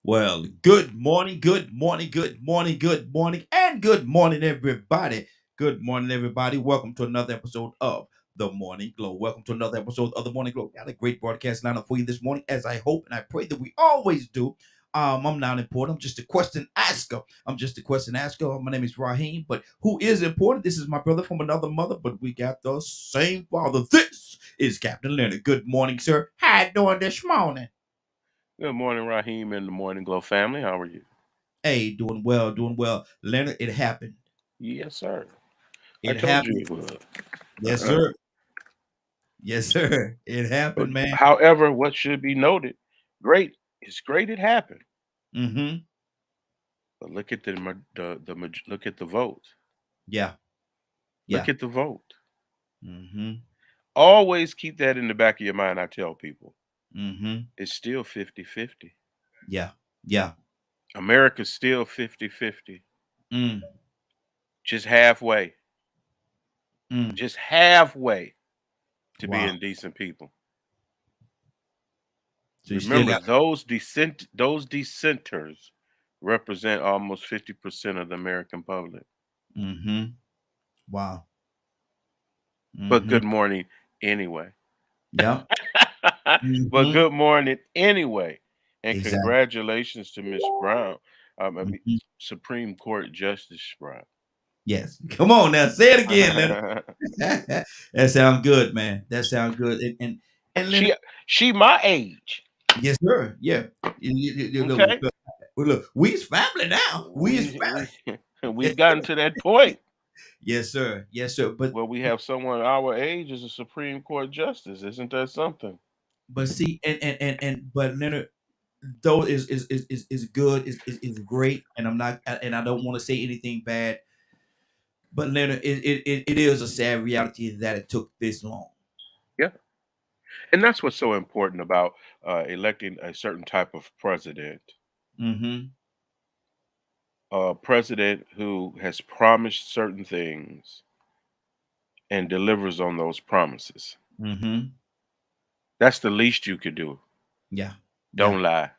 Well, good morning, good morning, good morning, good morning, and good morning, everybody. Good morning, everybody. Welcome to another episode of The Morning Glow. Welcome to another episode of The Morning Glow. Got a great broadcast lineup for you this morning, as I hope and I pray that we always do. I'm not important. I'm just a question asker. I'm just a question asker. My name is Raheem, but who is important? This is my brother from another mother, but we got the same father. This is Captain Leonard. Good morning, sir. How you doing this morning? Good morning, Raheem and the Morning Glow family. How are you? Hey, doing well, doing well. Leonard, it happened. Yes, sir. I It told you happened. it would. Yes, sir. Yes, sir. It But happened, man. however, what should be noted, great. It's great it happened. Mm-hmm. But look at look at the vote. Yeah. Look Yeah. at the vote. Mm-hmm. Always keep that in the back of your mind. I tell people Mm-hmm. it's still 50-50. Yeah. Yeah. America's still 50-50. Mm. Just halfway. Mm. Just halfway to Wow. being decent people. So you still Remember, got those dissenters represent almost 50% of the American public. mm-hmm. Wow. But Mm-hmm. good morning anyway. Yeah. But Mm-hmm. good morning anyway. And Exactly. congratulations to Miss Brown, I mean, Mm-hmm. Supreme Court Justice Brown. Yes. Come on now. Say it again, Leonard. That sounds good, man. That sounds good. And Leonard, she my age. yes, sir. Yeah. Look, Okay. look, we's family now. We's We family. we've gotten to that point Yes, sir. Yes, sir. But where we have someone our age as a Supreme Court Justice. Isn't that something? but see, and but Leonard, though is good, is great, and I'm not, and I don't want to say anything bad, but Leonard, it is a sad reality that it took this long. Yeah. And that's what's so important about electing a certain type of president. Mm-hmm. A president who has promised certain things and delivers on those promises. Mm-hmm. That's the least you could do. Yeah. Yeah. Don't lie.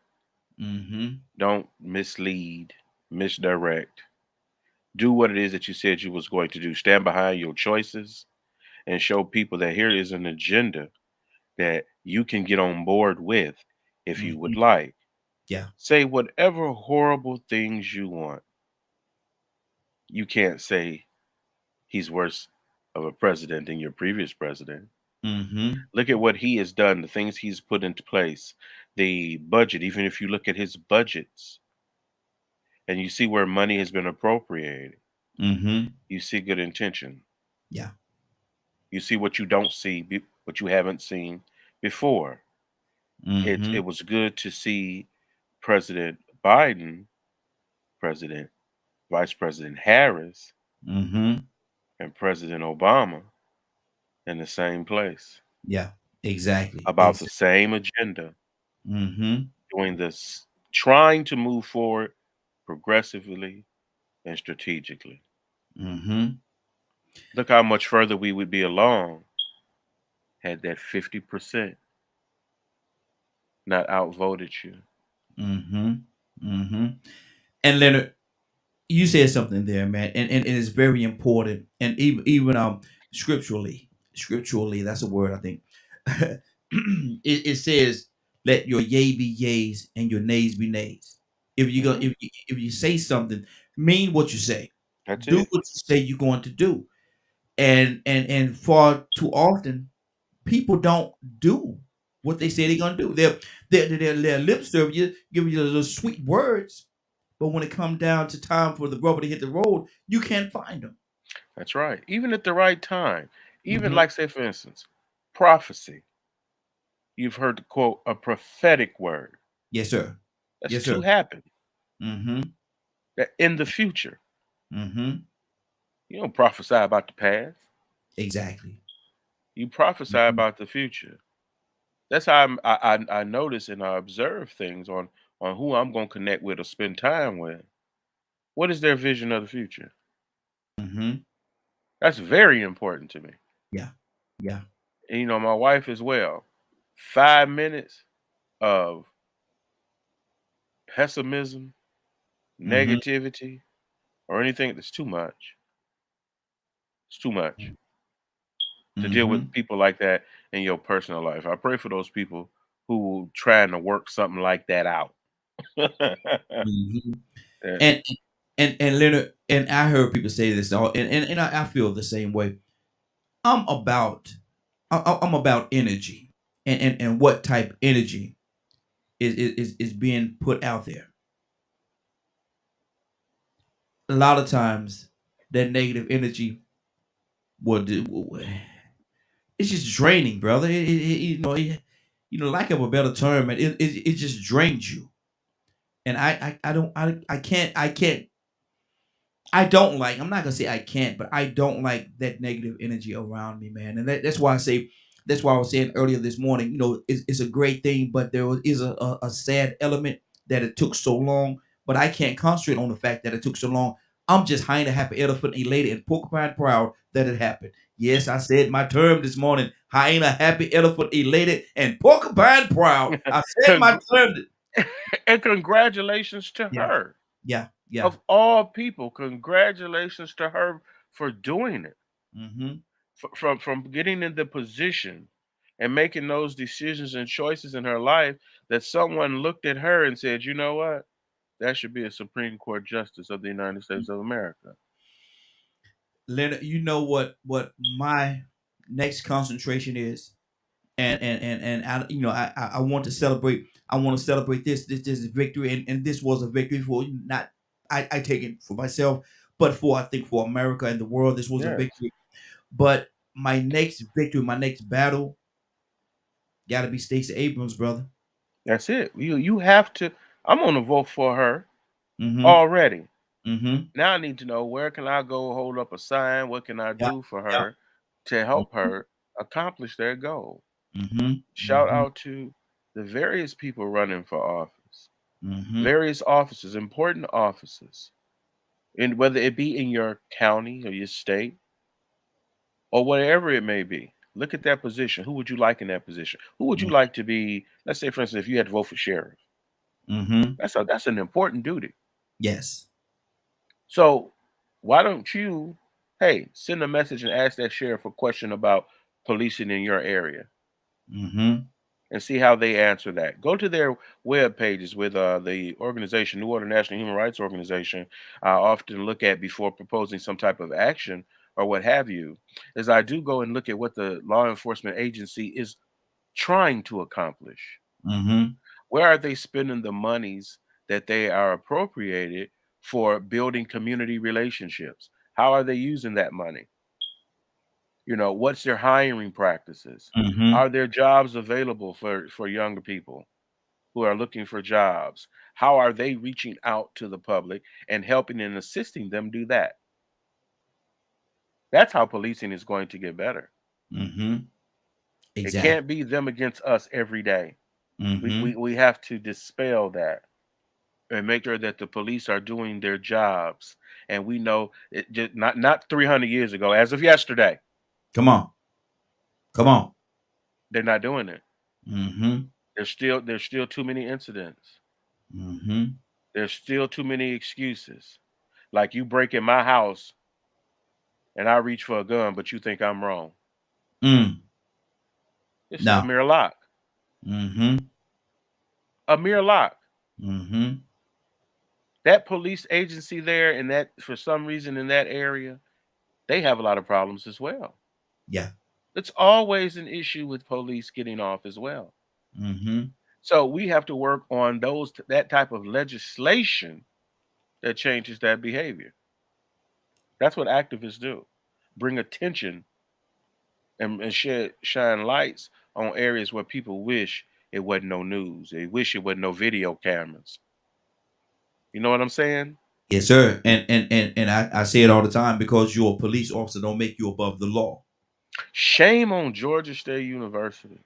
Mm-hmm. Don't mislead, misdirect. Do what it is that you said you was going to do. Stand behind your choices and show people that here is an agenda that you can get on board with if you Mm-hmm. would like. Yeah. Say whatever horrible things you want. You can't say he's worse of a president than your previous president. Mm-hmm. Look at what he has done, the things he's put into place, the budget, even if you look at his budgets and you see where money has been appropriated, Mm-hmm. you see good intention. Yeah. You see what you don't see, what you haven't seen before. It Mm-hmm. was good to see President Biden, President Vice President Harris, Mm-hmm. and President Obama in the same place Yeah. Exactly. about the same agenda, Mm-hmm. doing this, trying to move forward progressively and strategically. Mm-hmm. Look how much further we would be along had that 50% not outvoted you. Mm-hmm. Mm-hmm. And Leonard, you said something there, man, and it is very important. And even scripturally, that's a word I think. It says, "Let your yea be yeas and your nays be nays." If you go, Hmm. if you say something, mean what you say. That's Do it. what you say you're going to do. And far too often, people don't do what they say they're gonna do. They're lip service, give you those sweet words, but when it comes down to time for the rubber to hit the road, you can't find them. That's right. Even at the right time. Even Hmm. like, say, for instance, prophecy. You've heard the quote, a prophetic word. Yes, sir. That's Yes, sir. to happen. Mm-hmm. That in the future. Mm-hmm. You don't prophesy about the past. Exactly. You prophesy Mhm. about the future. That's how I notice and I observe things on who I'm going to connect with or spend time with. What is their vision of the future? Mhm. That's very important to me. Yeah. Yeah. And my wife as well. 5 minutes of pessimism, Mm-hmm. negativity, or anything that's too much. It's too much to deal Mm-hmm. with people like that in your personal life. I pray for those people who trying to work something like that out. Mm-hmm. Yeah. And and Leonard, and I heard people say this all, and I feel the same way. I'm about I'm about energy, and what type energy is being put out there. A lot of times, that negative energy will do. It's just draining, brother. Lack of a better term, it just drains you. And I don't I don't like. I'm not gonna say I can't, but I don't like that negative energy around me, man. And that's why I say. That's why I was saying earlier this morning. It's a great thing, but is a sad element that it took so long. But I can't concentrate on the fact that it took so long. I'm just high and happy, elephant, elated, and porcupine proud that it happened. Yes, I said my term this morning. Hyena, happy, elephant, elated, and porcupine proud. I said my Congr- term. and congratulations to Yeah, her. yeah, yeah. Of all people, congratulations to her for doing it. Mm-hmm. From getting in the position and making those decisions and choices in her life that someone looked at her and said, you know what? That should be a Supreme Court Justice of the United States of America. Leonard, you know what my next concentration is, and I want to celebrate. I want to celebrate this victory, and this was a victory for not I take it for myself, but for I think for America and the world, this was a Yes, victory. But my next victory, my next battle, got to be Stacey Abrams, brother. that's it. You have to. I'm gonna vote for her Mm-hmm. already. Mm-hmm. Now I need to know where can I go hold up a sign? What can I Yeah. do for Yeah. her to help her accomplish their goal? Mm-hmm. Shout Mm-hmm. out to the various people running for office, Mm-hmm. various offices, important offices, and whether it be in your county or your state or whatever it may be. Look at that position. Who would you like in that position? Who would you Mm-hmm. like to be? Let's say, for instance, if you had to vote for sheriff, Mm-hmm. that's an important duty. Yes. So why don't you, hey, send a message and ask that sheriff a question about policing in your area Mm-hmm. and see how they answer that. Go to their web pages with the organization, New Order National Human Rights Organization. I often look at before proposing some type of action or what have you, is I do go and look at what the law enforcement agency is trying to accomplish. Mm-hmm. Where are they spending the monies that they are appropriated for building community relationships? How are they using that money? What's their hiring practices? Mm-hmm. Are there jobs available for younger people who are looking for jobs? How are they reaching out to the public and helping and assisting them do that? That's how policing is going to get better. Mm-hmm. It Exactly. can't be them against us every day. We, Mm-hmm. we, we have to dispel that and make sure that the police are doing their jobs. And we know it just not 300 years ago, as of yesterday, Come on. Come on. they're not doing it. Mm-hmm. There's still too many incidents. Mm-hmm. There's still too many excuses. Like you break in my house and I reach for a gun, but you think I'm wrong. Mm. It's a No. mere lock. Mm-hmm. A mere lock. Mm-hmm. That police agency there and that for some reason in that area, they have a lot of problems as well. Yeah. It's always an issue with police getting off as well. Mm-hmm. So we have to work on that type of legislation that changes that behavior. That's what activists do. Bring attention and shine lights on areas where people wish it wasn't no news. They wish it wasn't no video cameras. You know what I'm saying? Yes, sir. And I say it all the time because you're a police officer don't make you above the law. Shame on Georgia State University,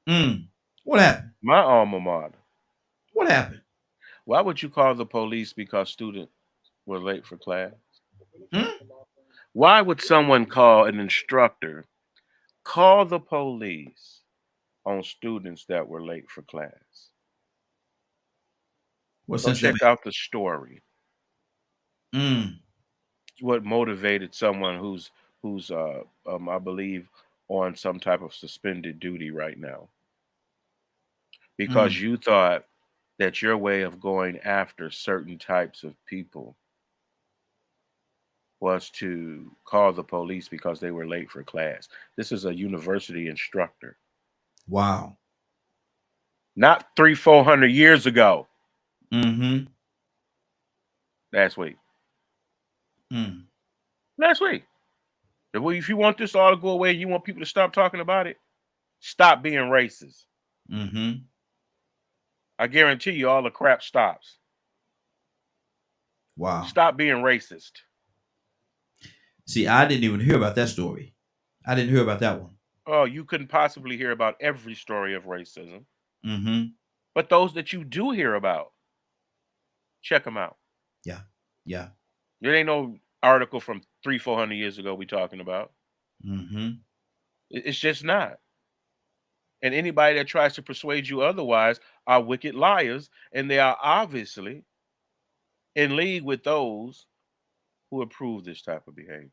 Mm. What happened? my alma mater. What happened? Why would you call the police because students were late for class? Hmm? Why would someone call an instructor, call the police on students that were late for class? What Go sense that check out the story. make? What motivated someone who's I believe on some type of suspended duty right now because Mm. you thought that your way of going after certain types of people was to call the police because they were late for class. This is a university instructor, Wow. not 300-400 years ago. Mm-hmm. Last week. Mm. Last week. If you want this all to go away, you want people to stop talking about it, stop being racist. Mm-hmm. I guarantee you all the crap stops. Wow. Stop being racist. See, I didn't even hear about that story. I didn't hear about that one. Oh, you couldn't possibly hear about every story of racism, Mm-hmm. but those that you do hear about, check them out. Yeah. Yeah. There ain't no article from 300-400 years ago we talking about. Mm-hmm. It's just not. And anybody that tries to persuade you otherwise are wicked liars, and they are obviously in league with those who approve this type of behavior.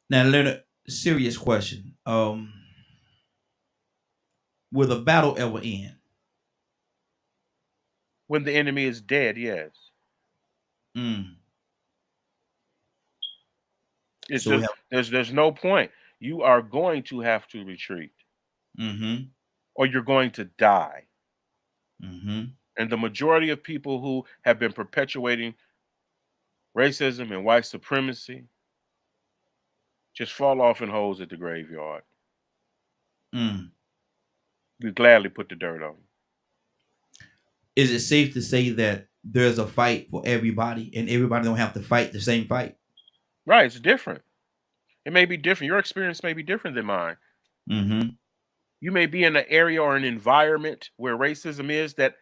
Now, Leonard, serious question. Will the battle ever end? When the enemy is dead, yes. Mm. It's So we just have. there's no point. You are going to have to retreat, Mm-hmm. or you're going to die. Mm-hmm. And the majority of people who have been perpetuating racism and white supremacy just fall off in holes at the graveyard. Mm. We gladly put the dirt on them. Is it safe to say that there's a fight for everybody, and everybody don't have to fight the same fight? Right, it's different. It may be different. Your experience may be different than mine. Mm-hmm. You may be in an area or an environment where racism is that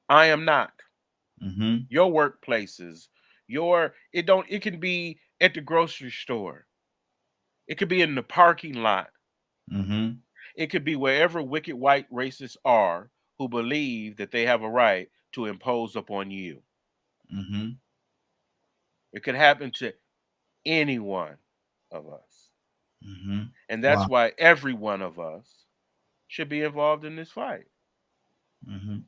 I am not. Mm-hmm. Your workplaces, it can be at the grocery store. It could be in the parking lot. Mm-hmm. It could be wherever wicked white racists are who believe that they have a right to impose upon you. Mm-hmm. It could happen to any one of us. Mm-hmm. And Wow. that's why every one of us should be involved in this fight. Mm-hmm.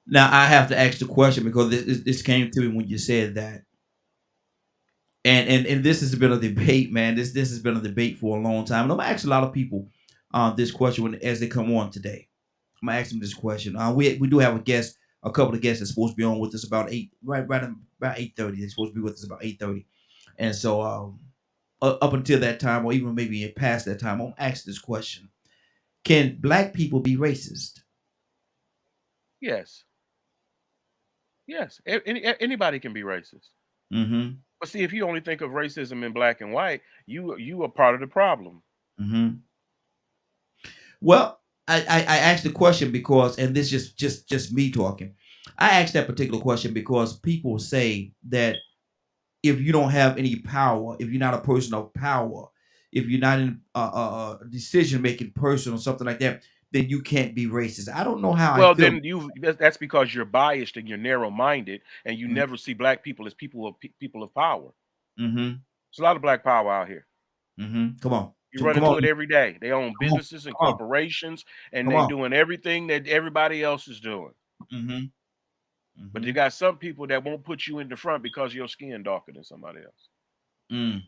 Now I have to ask the question because this came to me when you said that, and this has been a debate, man. This has been a debate for a long time. And I'm gonna ask a lot of people this question as they come on today. I'm gonna ask them this question. We do have a guest, a couple of guests that's supposed to be on with us about about 8:30. They're supposed to be with us about 8:30, and so up until that time, or even maybe past that time, I'm gonna ask this question: can black people be racist? Yes. Yes. Anybody can be racist. Mm-hmm. But see, if you only think of racism in black and white, you are part of the problem. Mm-hmm. Well, I asked the question because, and this just me talking. I asked that particular question because people say that if you don't have any power, if you're not a person of power, if you're not in a decision making person or something like that, then you can't be racist. I don't know how I Well, feel. then that's because you're biased and you're narrow-minded and you Mm-hmm. never see black people as people of power. Mm-hmm. There's a lot of black power out here. Mm-hmm. Come on, You run come on, into it every day. They own come on, businesses and come on, corporations, and come they on. doing everything that everybody else is doing. Mm-hmm. But you Mm-hmm. got some people that won't put you in the front because your skin darker than somebody else. Mm.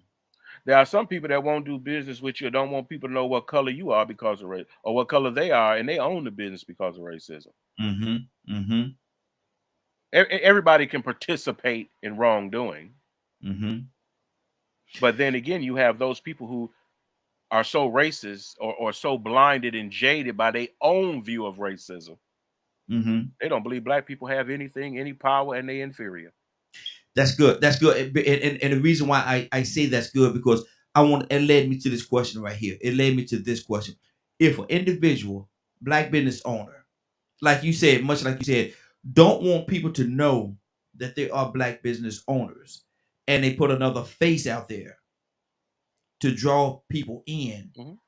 There are some people that won't do business with you, don't want people to know what color you are because of race, or what color they are, and they own the business because of racism. Mm-hmm. Mm-hmm. Everybody can participate in wrongdoing, Mm-hmm. but then again, you have those people who are so racist or so blinded and jaded by their own view of racism. Mm-hmm. They don't believe black people have anything, any power, and they inferior. That's good. That's good. And the reason why I say that's good because it led me to this question right here. It led me to this question. If an individual, black business owner, like you said, much like you said, don't want people to know that they are black business owners, and they put another face out there to draw people in, Mhm.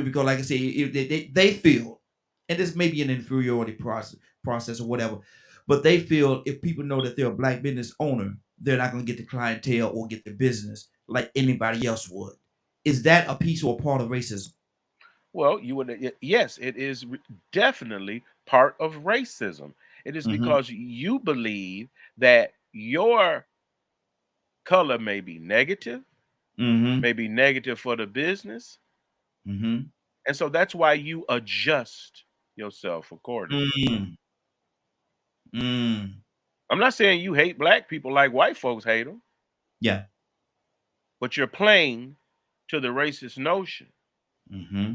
because like I said, if they feel, and this may be an inferiority process process or whatever. But they feel if people know that they're a black business owner, they're not going to get the clientele or get the business like anybody else would. Is that a piece or a part of racism? Well, yes, it is definitely part of racism. It is Mm-hmm. because you believe that your color Mm-hmm. may be negative for the business, Mm-hmm. and so that's why you adjust yourself accordingly. Mm. Mm. I'm not saying you hate black people like white folks hate them, Yeah. but you're playing to the racist notion Mm-hmm.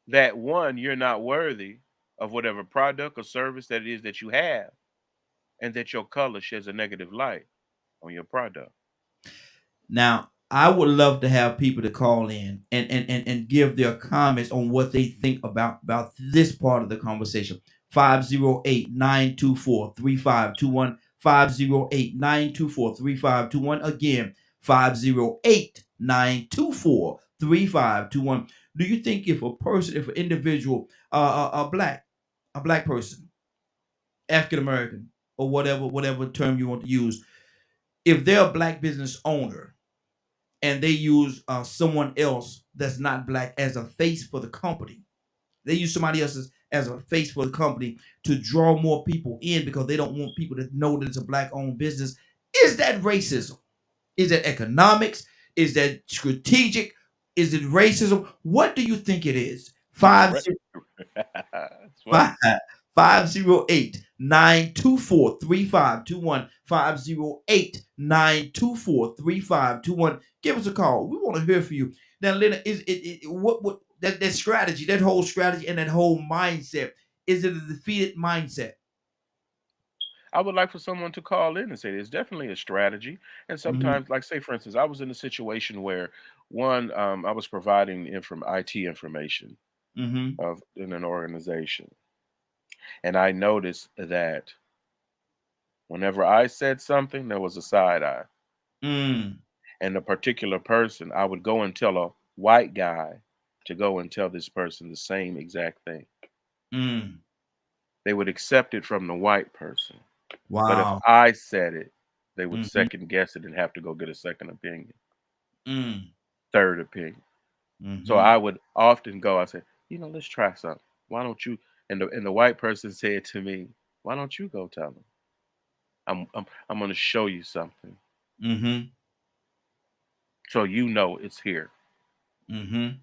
that one, you're not worthy of whatever product or service that it is that you have, and that your color sheds a negative light on your product. Now, I would love to have people to call in and give their comments on what they think about this part of the conversation. 508-924-3521. 508-924-3521. Again, 508-924-3521. Do you think if a person, if an individual, a black person, African American, or whatever term you want to use, if they're a black business owner and they use someone else that's not black as a face for the company. They use somebody else as a face for the company to draw more people in because they don't want people to know that it's a black owned business. Is that racism? Is that economics? Is that strategic? Is it racism? What do you think it is? It's Five It's funny. five 508-924-3521. 508-924-3521. Give us a call. We want to hear from you. Now, Lena, is what that strategy, that whole strategy and that whole mindset, is it a defeated mindset? I would like for someone to call in and say it's definitely a strategy. And Mm-hmm. sometimes, like say for instance, I was in a situation where I was providing IT information Mm-hmm. of in an organization, and I noticed that whenever I said something, there was a side eye. Mm. And a particular person, I would go and tell a white guy to go and tell this person the same exact thing. Mm. They would accept it from the white person. But if Wow. I said it, they would Mm-hmm. second guess it and have to go get a second opinion, Mm. third opinion. So Mm-hmm. I would often go, I said, let's try something. Why don't you? And the white person said to me, why don't you go tell them? I'm going to show you something, Mm-hmm. so it's here. Mm-hmm.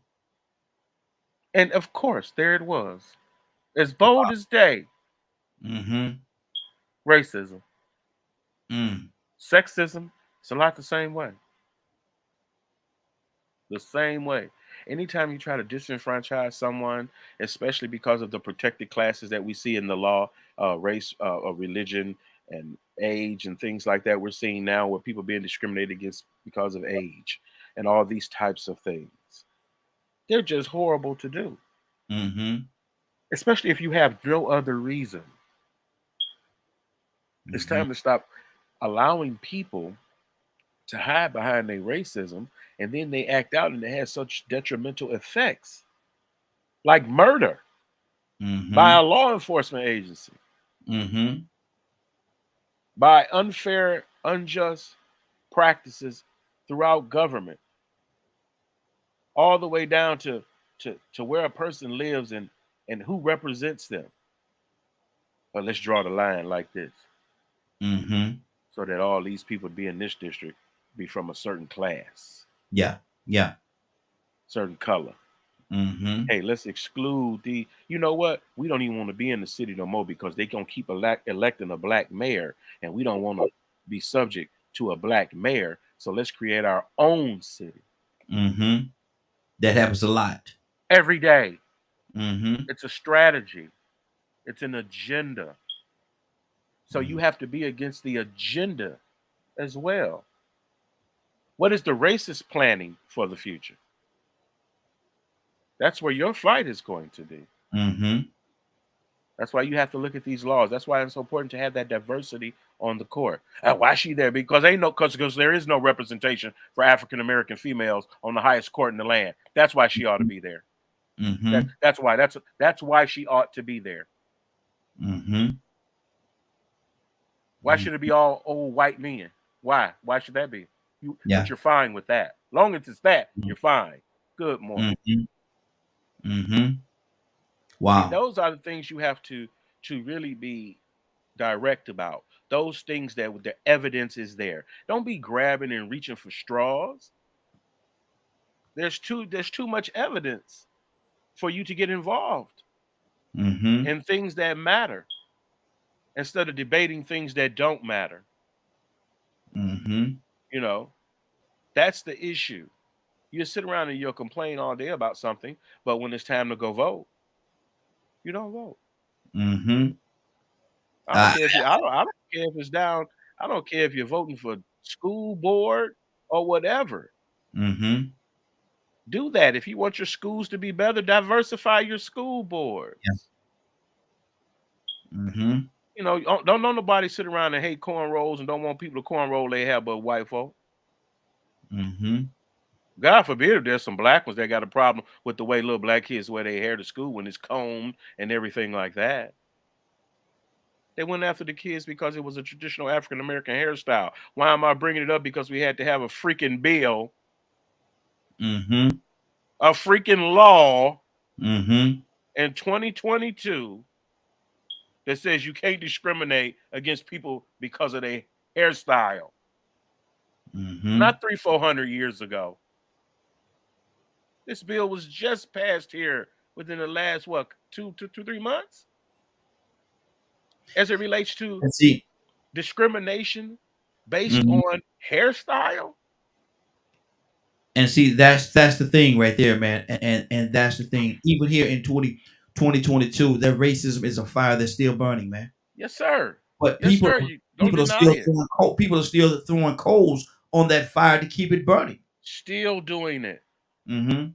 And of course, there it was, as bold as day. Mm-hmm. Racism, Mm. sexism, it's a lot the same way. The same way. Anytime you try to disenfranchise someone, especially because of the protected classes that we see in the law, race, religion, and age, and things like that, we're seeing now where people being discriminated against because of age and all these types of things. They're just horrible to do, Mm-hmm. especially if you have no other reason. It's Mm-hmm. time to stop allowing people to hide behind their racism, and then they act out and it has such detrimental effects, like murder by Mm-hmm. a law enforcement agency, Mm-hmm. by unfair, unjust practices throughout government, all the way down to where a person lives and who represents them. But let's draw the line like this, Mm-hmm. so that all these people be in this district be from a certain class, Yeah. Yeah. certain color. Mm-hmm. Hey, let's exclude the. You know what? We don't even want to be in the city no more because they gonna keep electing a black mayor, and we don't want to be subject to a black mayor. So let's create our own city Mm-hmm. That happens a lot. every day. Mm-hmm. It's a strategy. It's an agenda. So you Mm-hmm. have to be against the agenda as well. What is the racist planning for the future? That's where your fight is going to be. Mm-hmm. That's why you have to look at these laws. That's why it's so important to have that diversity on the court. Why is she there? Because ain't no because there is no representation for African American females on the highest court in the land. That's why she ought to be there. Mm-hmm. That's why she ought to be there. Mm-hmm. Why should it be all old white men? Why? Why should that be? But Yeah. you're fine with that. Long as it's that, you're fine. Good morning. Mm-hmm. Mm-hmm. See, Wow. those are the things you have to really be direct about. Those things that the evidence is there. Don't be grabbing and reaching for straws. There's too much evidence for you to get involved Mm-hmm. in things that matter instead of debating things that don't matter. Mm-hmm. You know, that's the issue. You sit around and you'll complain all day about something, but when it's time to go vote, you don't vote. Mm-hmm. I don't Uh, care if you. I don't care if it's down. I don't care if you're voting for school board or whatever. mm-hmm. Do that if you want your schools to be better. Diversify your school Yeah. boards. Mm-hmm. Don't nobody sit around and hate cornrows and don't want people to cornroll their hair but white folk. Mm-hmm. God forbid if there's some black ones that got a problem with the way little black kids wear their hair to school when it's combed and everything like that. They went after the kids because it was a traditional African American hairstyle. Why am I bringing it up? Because we had to have a freaking bill, Mm-hmm. a freaking law Mm-hmm. in 2022 that says you can't discriminate against people because of their hairstyle. Mm-hmm. Not 300-400 years ago. This bill was just passed here within the last, what, 2 to 3 months? As it relates to And see, discrimination based mhm. on hairstyle? That's the thing right there, man. And that's the thing. Even here in 2022, that racism is a fire that's still burning, man. Yes, sir. But Yes, people sir. You don't people are deny still it. throwing people are still throwing coals on that fire to keep it burning. Still doing it. Mm-hmm.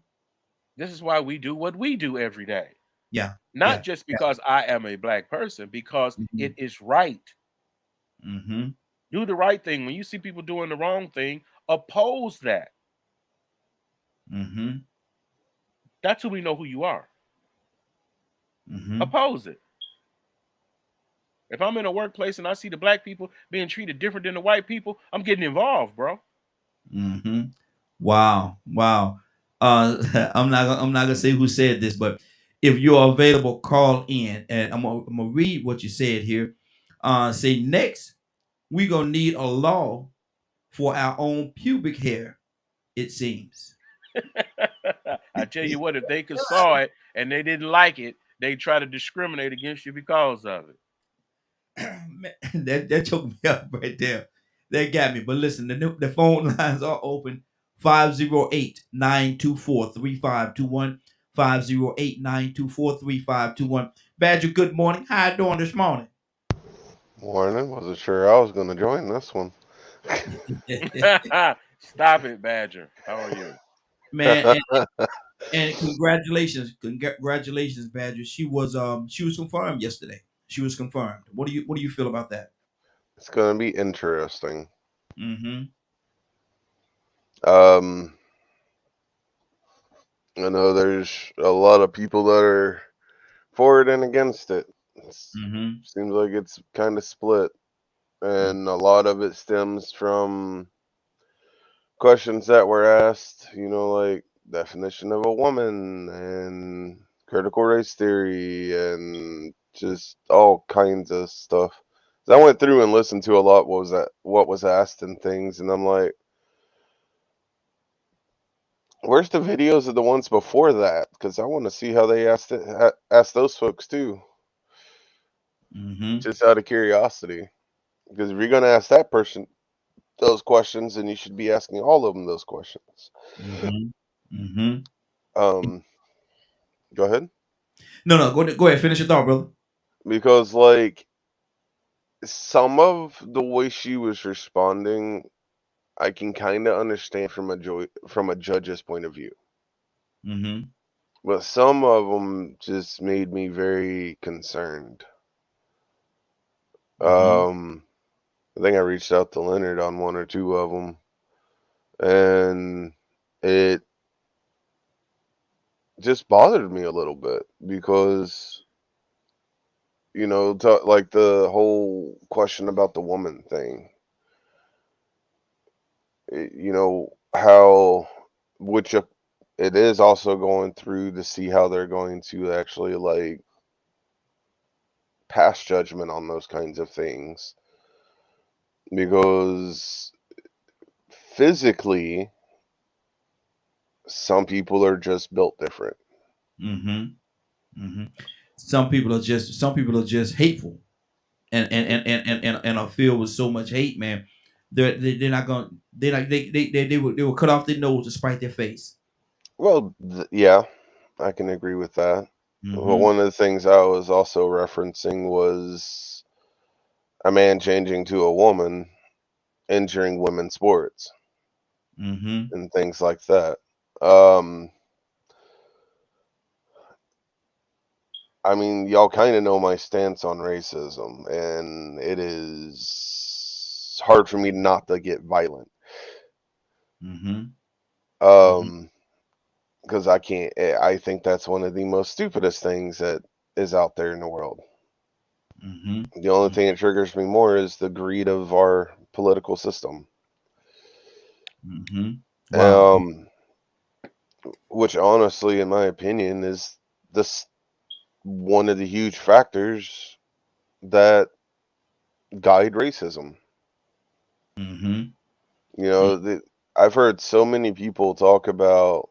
This is why we do what we do every day. Yeah. Not Yeah. just Yeah. because I am a black person, because Mm-hmm. it is right. Mm-hmm. Do the right thing. When you see people doing the wrong thing, oppose that. Mm-hmm. That's who we know who you are. Mm-hmm. Oppose it. If I'm in a workplace and I see the black people being treated different than the white people, I'm getting involved, bro. Mm-hmm. Wow. Wow. I'm not gonna say who said this, but if you're available, call in and I'm gonna read what you said here. Say next, we're gonna need a law for our own pubic hair, it seems. I tell you what, if they could saw it and they didn't like it, they try to discriminate against you because of it. Man, that choked me up right there. That got me. But listen, the phone lines are open 508-924-3521. 508-924-3521. Badger, good morning. How you doing this morning? Morning. Wasn't sure I was going to join this one. Stop it, Badger. How are you? Man, and congratulations, Badger. She was confirmed yesterday. She was confirmed. What do you feel about that? It's going to be interesting. Mm-hmm. Um, I know there's a lot of people that are for it and against it. It Mm-hmm. seems like it's kind of split, and a lot of it stems from questions that were asked. Like definition of a woman and critical race theory and just all kinds of stuff. So I went through and listened to a lot what was asked and things, and I'm like, where's the videos of the ones before that? Because I want to see how they asked those folks too, Mm-hmm. just out of curiosity. Because if you're gonna ask that person those questions, then you should be asking all of them those questions. Mm-hmm. Mm-hmm. Um, Go ahead. No, go ahead. Finish your thought, brother. Because like some of the way she was responding, I can kind of understand from a judge's point of view. Mm-hmm. But some of them just made me very concerned. Mm-hmm. Um, I think I reached out to Leonard on one or two of them, and it just bothered me a little bit because you know, like the whole question about the woman thing. You know how, which it is also going through to see how they're going to actually like pass judgment on those kinds of things, because physically some people are just built different. Mm-hmm. Mm-hmm. Some people are just hateful, and are filled with so much hate, man. They're not gonna they will cut off their nose to spite their face. Well, yeah, I can agree with that. But Mm-hmm. one of the things I was also referencing was a man changing to a woman injuring women's sports Mm-hmm. and things like that. Um, I mean, y'all kind of know my stance on racism, and it is hard for me not to get violent. Mm-hmm. Mm-hmm. Um, because I can't. I think that's one of the most stupidest things that is out there in the world. Mm-hmm. The only thing that triggers me more is the greed of our political system. Mm-hmm. Wow. Um, which honestly, in my opinion, is this one of the huge factors that guide racism. Mm-hmm. You know, I've heard so many people talk about,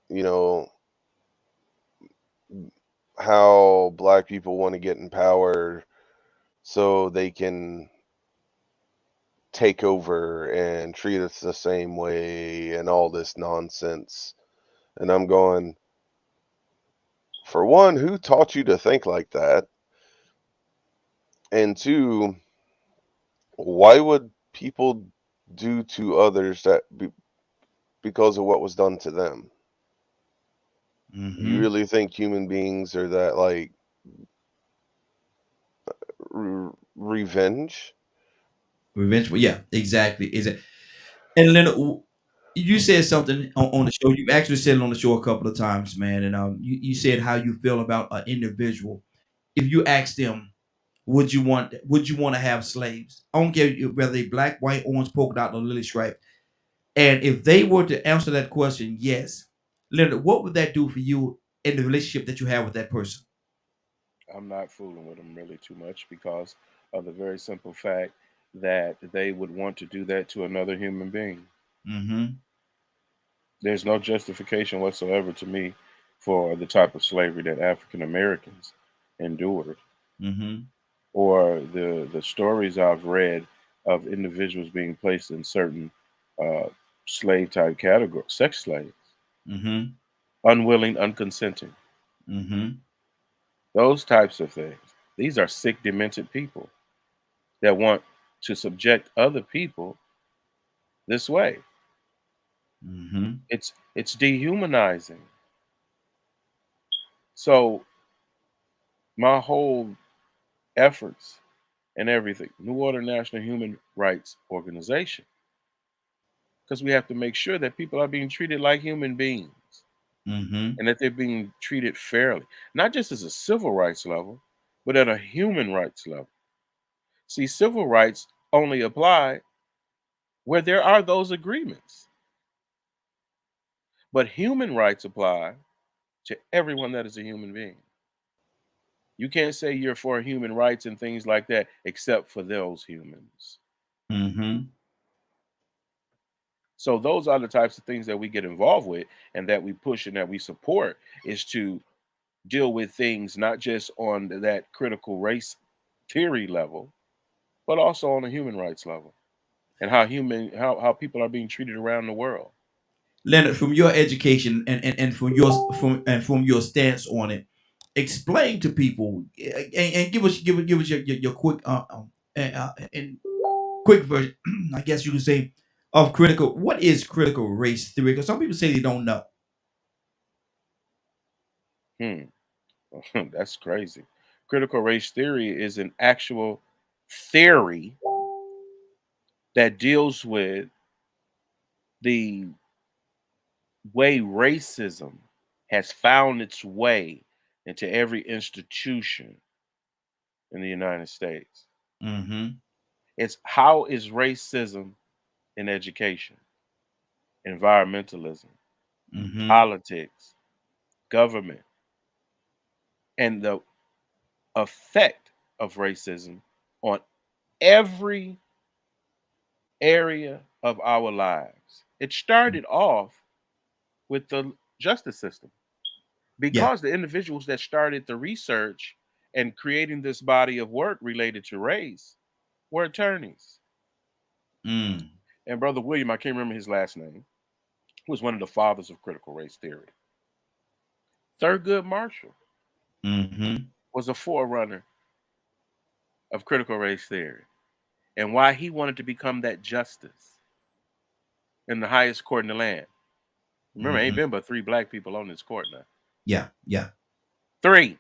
you know, how black people want to get in power so they can take over and treat us the same way and all this nonsense. And I'm going, for one, who taught you to think like that? And two, why would people do to others because of what was done to them? You Mm-hmm. really think human beings are that like revenge? Revengeful. Yeah, exactly. Is it? And Leonard, you said something on the show. You actually said it on the show a couple of times, man. And you said how you feel about an individual. If you ask them, would you want to have slaves? I don't care whether they black, white, orange, polka dot, or lily stripe. And if they were to answer that question, yes, Leonard, what would that do for you in the relationship that you have with that person? I'm not fooling with them really too much because of the very simple fact that they would want to do that to another human being. Mm-hmm. There's no justification whatsoever to me for the type of slavery that African Americans endured, Mm-hmm. or the stories I've read of individuals being placed in certain uh, slave type categories, sex slaves, Mm-hmm. unwilling, unconsenting, Mm-hmm. those types of things. These are sick, demented people that want to subject other people this way. Mm-hmm. It's dehumanizing. So my whole efforts and everything, New Order National Human Rights Organization, because we have to make sure that people are being treated like human beings Mm-hmm. and that they're being treated fairly, not just as a civil rights level, but at a human rights level. See, civil rights only apply where there are those agreements, but human rights apply to everyone that is a human being. You can't say you're for human rights and things like that except for those humans. Mm-hmm. So those are the types of things that we get involved with and that we push and that we support, is to deal with things not just on that critical race theory level, but also on a human rights level, and how people are being treated around the world. Leonard, from your education and from your stance on it, explain to people and give us your quick and quick version, I guess you could say, of critical. What is critical race theory? Because some people say they don't know. Hmm. That's crazy. Critical race theory is an actual theory that deals with the way racism has found its way into every institution. in the United States. Mm-hmm. It's how is racism in education, environmentalism, Mm-hmm. politics, government, and the effect of racism on every area of our lives. It started off with the justice system Yeah. because the individuals that started the research and creating this body of work related to race were attorneys. Mm. And Brother William, I can't remember his last name, was one of the fathers of critical race theory. Thurgood Marshall Mm-hmm. was a forerunner of critical race theory and why he wanted to become that justice in the highest court in the land. Remember, ain't Mm-hmm. been but 3 black people on this court now. Yeah. Yeah. 3,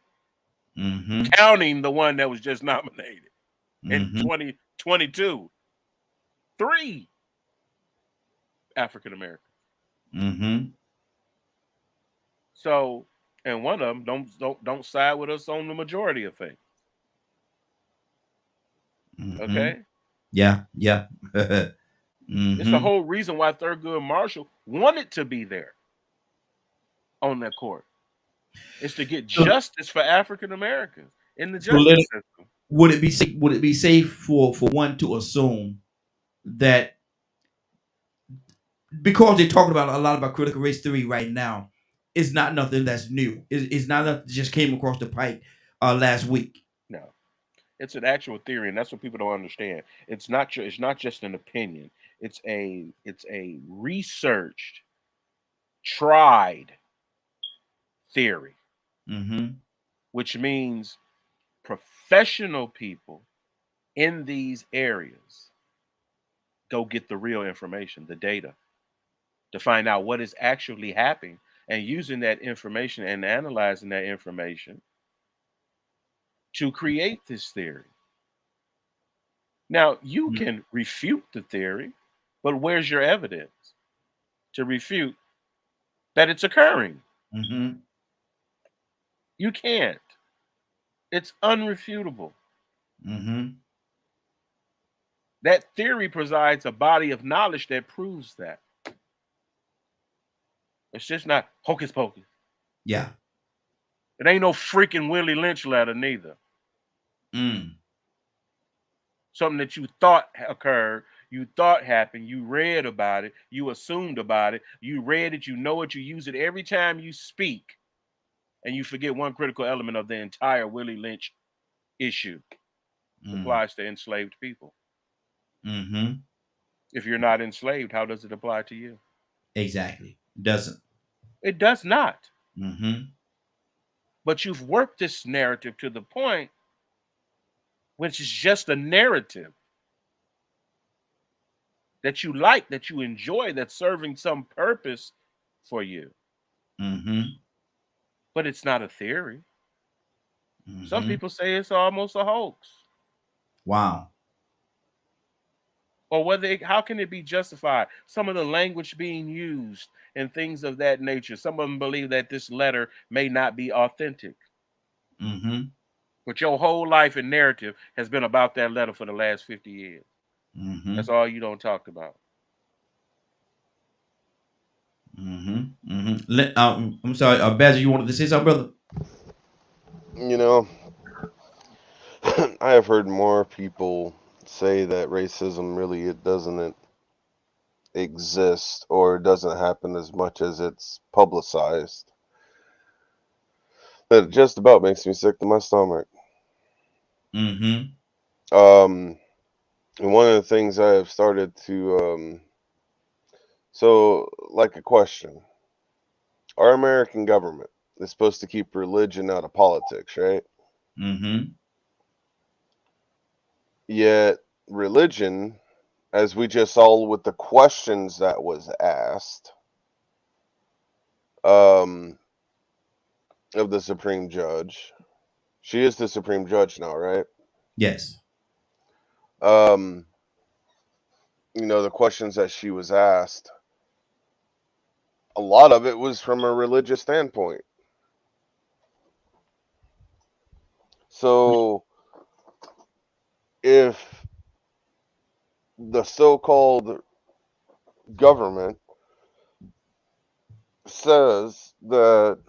Mm-hmm. counting the one that was just nominated in Mm-hmm. 2022. 3 African Americans. Mm-hmm. So, and one of them don't side with us on the majority of things. Mm-hmm. Okay, Yeah. Yeah. it's the Mm-hmm. whole reason why Thurgood Marshall wanted to be there on that court. Is to get So, justice for African Americans in the so let justice it, system. would it be safe for one to assume that because they're talking about a lot about critical race theory right now, it's not nothing that's new. It's not nothing that just came across the pike last week. No, it's an actual theory, and that's what people don't understand. It's not just an opinion. It's a researched, tried theory, Mm-hmm. which means professional people in these areas go get the real information, the data, to find out what is actually happening, and using that information and analyzing that information to create this theory. Now, you can refute the theory, but where's your evidence to refute that it's occurring? Mm-hmm. You can't. It's unrefutable. Mm-hmm. That theory provides a body of knowledge that proves that. It's just not hocus pocus. Yeah. It ain't no freaking Willie Lynch letter, neither. Mm. Something that you thought occurred, you thought happened, you read about it, you assumed about it, you read it, you know it, you use it every time you speak, and you forget one critical element of the entire Willie Lynch issue. Mm. Applies to enslaved people. Mm-hmm. If you're not enslaved, how does it apply to you? Exactly. Doesn't. It does not. Mm-hmm. But you've worked this narrative to the point which is just a narrative that you like, that you enjoy, that's serving some purpose for you. Mm-hmm. But it's not a theory. Some Mm-hmm. people say it's almost a hoax. Wow. Or how can it be justified? Some of the language being used and things of that nature. Some of them believe that this letter may not be authentic. Mm-hmm. But your whole life and narrative has been about that letter for the last 50 years. Mm-hmm. That's all you don't talk about. Mm-hmm. Mm-hmm. I'm sorry, Badger, you wanted to say something, brother? You know, I have heard more people say that racism really it doesn't exist or it doesn't happen as much as it's publicized. That just about makes me sick to my stomach. Mm-hmm. And one of the things I have started to so like a question. Our American government is supposed to keep religion out of politics, right? Mm-hmm. Yet religion, as we just saw with the questions that was asked um, of the Supreme Judge, she is the Supreme Judge now, right? Yes. Um, the questions that she was asked, a lot of it was from a religious standpoint. So if the so-called government says that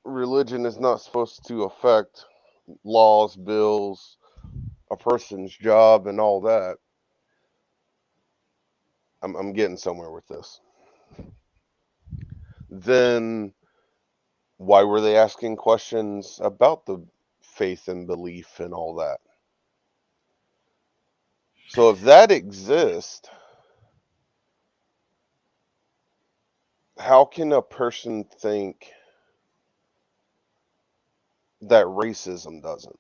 religion is not supposed to affect laws, bills, a person's job, and all that, I'm getting somewhere with this. Then why were they asking questions about the faith and belief and all that? So if that exists, how can a person think that racism doesn't?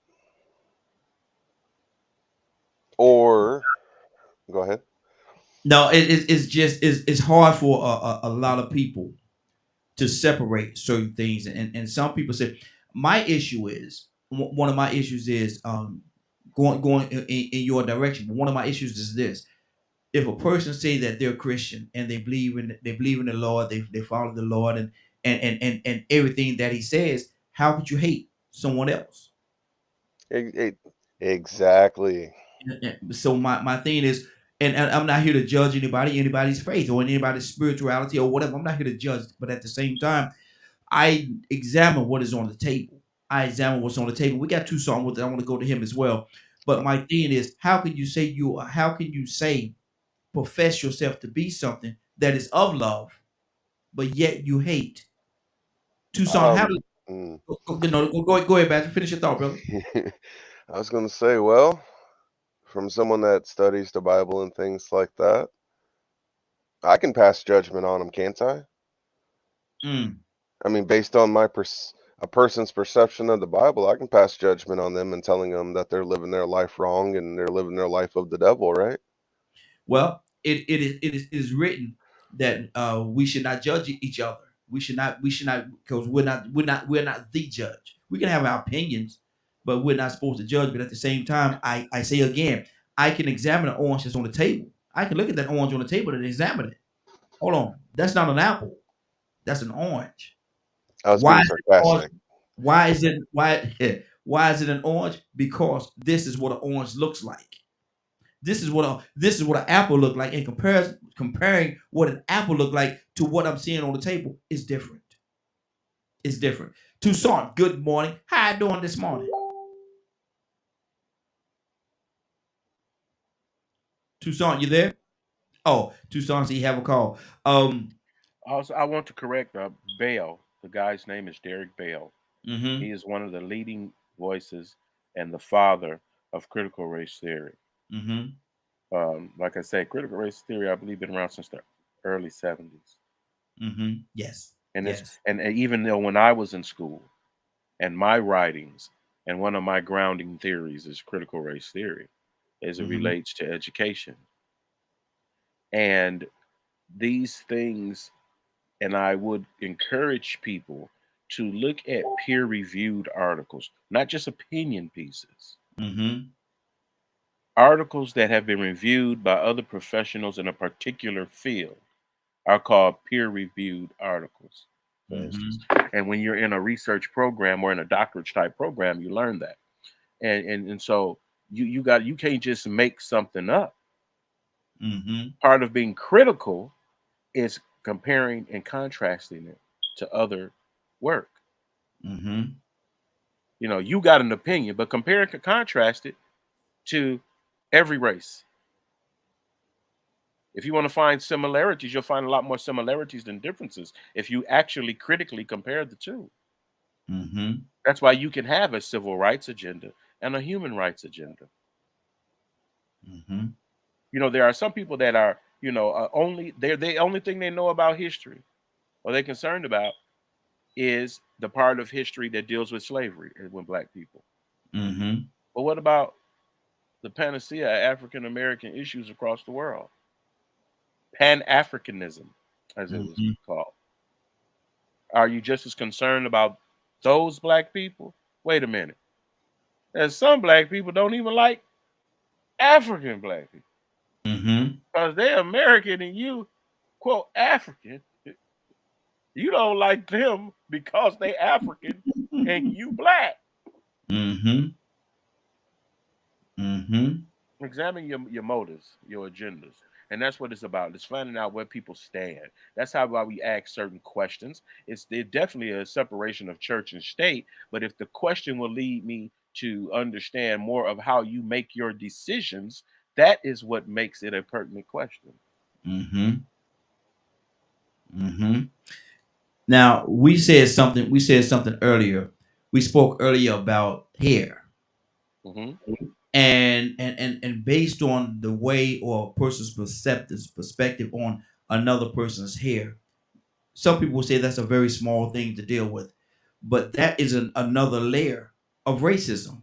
Or go ahead. No, it's just it's hard for a lot of people to separate certain things, and some people say my issue is one of my issues is going in your direction. But one of my issues is this: if a person say that they're Christian and they believe in the Lord, they follow the Lord and everything that He says, how could you hate someone else? Exactly. So my thing is, and I'm not here to judge anybody's faith or anybody's spirituality or whatever. I'm not here to judge, but at the same time, I examine what is on the table. I examine what's on the table. We got two songs with it. I want to go to him as well. But my thing is, how can you say how can you say profess yourself to be something that is of love, but yet you hate? Tucson, how do Mm. go ahead, Patrick. Finish your thought, brother. I was going to say, well, from someone that studies the Bible and things like that, I can pass judgment on them, can't I? Mm, I mean, based on a person's perception of the Bible, I can pass judgment on them and telling them that they're living their life wrong and they're living their life of the devil, right? well, it is written that we should not judge each other. We should not because we're not the judge. We can have our opinions, but we're not supposed to judge. But at the same time, I say again, I can examine an orange that's on the table. I can look at that orange on the table and examine it. Hold on, that's not an apple. That's an orange. I was Why being is it orange? sarcastic. Why is it why is it an orange? Because this is what an orange looks like. This is what an apple look like. In comparison, comparing what an apple look like to what I'm seeing on the table is different. It's different. Tucson, good morning. How you doing this morning? Tucson, you there? Oh, Tucson, so you have a call. Also, I want to correct Bale. The guy's name is Derek Bale. Mm-hmm. He is one of the leading voices and the father of critical race theory. Mm-hmm. Like I say, critical race theory, I believe, been around since the early '70s. Mm-hmm. Yes. And it's Yes. and even though when I was in school and my writings and one of my grounding theories is critical race theory as it Mm-hmm. relates to education. And these things, and I would encourage people to look at peer reviewed articles, not just opinion pieces, Mm-hmm. articles that have been reviewed by other professionals in a particular field are called peer reviewed articles, for instance. Mm-hmm. And when you're in a research program or in a doctorate type program, you learn that. And so you can't just make something up. Mm-hmm. Part of being critical is comparing and contrasting it to other work. Mm-hmm. You know, you got an opinion, but compare and contrast it to every race. If you want to find similarities, you'll find a lot more similarities than differences if you actually critically compare the two. Mm-hmm. That's why you can have a civil rights agenda and a human rights agenda. Mm-hmm. You know, there are some people that are, only they're the only thing they know about history or they're concerned about is the part of history that deals with slavery and with black people. Mm-hmm. But what about the panacea of African American issues across the world? Pan Africanism, as it was Mm-hmm. called. Are you just as concerned about those black people? Wait a minute. There's some black people don't even like African black people Mm-hmm. because they're American and you, quote, African. You don't like them because they African and you black. Mm-hmm. Mm-hmm. Examine your motives, your agendas. And that's what it's about. It's finding out where people stand. That's how why we ask certain questions. It's definitely a separation of church and state. But if the question will lead me to understand more of how you make your decisions, that is what makes it a pertinent question. Mm-hmm. Mm-hmm. Now we said something. We said something earlier. We spoke earlier about hair, Hmm. and based on the way or a person's perspective on another person's hair, some people say that's a very small thing to deal with, but that is another layer of racism,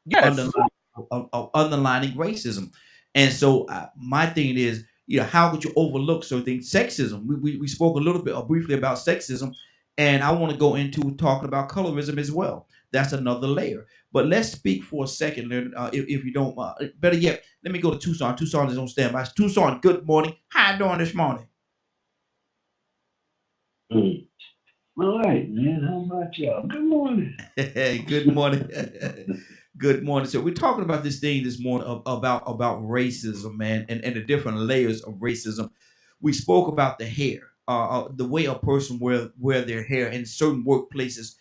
Yes. underlying, of underlining racism. And so my thing is, how could you overlook certain things? Sexism. We spoke a little bit briefly about sexism, and I want to go into talking about colorism as well. That's another layer. But let's speak for a second, if you don't. Better yet, let me go to Tucson. Tucson is on standby. Tucson, good morning. How you doing this morning? Mm. All right, man. How about y'all? Good morning. Hey, good morning. Good morning. So we're talking about this thing this morning about racism, man, and the different layers of racism. We spoke about the hair, the way a person wear their hair in certain workplaces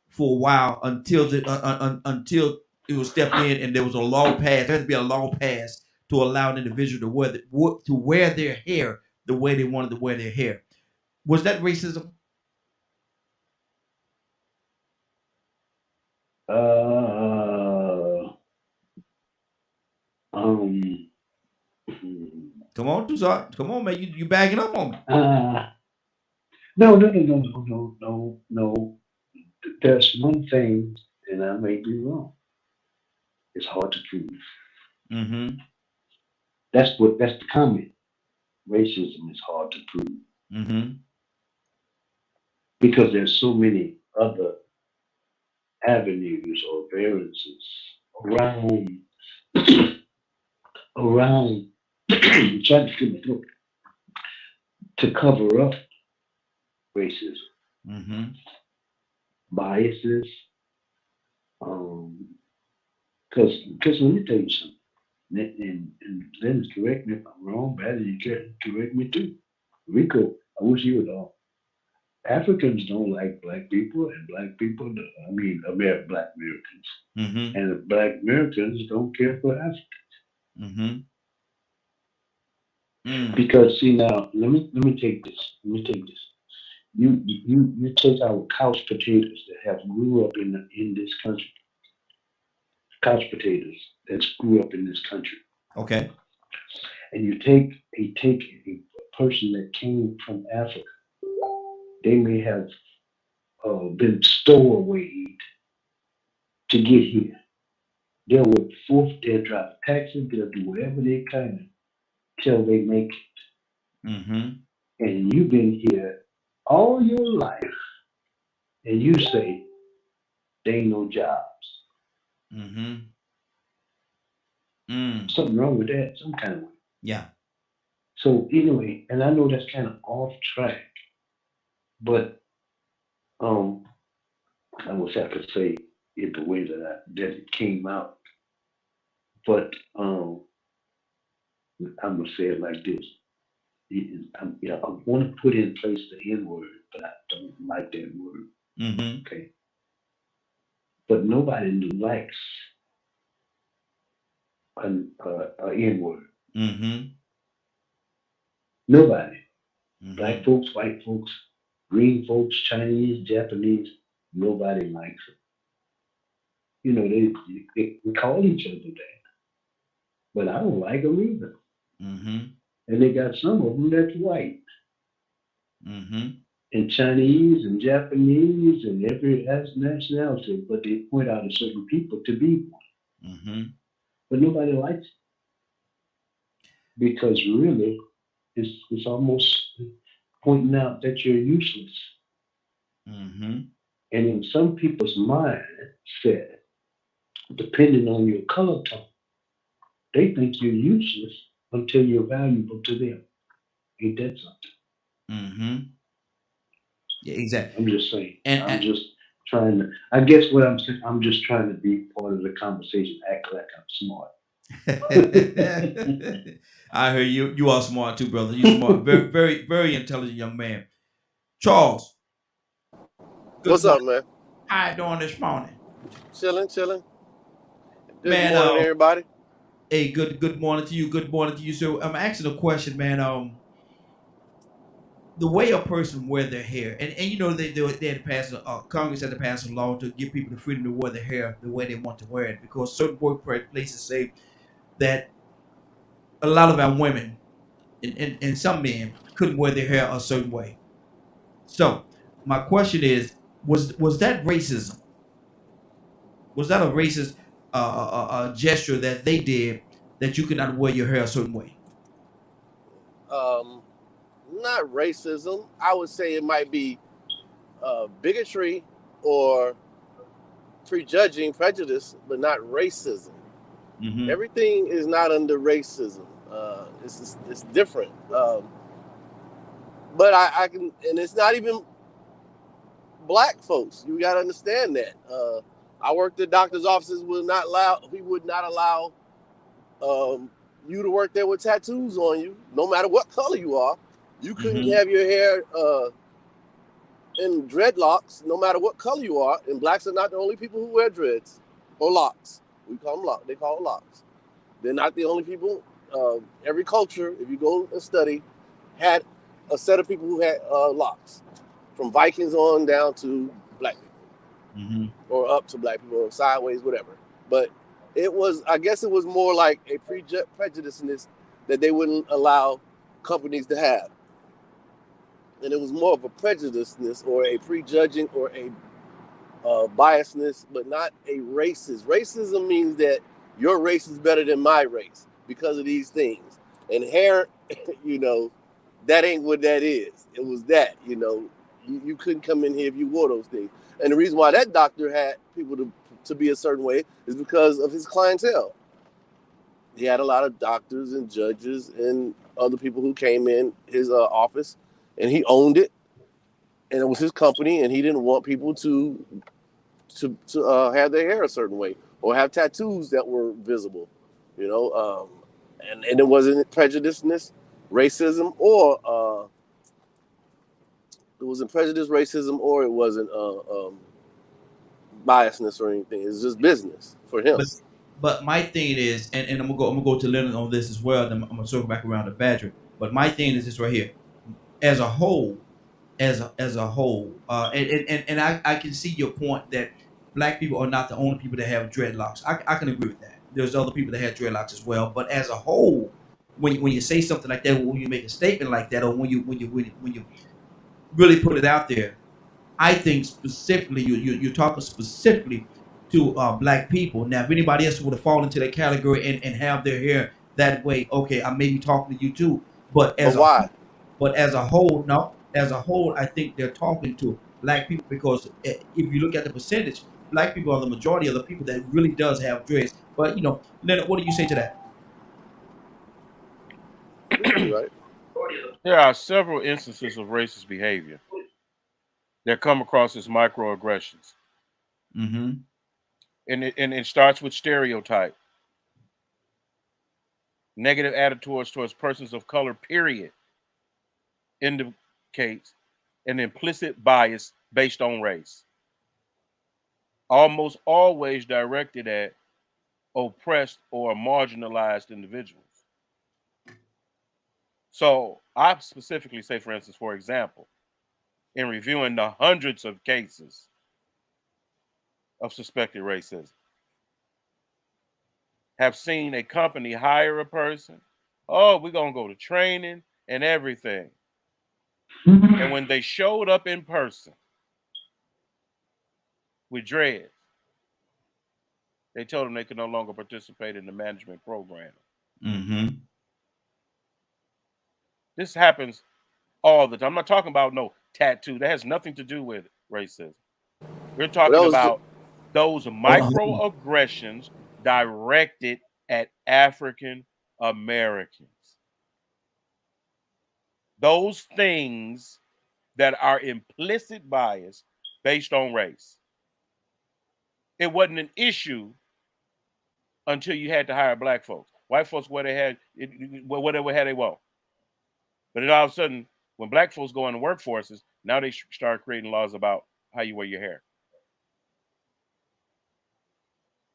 for a while until it was stepped in and there was a law passed. There had to be a law passed to allow an individual to wear their hair the way they wanted to wear their hair. Was that racism? Uh, um, Come on, Tucson. Come on, man. You bagging up on me. uh, no. There's one thing, and I may be wrong. It's hard to prove. Mm-hmm. That's the comment. Racism is hard to prove Mm-hmm. because there's so many other avenues or variances around around trying to clear my throat, to cover up racism, Mm-hmm. biases. Um, because let me tell you something, and Dennis, correct me if I'm wrong, Brad, you can correct me too. Rico, I wish you would all. Africans don't like black people, and black people, I mean, black Americans, Mm-hmm. and the black Americans don't care for Africans. Mm-hmm. Mm. Because see now, let me take this. Let me take this. You take our couch potatoes that have grew up in this country, couch potatoes that grew up in this country, Okay. and you take a person that came from Africa. They may have been stowaway to get here. They'll work forth, they'll drive taxis, they'll do whatever they can till they make Mm-hmm. it. And you've been here all your life, and you say there ain't no jobs. Mm-hmm. Mm. Something wrong with that, some kind of way. Yeah. So anyway, and I know that's kind of off track, but um, I wish I could say it the way that it came out. But I'm gonna say it like this: I want to put in place the N word, but I don't like that word. Mm-hmm. Okay, but nobody likes a N word. Mm-hmm. Nobody. Black Mm-hmm. folks, white folks, green folks, Chinese, Japanese. Nobody likes it. You know, they call each other that, but I don't like them either. Mm-hmm. And they got some of them that's white, Mm-hmm. and Chinese and Japanese and every nationality, but they point out a certain people to be one. Mm-hmm. But nobody likes it because really it's almost pointing out that you're useless. Mm-hmm. And in some people's mindset, depending on your color tone, they think you're useless until you're valuable to them. Ain't that something? Mm-hmm. Yeah, exactly. I'm just saying. I'm And just trying to. I guess what I'm saying. I'm just trying to be part of the conversation, act like I'm smart. I hear you. You are smart too, brother. You smart. Very, very, very intelligent young man. Charles, good What's up, morning. man? How you doing this morning? Chilling, chilling. Good Man, morning, everybody. hey, good morning to you. Good morning to you. So I'm asking a question, man. The way a person wear their hair, and you know they had to pass Congress had to pass a law to give people the freedom to wear their hair the way they want to wear it because certain workplaces say that a lot of our women and some men couldn't wear their hair a certain way. So my question is, was that racism? Was that a racist gesture that they did that you could not wear your hair a certain way? Um, Not racism. I would say it might be bigotry or prejudging, prejudice, but not racism. Mm-hmm. Everything is not under racism. It's different. But I can, and it's not even black folks. You got to understand that. I worked at doctors' offices. We would not allow um, you to work there with tattoos on you, no matter what color you are. You couldn't Mm-hmm. have your hair in dreadlocks, no matter what color you are. And blacks are not the only people who wear dreads or locks. We call them locks. They call them locks. They're not the only people. Every culture, if you go and study, had a set of people who had locks, from Vikings on down to black people, Mm-hmm. or up to black people, or sideways, whatever. But I guess it was more like a prejudiceness that they wouldn't allow companies to have. And it was more of a prejudiceness or a prejudging or a biasness, but not a racist. Racism means that your race is better than my race because of these things. And hair, you know, that ain't what that is. It was that, you couldn't come in here if you wore those things. And the reason why that doctor had people to be a certain way is because of his clientele. He had a lot of doctors and judges and other people who came in his office, and he owned it, and it was his company, and he didn't want people to have their hair a certain way or have tattoos that were visible, you know. And it wasn't prejudiceness, racism, or it wasn't prejudice, racism, or it wasn't biasness or anything. It's just business for him. But but my thing is, and I'm gonna go to Leonard on this as well. Then I'm gonna circle back around to Badger. But my thing is this right here, as a whole, as a whole, and I can see your point that black people are not the only people that have dreadlocks. I can agree with that. There's other people that have dreadlocks as well. But as a whole, when you say something like that, when you make a statement like that, or when you really put it out there, I think specifically you're talking specifically to black people. Now, if anybody else would have fallen into that category and have their hair that way, okay, I may be talking to you too. But But why? as a whole, no, as a whole, I think they're talking to black people because if you look at the percentage, black people are the majority of the people that really does have dreads. But Leonard, what do you say to that? You could be right. There are several instances of racist behavior that come across as microaggressions. Mm-hmm. And it starts with stereotype, negative attitudes towards persons of color, period, indicates an implicit bias based on race, almost always directed at oppressed or marginalized individuals. So I specifically say, for instance, for example, in reviewing the hundreds of cases of suspected racism, have seen a company hire a person. Oh, we're going to go to training and everything. And when they showed up in person with dreads, they told them they could no longer participate in the management program. Mm-hmm. This happens all the time. I'm not talking about no tattoo. That has nothing to do with racism. We're But that talking was about those Hold on, hold on. microaggressions directed at African Americans. Those things that are implicit bias based on race. It wasn't an issue until you had to hire black folks. White folks, whatever had they want. But then all of a sudden, when black folks go into workforces, now they start creating laws about how you wear your hair.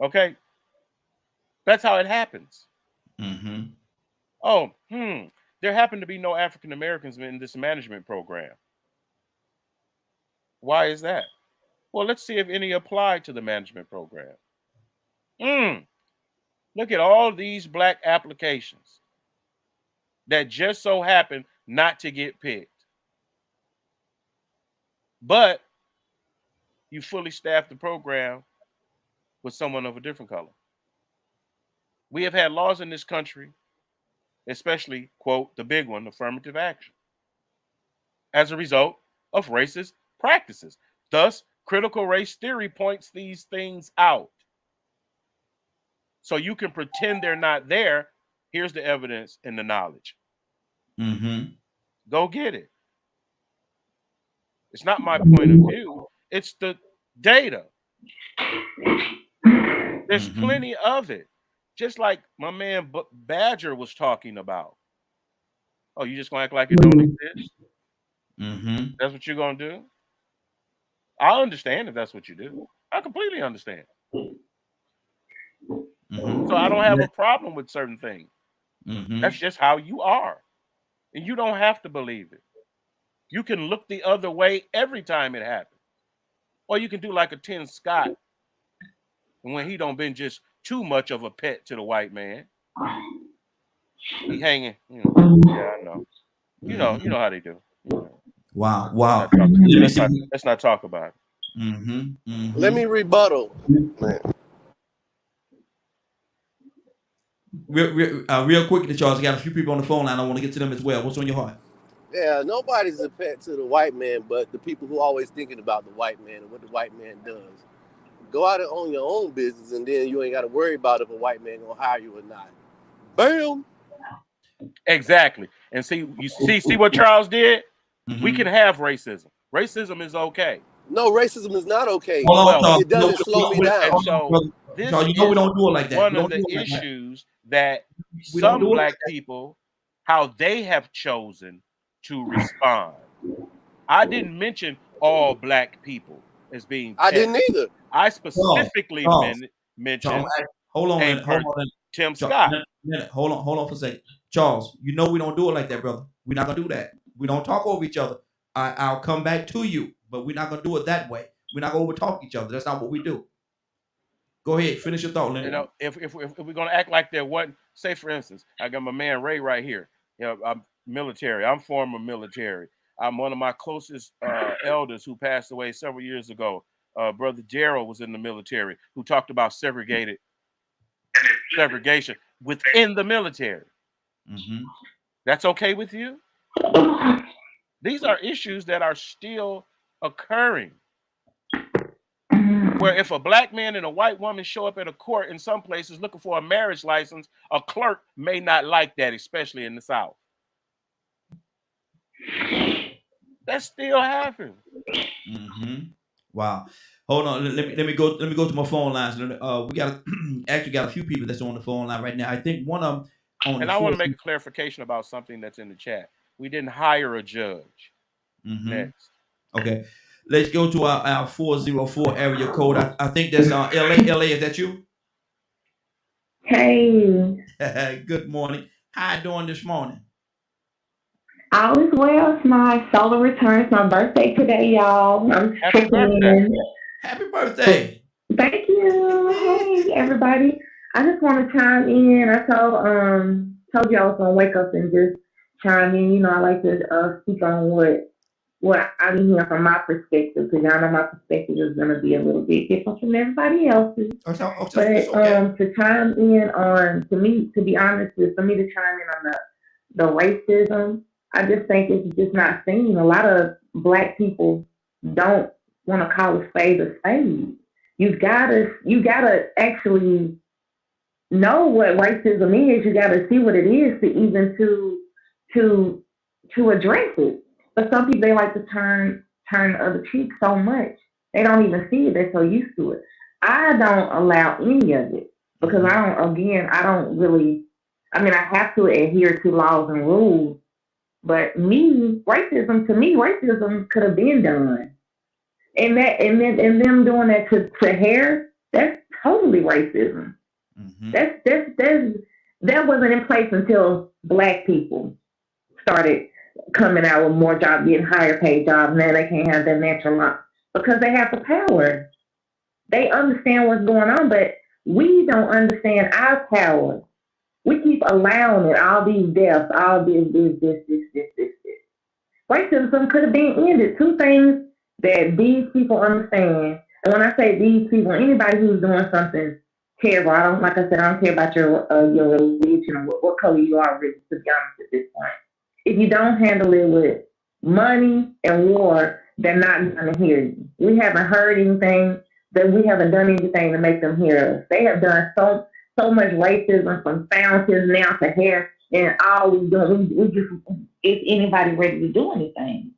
Okay? That's how it happens. Mm-hmm. Oh, there happen to be no African Americans in this management program. Why is that? Well, let's see if any apply to the management program. Look at all these black applications that just so happen not to get picked. But you fully staff the program with someone of a different color. We have had laws in this country, especially, quote, the big one, affirmative action, as a result of racist practices. Thus, critical race theory points these things out. So you can pretend they're not there. Here's the evidence and the knowledge. Mm-hmm. Go get it. It's not my point of view. It's the data. There's plenty of it. Just like my man Badger was talking about. Oh, you just gonna act like it don't exist? That's what you're gonna do? I understand if that's what you do. I completely understand. So I don't have a problem with certain things. That's just how you are. And you don't have to believe it. You can look the other way every time it happens. Or you can do like a Tim Scott when he don't been just too much of a pet to the white man. He hanging, yeah, I know. You know how they do. Wow. Let's not talk about it. Let me rebuttal. Real quickly, Charles, I got a few people on the phone line. I want to get to them as well. What's on your heart? Yeah, nobody's a pet to the white man, but the people who are always thinking about the white man and what the white man does. Go out and own your own business, and then you ain't got to worry about if a white man gonna hire you or not. Bam. Exactly. And see what Charles did? We can have racism. Racism is okay. No, racism is not okay. Well, it doesn't slow me down. And so this we don't do it like that. One of the issues that some black people, how they have chosen to respond. I didn't mention all black people as being pets. I didn't either. I specifically mentioned hold on, Tim Scott. Hold on for a second. Charles, we don't do it like that, brother. We're not gonna do that. We don't talk over each other. I'll come back to you, but we're not gonna do it that way. We're not gonna overtalk each other. That's not what we do. Go ahead, finish your thought, Leonard. If we're gonna act like there wasn't, say for instance, I got my man Ray right here. I'm military. I'm former military. I'm one of my closest elders who passed away several years ago. Brother Gerald was in the military, who talked about segregation within the military. That's okay with you? These are issues that are still occurring. Where if a black man and a white woman show up at a court in some places looking for a marriage license, a clerk may not like that, especially in the South. That still happens. Wow. Hold on. Let me go to my phone lines. We got a few people that's on the phone line right now. I think one of them. And I want to make a clarification about something that's in the chat. We didn't hire a judge. Next. Okay. Let's go to our 404 area code. I think that's LA. LA, is that you? Hey. Good morning. How you doing this morning? All is well. It's my solar return. It's my birthday today, y'all. Happy birthday. Happy birthday. Thank you. Hey, everybody. I just want to chime in. I told you I was going to wake up and just chime in. I like to speak on what I'm hearing from my perspective, because y'all know my perspective is going to be a little bit different from everybody else's. But to chime in on, to be honest, for me to chime in on the racism, I just think it's just not seen. A lot of black people don't want to call a spade a spade. You gotta actually know what racism is. You gotta see what it is to even to address it. But some people, they like to turn the other cheek so much they don't even see it. They're so used to it. I don't allow any of it. because I don't really, I mean, I have to adhere to laws and rules, but racism could have been done. And them doing that to hair, that's totally racism. Mm-hmm. That's that wasn't in place until black people started coming out with more jobs, getting higher paid jobs. Now they can't have their natural life because they have the power. They understand what's going on, but we don't understand our power. We keep allowing it, all these deaths, all this. Racism could have been ended. Two things that these people understand. And when I say these people, anybody who's doing something terrible, I don't, like I said, I don't care about your religion or what color you are, really, to be honest at this point. If you don't handle it with money and war, they're not going to hear you. We haven't heard anything, that we haven't done anything to make them hear us. They have done so much racism from fountains now to hair, and all we do, we just, is anybody ready to do anything?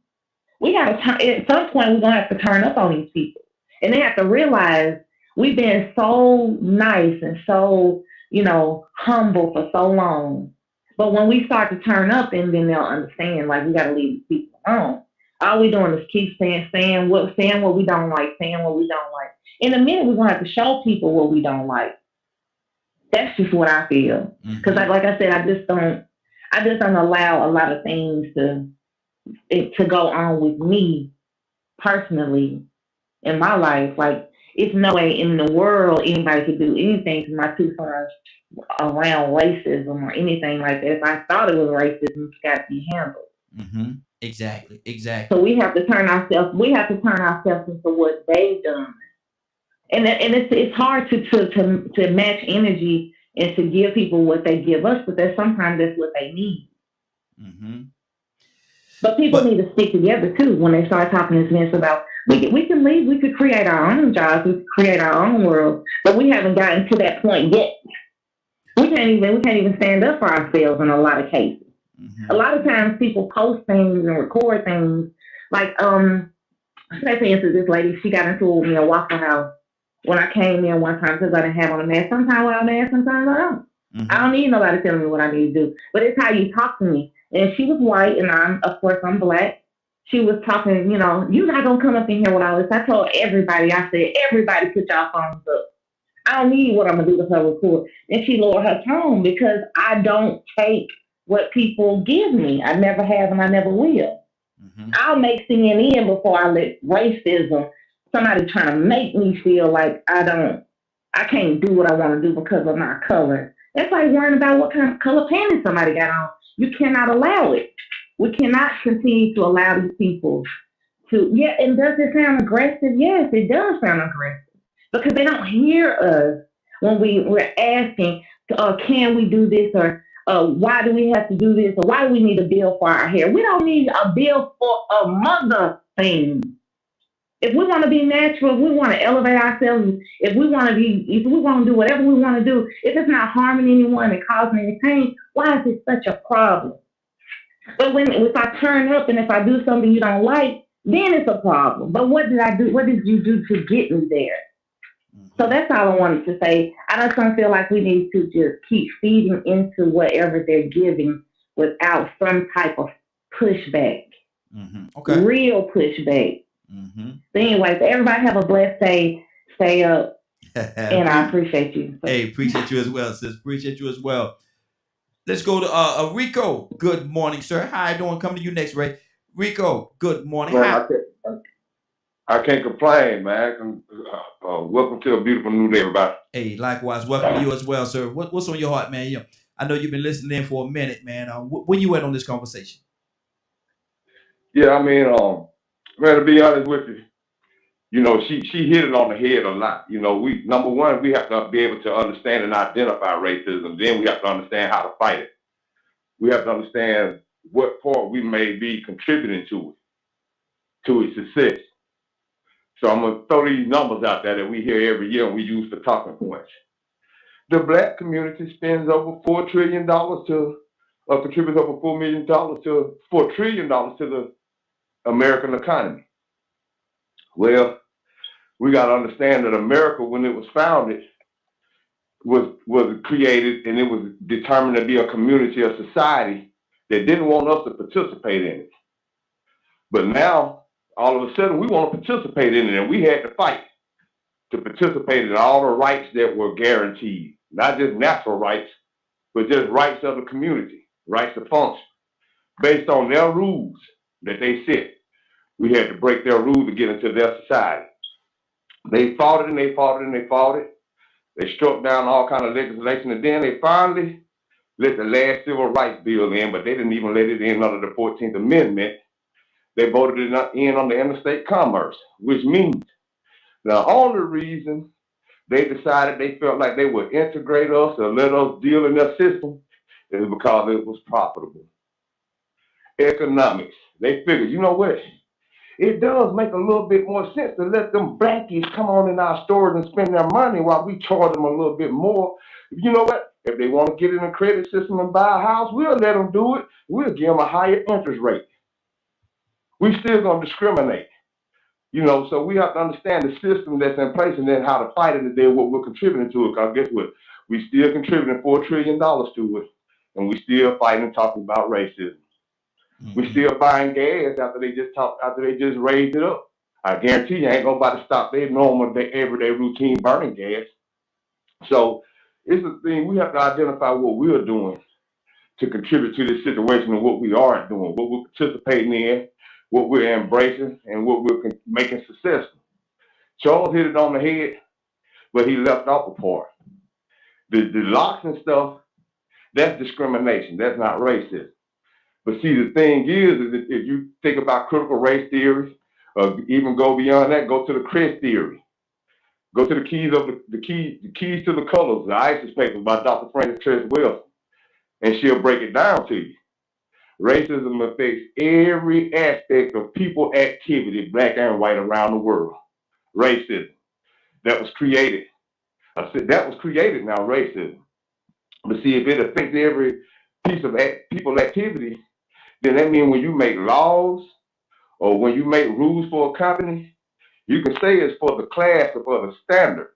We got to turn, at some point, we're going to have to turn up on these people. And they have to realize we've been so nice and so, humble for so long. But when we start to turn up, and then they'll understand, like, we got to leave these people alone. All we doing is keep saying what we don't like, saying what we don't like. In a minute, we're going to have to show people what we don't like. That's just what I feel. Because, like I said, I just don't allow a lot of things to go on with me personally in my life. Like, it's no way in the world anybody could do anything to my two sons around racism or anything like that. If I thought it was racism, it's got to be handled. Mm-hmm. Exactly. So we have to turn ourselves into what they've done. And it's hard to match energy and to give people what they give us, but sometimes that's what they need. Mm-hmm. But people need to stick together too when they start talking this mess about we can leave, we could create our own jobs, we could create our own world, but we haven't gotten to that point yet. We can't even stand up for ourselves in a lot of cases. Mm-hmm. A lot of times people post things and record things like say for instance, this lady, she got into it with me at Waffle House when I came in one time because I didn't have on a mask. Sometimes I wear a mask, sometimes I don't. Mm-hmm. I don't need nobody telling me what I need to do. But it's how you talk to me. And she was white, and of course, I'm black. She was talking, you're not going to come up in here with all this. I told everybody, I said, everybody put y'all phones up. I don't need what I'm going to do to her report. And she lowered her tone because I don't take what people give me. I never have, and I never will. Mm-hmm. I'll make CNN before I let racism, somebody trying to make me feel like I can't do what I want to do because of my color. That's like worrying about what kind of color panties somebody got on. You cannot allow it. We cannot continue to allow these people to, and does it sound aggressive? Yes, it does sound aggressive. Because they don't hear us when we're asking, can we do this? Or why do we have to do this? Or why do we need a bill for our hair? We don't need a bill for a mother thing. If we want to be natural, if we want to elevate ourselves, if we want to do whatever we want to do, if it's not harming anyone and causing any pain, why is it such a problem? But if I turn up and if I do something you don't like, then it's a problem. But what did I do? What did you do to get me there? So that's all I wanted to say. I just don't feel like we need to just keep feeding into whatever they're giving without some type of pushback. Mm-hmm. Okay. Real pushback. Mm-hmm. So anyways, everybody have a blessed day. Stay up. And I appreciate you. Hey, appreciate you as well, sis. Appreciate you as well. Let's go to Rico. Good morning, sir. How you doing? Coming to you next, Ray. Rico, good morning. Man, I can't complain, man. Welcome to a beautiful new day, everybody. Hey, likewise. Welcome to you as well, sir. What's on your heart, man? I know you've been listening in for a minute, man. Where you at on this conversation? Yeah, I mean, man, to be honest with you, she hit it on the head a lot. Number one, we have to be able to understand and identify racism. Then we have to understand how to fight it. We have to understand what part we may be contributing to its success. So I'm going to throw these numbers out there that we hear every year and we use for talking points. The black community spends over $4 trillion contributes over $4 trillion to the American economy. Well, we got to understand that America, when it was founded, was created, and it was determined to be a community, a society that didn't want us to participate in it. But now, all of a sudden, we want to participate in it, and we had to fight to participate in all the rights that were guaranteed, not just natural rights, but just rights of the community, rights to function, based on their rules that they set. We had to break their rules to get into their society. They fought it and they fought it and they fought it. They struck down all kind of legislation, and then they finally let the last civil rights bill in, but they didn't even let it in under the 14th Amendment. They voted it in on the interstate commerce, which means the only reason they decided they felt like they would integrate us or let us deal in their system is because it was profitable. Economics. They figured, you know what? It does make a little bit more sense to let them blackies come on in our stores and spend their money while we charge them a little bit more. You know what? If they want to get in a credit system and buy a house, we'll let them do it. We'll give them a higher interest rate. We still gonna discriminate. So we have to understand the system that's in place and then how to fight it and then what we're contributing to it. Because guess what? We still contributing $4 trillion to it, and we still fighting and talking about racism. We still buying gas after they just raised it up. I guarantee you ain't nobody stop their normal everyday routine burning gas. So it's a thing we have to identify what we're doing to contribute to this situation and what we aren't doing, what we're participating in, what we're embracing, and what we're making successful. Charles hit it on the head, but he left off a part. The locks and stuff, that's discrimination. That's not racism. But see, the thing is that if you think about critical race theories, or even go beyond that, go to the CREST theory. Go to the keys to the colors, the ISIS paper by Dr. Frances Cress Welsing, and she'll break it down to you. Racism affects every aspect of people activity, black and white, around the world. Racism. That was created. I said that was created now, racism. But see, if it affects every piece of people activity, then that means when you make laws or when you make rules for a company, you can say it's for the class or for the standard.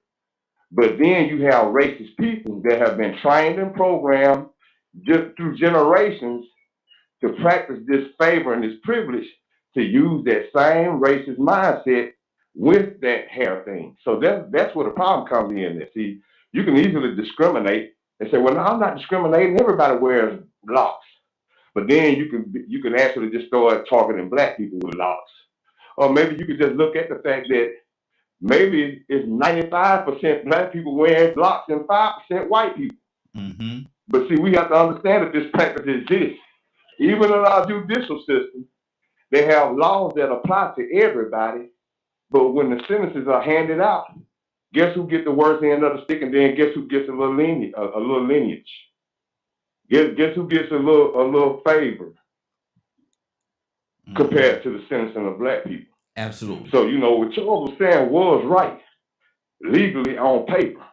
But then you have racist people that have been trained and programmed just through generations to practice this favor and this privilege to use that same racist mindset with that hair thing. So that's where the problem comes in there. See, you can easily discriminate and say, well, no, I'm not discriminating. Everybody wears locks. But then you can actually just start targeting black people with locks. Or maybe you could just look at the fact that maybe it's 95% black people wearing locks and 5% white people. Mm-hmm. But see, we have to understand that this practice exists. Even in our judicial system, they have laws that apply to everybody. But when the sentences are handed out, guess who gets the worst end of the stick, and then guess who gets a little lineage? Guess who gets a little favor compared to the sentencing of black people? Absolutely. So what Charles was saying was right, legally on paper,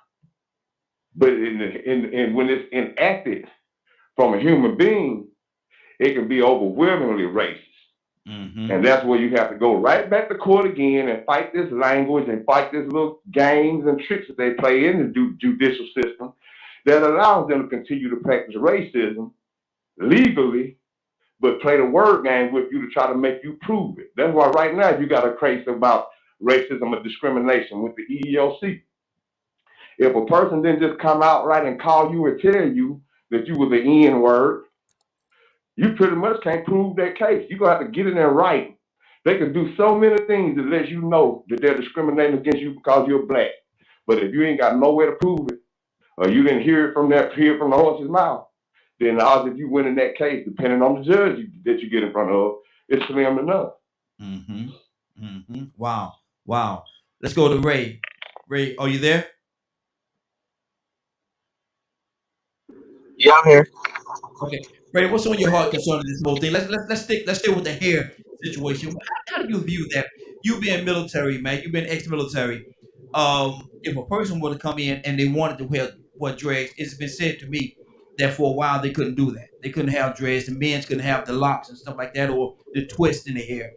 but in when it's enacted from a human being, it can be overwhelmingly racist. Mm-hmm. And that's where you have to go right back to court again and fight this language and fight this little games and tricks that they play in the judicial system that allows them to continue to practice racism legally, but play the word game with you to try to make you prove it. That's why right now you got a case about racism or discrimination with the EEOC. If a person didn't just come out right and call you and tell you that you was an N-word, you pretty much can't prove that case. You're going to have to get in there right. They can do so many things to let you know that they're discriminating against you because you're black. But if you ain't got no way to prove it, or you didn't hear it from the horse's mouth, then the odds of you winning that case, depending on the judge that you get in front of, it's slim to none. Mm-hmm. Mm-hmm. Wow. Let's go to Ray. Ray, are you there? Yeah, I'm here. Okay. Ray, what's on your heart concerning this whole thing? Let's stick with the hair situation. How do you view that? You being military, man, you've been ex-military. If a person were to come in and they wanted to wear dreads, it's been said to me that for a while they couldn't do that. They couldn't have dreads. The men couldn't have the locks and stuff like that, or the twist in the hair.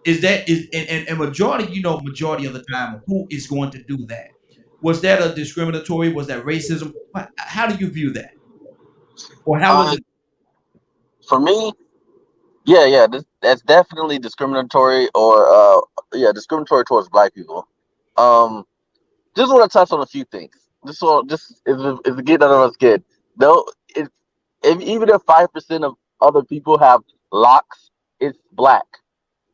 Is majority of the time, who is going to do that? Was that a discriminatory? Was that racism? How do you view that? Or how was it? For me, yeah, that's definitely discriminatory, or discriminatory towards black people. Just want to touch on a few things. This is a get under us good. Though, if even if 5% of other people have locks, it's black.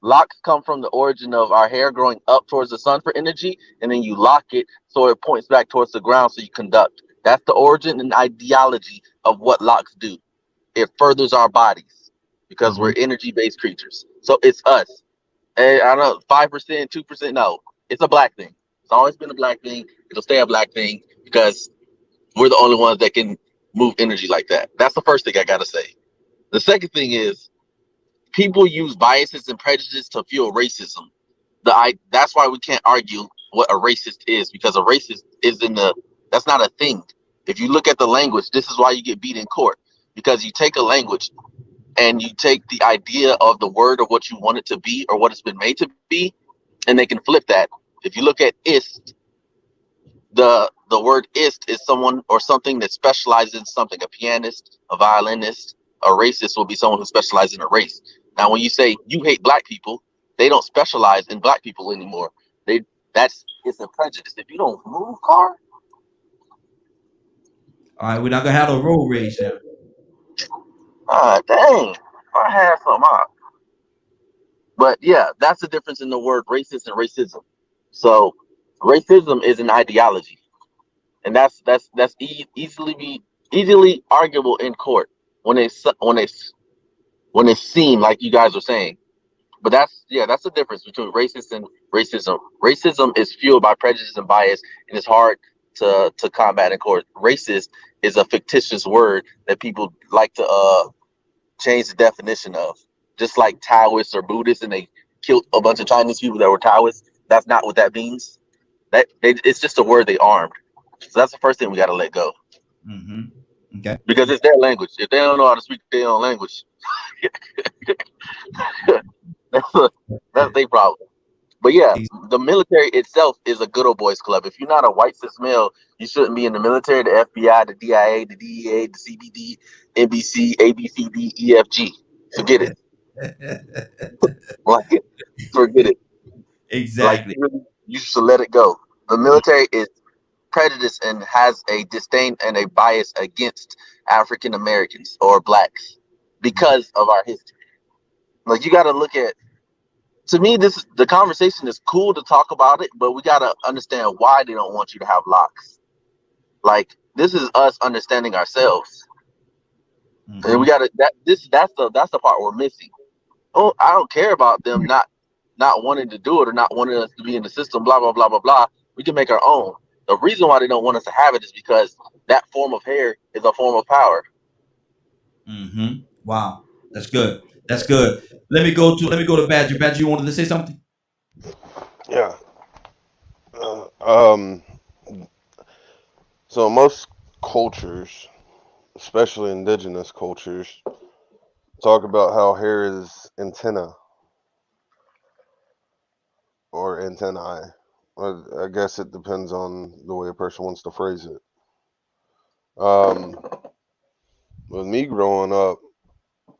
Locks come from the origin of our hair growing up towards the sun for energy, and then you lock it so it points back towards the ground so you conduct. That's the origin and ideology of what locks do. It furthers our bodies because we're energy-based creatures. So it's us. And I don't know, 5%, 2%, no. It's a black thing. It's always been a black thing. It'll stay a black thing because we're the only ones that can move energy like that. That's the first thing I gotta say. The second thing is people use biases and prejudice to fuel racism. That's why we can't argue what a racist is, because a racist that's not a thing. If you look at the language, this is why you get beat in court, because you take a language and you take the idea of the word of what you want it to be or what it's been made to be, and they can flip that. If you look at ist, the word ist is someone or something that specializes in something. A pianist, a violinist, a racist will be someone who specializes in a race. Now, when you say you hate black people, they don't specialize in black people anymore. It's a prejudice. If you don't move, car. All right, we're not gonna have a road rage now. Ah, dang! I had some out. But yeah, that's the difference in the word racist and racism. So, racism is an ideology, and that's easily arguable in court when it's seen, like you guys are saying. But that's the difference between racist and racism. Racism is fueled by prejudice and bias, and it's hard to combat in court. Racist is a fictitious word that people like to change the definition of. Just like Taoists or Buddhists, and they killed a bunch of Chinese people that were Taoists. That's not what that means. It's just a word they armed. So that's the first thing we got to let go. Okay. Because it's their language. If they don't know how to speak their own language, that's their problem. But yeah, the military itself is a good old boys club. If you're not a white cis male, you shouldn't be in the military, the FBI, the DIA, the DEA, the CBD, NBC, ABCD, EFG. Forget it. Forget it. Exactly. Like, you should let it go. The military is prejudiced and has a disdain and a bias against African Americans or blacks because of our history. Like, you got to look at. To me, the conversation is cool to talk about it, but we got to understand why they don't want you to have locks. Like, this is us understanding ourselves, and we got to that's the part we're missing. Oh, I don't care about them not wanting to do it or not wanting us to be in the system. Blah blah blah blah blah. We can make our own. The reason why they don't want us to have it is because that form of hair is a form of power. Wow, that's good. That's good. Let me go to Badger. Badger, you wanted to say something? Yeah. So most cultures, especially indigenous cultures, talk about how hair is antenna or antennae. I guess it depends on the way a person wants to phrase it. With me growing up,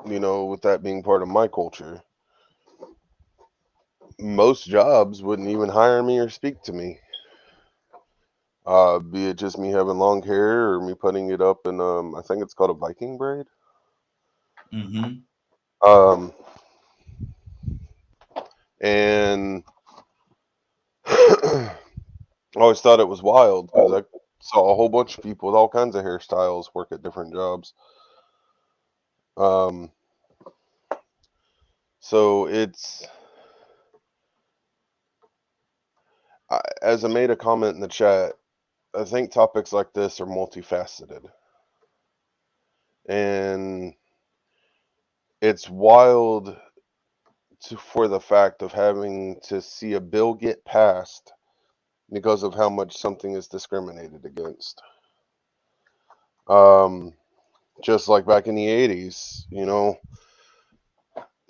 with that being part of my culture, most jobs wouldn't even hire me or speak to me. Be it just me having long hair or me putting it up in I think it's called a Viking braid. And I always thought it was wild because I saw a whole bunch of people with all kinds of hairstyles work at different jobs. So it's, as I made a comment in the chat, I think topics like this are multifaceted. And it's wild for the fact of having to see a bill get passed because of how much something is discriminated against. Just like back in the 80s,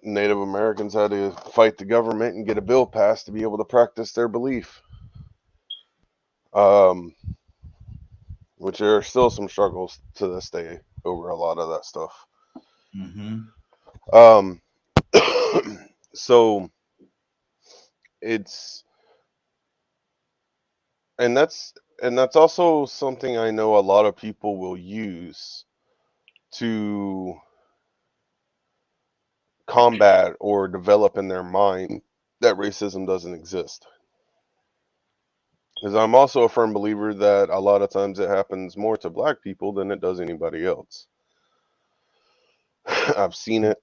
Native Americans had to fight the government and get a bill passed to be able to practice their belief. Which there are still some struggles to this day over a lot of that stuff. Um, so it's and that's and that's also something I know a lot of people will use to combat or develop in their mind that racism doesn't exist. Because I'm also a firm believer that a lot of times it happens more to black people than it does anybody else. I've seen it.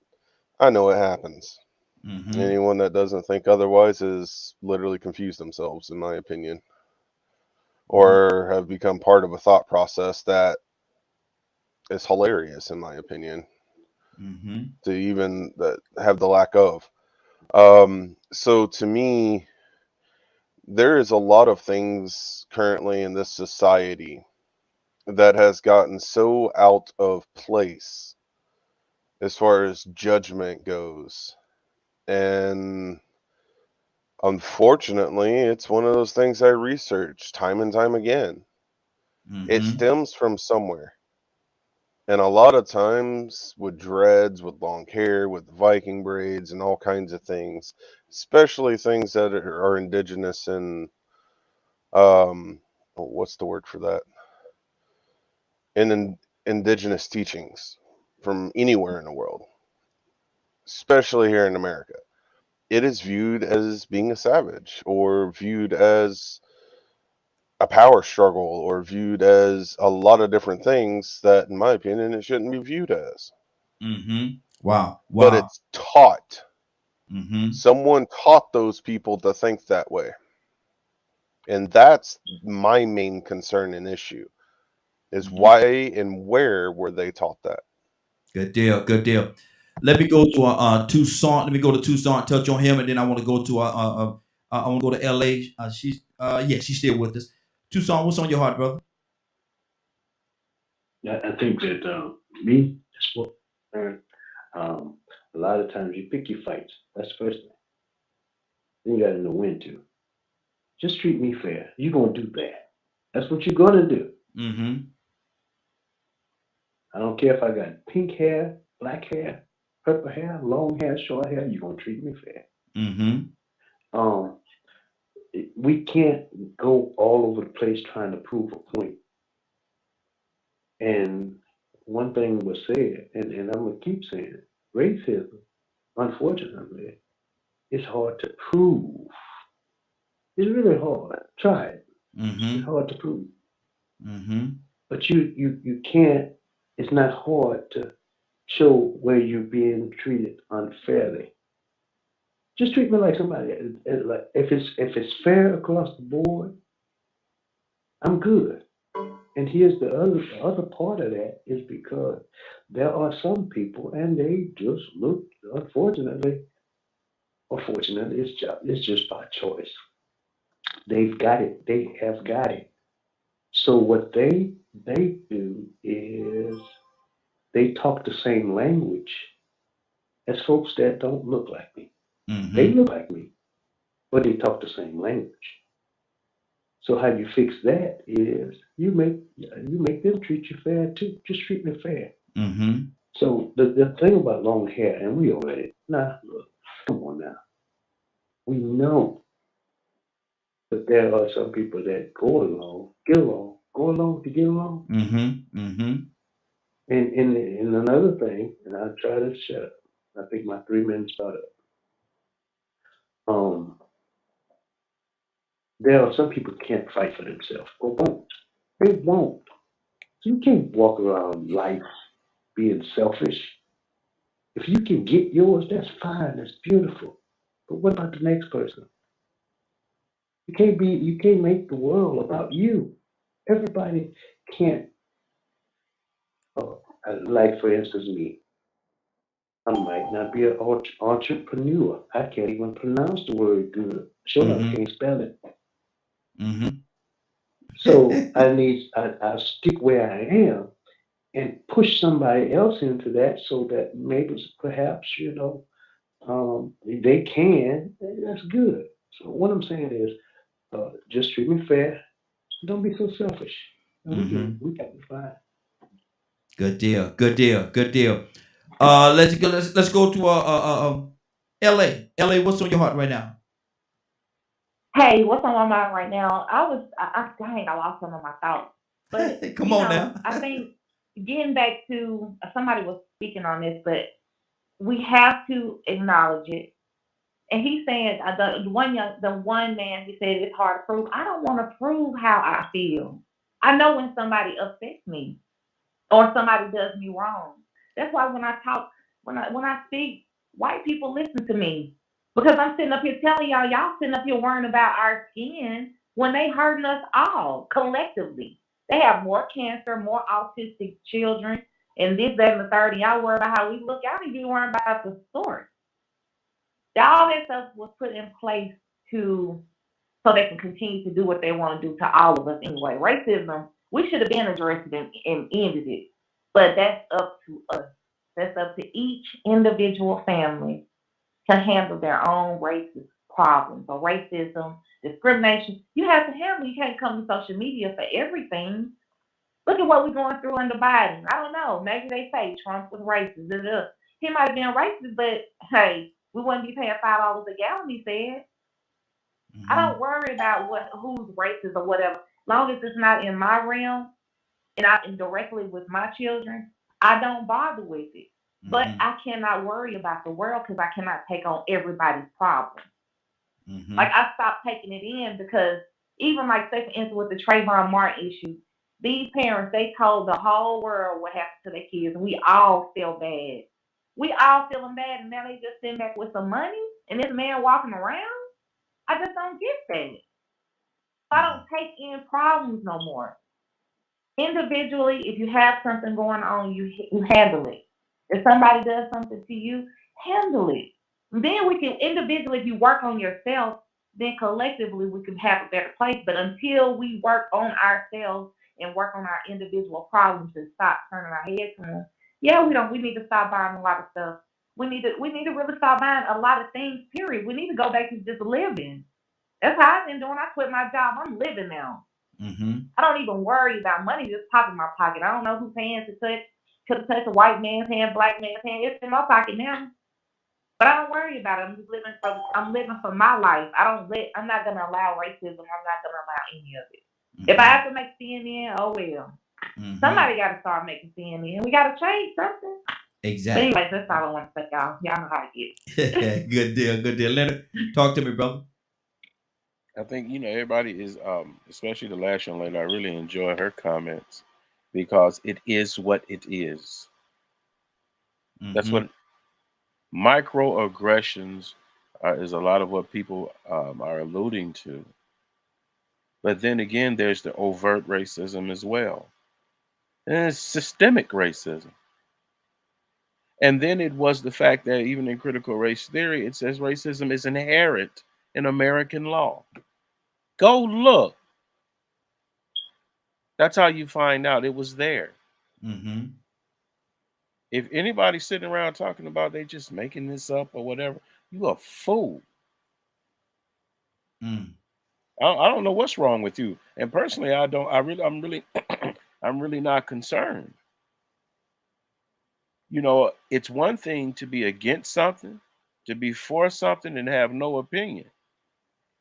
I know it happens. Anyone that doesn't think otherwise is literally confused themselves, in my opinion, or have become part of a thought process that is hilarious, in my opinion, to even have the lack of. So to me, there is a lot of things currently in this society that has gotten so out of place as far as judgment goes. And unfortunately, it's one of those things I research time and time again. It stems from somewhere. And a lot of times with dreads, with long hair, with Viking braids, and all kinds of things, especially things that are indigenous and, what's the word for that? In indigenous teachings from anywhere in the world, especially here in America. It is viewed as being a savage or viewed as a power struggle or viewed as a lot of different things that, in my opinion, it shouldn't be viewed as. Wow. But it's taught. Mm-hmm. Someone taught those people to think that way. And that's my main concern and issue is why and where were they taught that? Good deal. Good deal. Let me go to Tucson. Let me go to Tucson, touch on him, and then I want to go to I want to go to LA. She's still with us. Tucson, what's on your heart, brother? I think that me, that's what I learned. A lot of times you pick your fights. That's the first thing. Then you got to know when to. Just treat me fair. You're going to do that. That's what you're going to do. I don't care if I got pink hair, black hair, purple hair, long hair, short hair. You're going to treat me fair. We can't go all over the place trying to prove a point. And one thing was said, and I'm going to keep saying it, racism, unfortunately, is hard to prove. It's really hard. Try it. It's hard to prove. But you can't, it's not hard to show where you're being treated unfairly. Just treat me like somebody. Like if it's fair across the board, I'm good. And here's the other part of that is because there are some people and they just look, unfortunately, or fortunately, it's just by choice. They've got it. They have got it. So what they do is they talk the same language as folks that don't look like me. They look like me, but they talk the same language. So how you fix that is you make them treat you fair too. Just treat me fair. So the thing about long hair, and we already look, come on now. We know that there are some people that go along to get along. And another thing, and I'll try to shut up. I think my 3 minutes about up. There are some people who can't fight for themselves or won't. They won't. So you can't walk around life being selfish. If you can get yours, that's fine. That's beautiful. But what about the next person? You can't make the world about you. Everybody can't. Like for instance, me. I might not be an entrepreneur. I can't even pronounce the word good. Sure enough, I can't spell it. So I stick where I am and push somebody else into that so that maybe perhaps, they can. That's good. So what I'm saying is, just treat me fair. Don't be so selfish. And Mm-hmm. we got to fight. Good deal. Good deal. Good deal. Let's go to L.A. L.A. What's on your heart right now? Hey, what's on my mind right now? Dang, I lost some of my thoughts. But, Come on now. I think getting back to somebody was speaking on this, but we have to acknowledge it. And he's saying the one man, he said it's hard to prove. I don't want to prove how I feel. I know when somebody upsets me or somebody does me wrong. That's why when I talk, when I speak, white people listen to me because I'm sitting up here telling y'all sitting up here worrying about our skin when they hurting us all collectively. They have more cancer, more autistic children, and this, that, and the third. And y'all worry about how we look. Y'all need to be worrying about the source. All that stuff was put in place to so they can continue to do what they want to do to all of us anyway. Racism, we should have been addressed it and ended it. But that's up to us. That's up to each individual family to handle their own racist problems or racism, discrimination. You have to handle. You can't come to social media for everything. Look at what we're going through under Biden. I don't know. Maybe they say Trump was racist. He might have been racist, but hey, we wouldn't be paying $5 a gallon, he said. I Mm-hmm. don't worry about who's racist or whatever. Long as it's not in my realm and I directly with my children, I don't bother with it. But Mm-hmm. I cannot worry about the world because I cannot take on everybody's problem. Mm-hmm. Like I stopped taking it in because even like say for instance with the Trayvon Martin issue, these parents they told the whole world what happened to their kids, and we all feel bad. We all feeling bad, and now they just sitting back with some money, and this man walking around. I just don't get that. I don't take in problems no more. Individually, if you have something going on, you handle it. If somebody does something to you, handle it. Then we can individually, if you work on yourself, then collectively we can have a better place. But until we work on ourselves and work on our individual problems and stop turning our heads to them, yeah, we don't. We need to stop buying a lot of stuff. We need to really stop buying a lot of things. Period. We need to go back to just living. That's how I've been doing. I quit my job. I'm living now. Mm-hmm. I don't even worry about money just pop in my pocket. I don't know whose hands to touch. Could touch a white man's hand, black man's hand. It's in my pocket now. But I don't worry about it. I'm living for my life. I'm not gonna allow racism. I'm not gonna allow any of it. If I Mm-hmm. have to make CNN, oh well. Mm-hmm. Somebody gotta start making CNN. We gotta change something. But Exactly. anyways, that's all I want to say, y'all. Y'all know how it gets. Good deal. Good deal. Leonard, talk to me, brother. I think everybody is, especially the last young lady. I really enjoy her comments because it is what it is. That's Mm-hmm. what microaggressions is. A lot of what people are alluding to. But then again, there's the overt racism as well, and it's systemic racism. And then it was the fact that even in critical race theory, it says racism is inherent in American law. Go look. That's how you find out it was there. Mm-hmm. If anybody's sitting around talking about they just making this up or whatever, you a fool. Mm. I don't know what's wrong with you. And personally, I don't. I'm really, I'm really not concerned. It's one thing to be against something, to be for something, and have no opinion.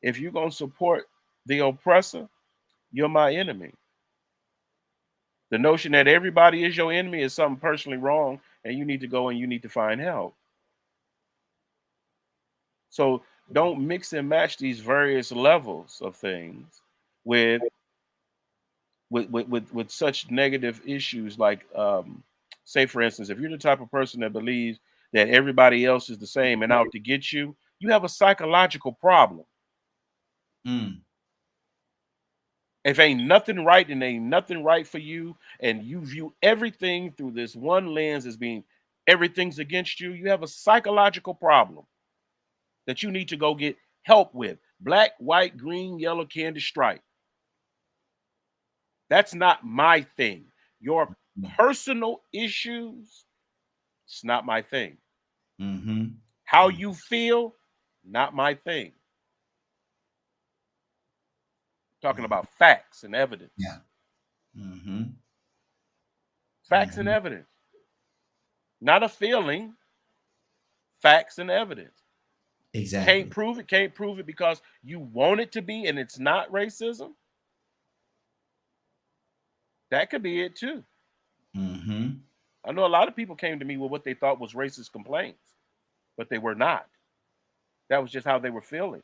If you're gonna support the oppressor, you're my enemy. The notion that everybody is your enemy is something personally wrong, and you need to go and you need to find help. So don't mix and match these various levels of things with with such negative issues like say for instance, if you're the type of person that believes that everybody else is the same and out to get you, you have a psychological problem. Mm. If ain't nothing right and ain't nothing right for you, and you view everything through this one lens as being everything's against you, you have a psychological problem that you need to go get help with. Black, white, green, yellow, candy stripe. That's not my thing. Your personal issues, it's not my thing. Mm-hmm. How you feel, not my thing. Talking about facts and evidence. Yeah. Mm-hmm. Facts and evidence. Not a feeling. Facts and evidence. Exactly. Can't prove it because you want it to be and it's not racism. That could be it too. Mm-hmm. I know a lot of people came to me with what they thought was racist complaints, but they were not. That was just how they were feeling.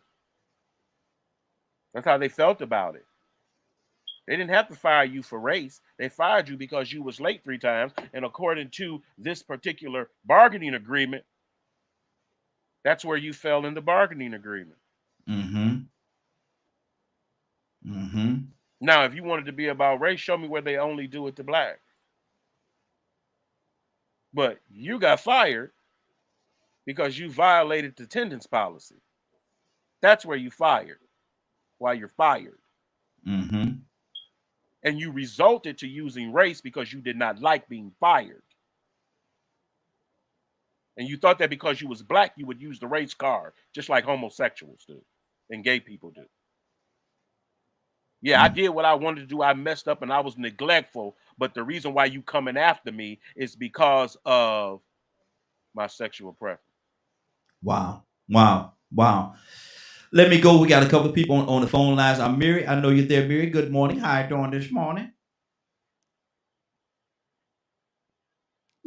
That's how they felt about it. They didn't have to fire you for race. They fired you because you was late 3 times. And according to this particular bargaining agreement, that's where you fell in the bargaining agreement. Mm-hmm. Mm-hmm. Now, if you wanted to be about race, show me where they only do it to black. But you got fired because you violated the attendance policy. That's where you fired. Why you're fired. Mm-hmm. And you resulted to using race because you did not like being fired. And you thought that because you was black, you would use the race card, just like homosexuals do and gay people do. Yeah, I did what I wanted to do. I messed up and I was neglectful. But the reason why you coming after me is because of my sexual preference. Wow. Wow. Wow. Let me go. We got a couple of people on the phone lines. I'm Mary. I know you're there, Mary. Good morning. How you doing this morning?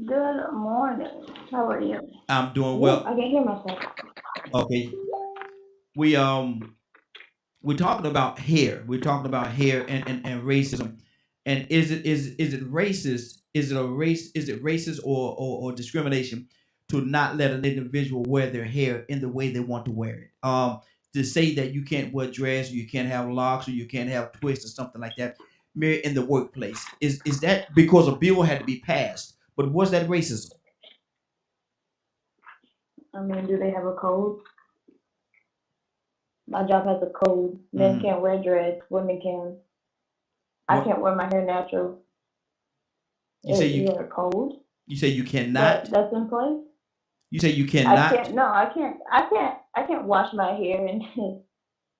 Good morning. How are you? I'm doing Ooh, well. I can hear myself. Okay. We're talking about hair. We're talking about hair and racism. And is it racist? Is it racist or discrimination to not let an individual wear their hair in the way they want to wear it? To say that you can't wear dress or you can't have locks or you can't have twists or something like that in the workplace. Is that because a bill had to be passed? But was that racism? I mean, do they have a code? My job has a code. Men Mhm. can't wear dreads. Women can. I What can't wear my hair natural. you say Is you there a code you say you cannot? that's in place? You say you I cannot? can't. No, I can't. I can't wash my hair, and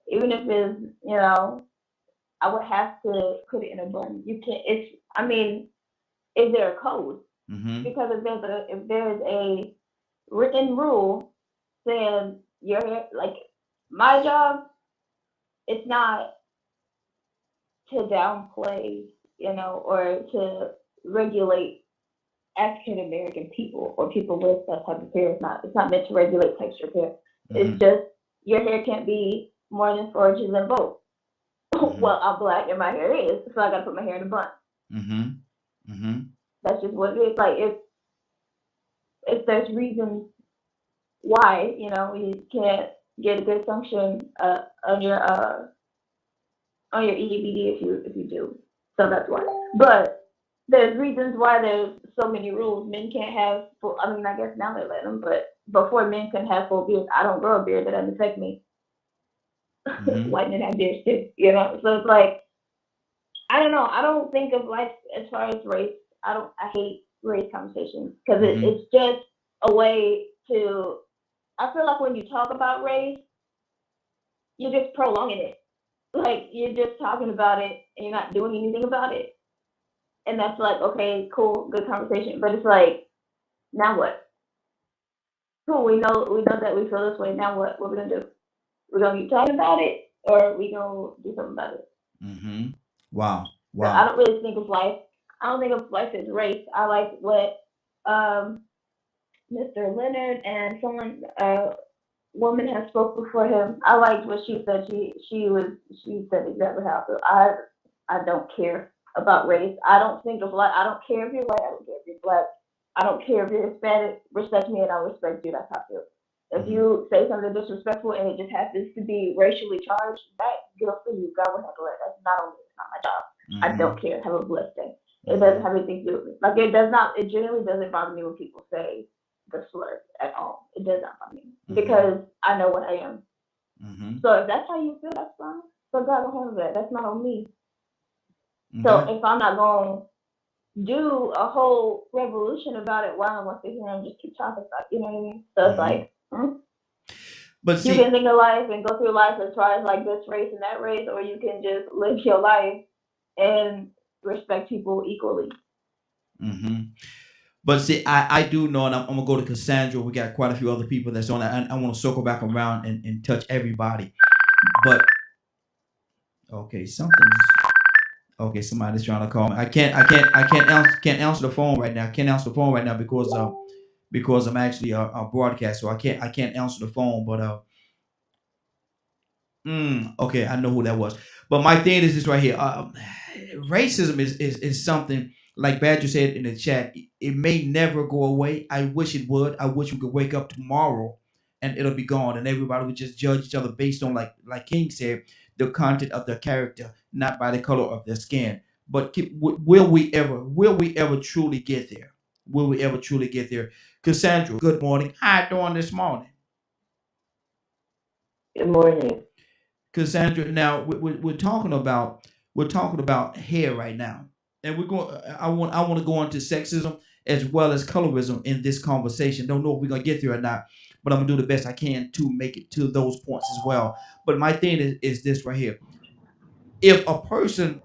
even if it's I would have to put it in a bun. You can't. It's. I mean, is there a code? Mm-hmm. Because if there's a written rule saying your hair, like my job, it's not to downplay, or to regulate African American people or people with that type of hair. It's not meant to regulate texture of hair. Mm-hmm. It's just your hair can't be more than 4 inches in both. Mm-hmm. Well, I'm black and my hair is, so I gotta put my hair in a bun. Mm-hmm. Mm-hmm. That's just what it is. Like if there's reasons why, you can't get a good function on your EDBD if you do. So that's why. But there's reasons why there's so many rules. Men can't have full, I mean, I guess now they let them, but before men can have full beards, I don't grow a beard, that doesn't affect me. Mm-hmm. White men have beards too, So it's like, I don't know. I don't think of life as far as race. I hate race conversations because Mm-hmm. it's just a way to, I feel like when you talk about race, you're just prolonging it. Like you're just talking about it and you're not doing anything about it. And that's like, okay, cool, good conversation. But it's like, now what? Cool, we know that we feel this way. Now what? What we gonna do? We're gonna keep talking about it, or we gonna do something about it? Mm-hmm. Wow. So I Wow. don't really think of life. I don't think of life as race. I like what Mr. Leonard and someone, woman has spoke before him. I liked what she said. She said exactly how I feel. I don't care about race. I don't think of like, I don't care if you're white. I don't care if you're black. I don't care if you're Hispanic. Respect me and I'll respect you. That's how I feel. If Mm-hmm. you say something disrespectful and it just happens to be racially charged, that good for you. God will handle it. That's not on me. It's not my job. I Mm-hmm. don't care. Have a blessed day. It Mm-hmm. doesn't have anything to do with me. Like it does not. It generally doesn't bother me when people say the slur at all. It does not bother me Mm-hmm. because I know what I am. Mm-hmm. So if that's how you feel, that's fine. So God will handle that. That's not on me. So Okay. if I'm not going to do a whole revolution about it, why don't I sit here and just keep talking about it? You know what I mean? So it's Mm-hmm. like, But You see, can think of life and go through life as far as like this race and that race, or you can just live your life and respect people equally. hmm but see, I do know, and I'm gonna go to Cassandra. We got quite a few other people that's on. I want to circle back around and touch everybody. But okay, okay. Somebody's trying to call me. Can't answer the phone right now. I can't answer the phone right now because I'm actually a broadcast, so I can't answer the phone. But okay, I know who that was. But my thing is this right here. Racism is something like Badger said in the chat. It may never go away. I wish it would. I wish we could wake up tomorrow and it'll be gone, and everybody would just judge each other based on like King said, the content of their character, not by the color of their skin. But will we ever truly get there? Will we ever truly get there? Cassandra, good morning. How you doing this morning? Good morning. Cassandra, now we're talking about hair right now, and we're going. I want to go into sexism as well as colorism in this conversation. Don't know if we're gonna get there or not, but I'm gonna do the best I can to make it to those points as well. But my thing is this right here: if a person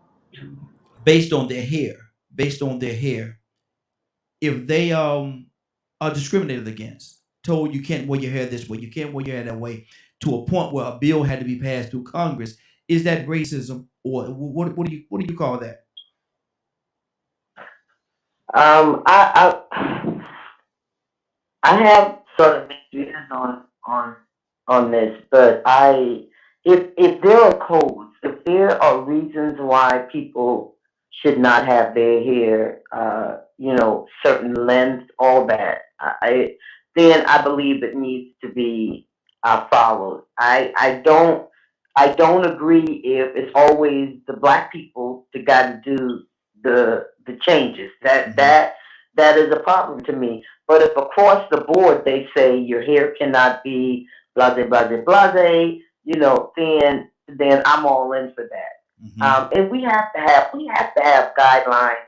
based on their hair, based on their hair, if they are discriminated against, told you can't wear your hair this way, you can't wear your hair that way, to a point where a bill had to be passed through Congress, is that racism, or what do you call that? I have sort of mixed views on this, but if there are codes, if there are reasons why people should not have their hair, certain length, all that, then I believe it needs to be followed. I don't agree if it's always the black people that got to do the changes. Hmm That is a problem to me. But if across the board they say your hair cannot be blase blase blase, then I'm all in for that. hmm And we have to have guidelines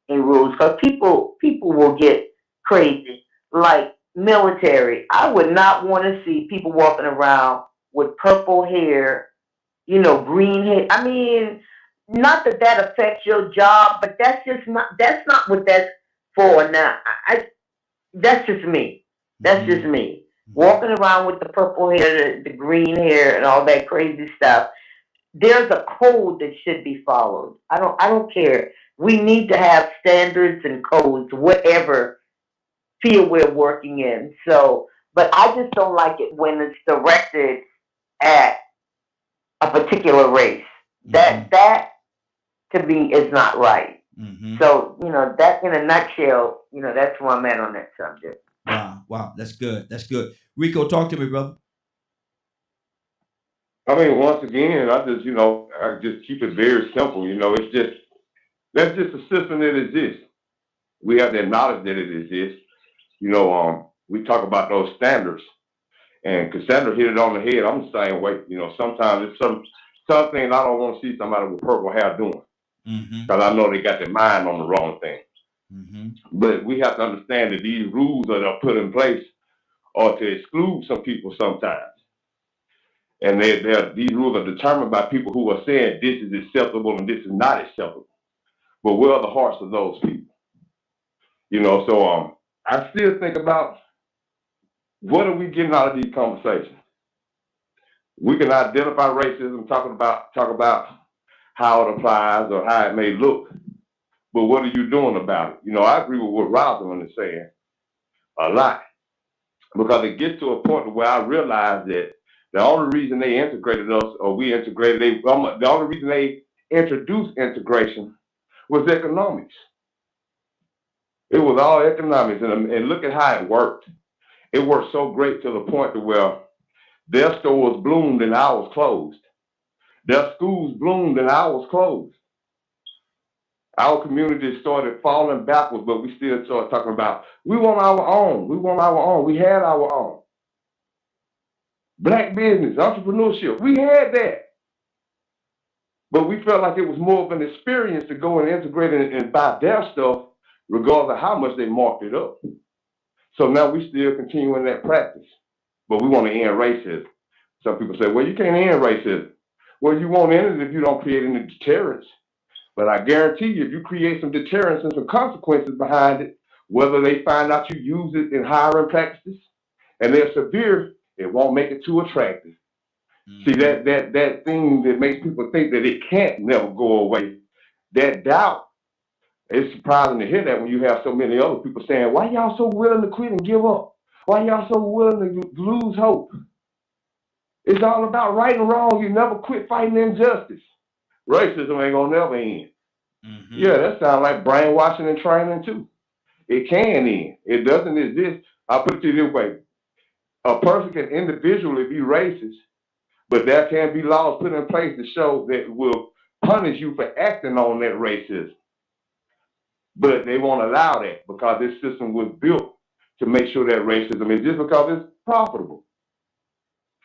and rules because people will get crazy. Like military, I would not want to see people walking around with purple hair, green hair. I mean, not that affects your job, but that's not what that's for. Now, that's just me. That's just hmm me. hmm Walking around with the purple hair, the green hair, and all that crazy stuff. There's a code that should be followed. I don't care. We need to have standards and codes, whatever field we're working in. So, but I just don't like it when it's directed at a particular race. That hmm that to me is not right. hmm So, that in a nutshell, that's where I'm at on that subject. Wow, that's good. That's good. Rico, talk to me, brother. I mean, once again, I just keep it very simple. It's just that's just a system that exists. We have to acknowledge that it exists. We talk about those standards, and Cassandra hit it on the head. I'm the same way. Sometimes it's some things I don't want to see somebody with purple hair doing hmm because I know they got their mind on the wrong thing. hmm But we have to understand that these rules that are put in place are to exclude some people sometimes. And these rules are determined by people who are saying this is acceptable and this is not acceptable. But where are the hearts of those people? So I still think about what are we getting out of these conversations? We can identify racism, talk about how it applies or how it may look, but what are you doing about it? I agree with what Rosalind is saying a lot because it gets to a point where I realize that the only reason they integrated us or we integrated the only reason they introduced integration was economics. It was all economics, and look at how it worked. It worked so great to the point to where their stores bloomed and ours closed. Their schools bloomed and ours closed. Our community started falling backwards, but we still started talking about we want our own. We want our own. We had our own. Black business, entrepreneurship. We had that. But we felt like it was more of an experience to go and integrate and buy their stuff, regardless of how much they marked it up. So now we still continuing that practice. but we want to end racism. Some people say, well, you can't end racism. Well, you won't end it if you don't create any deterrence. But I guarantee you, if you create some deterrence and some consequences behind it, whether they find out you use it in hiring practices and they're severe, it won't make it too attractive. See, that thing that makes people think that it can't never go away, that doubt, it's surprising to hear that when you have so many other people saying, why y'all so willing to quit and give up? Why y'all so willing to lose hope? It's all about right and wrong. You never quit fighting injustice. Racism ain't gonna never end. Yeah, that sounds like brainwashing and training too. It can end. It doesn't exist. I'll put it to you this way. A person can individually be racist, but there can be laws put in place to show that will punish you for acting on that racism. But they won't allow that because this system was built to make sure that racism is just because it's profitable.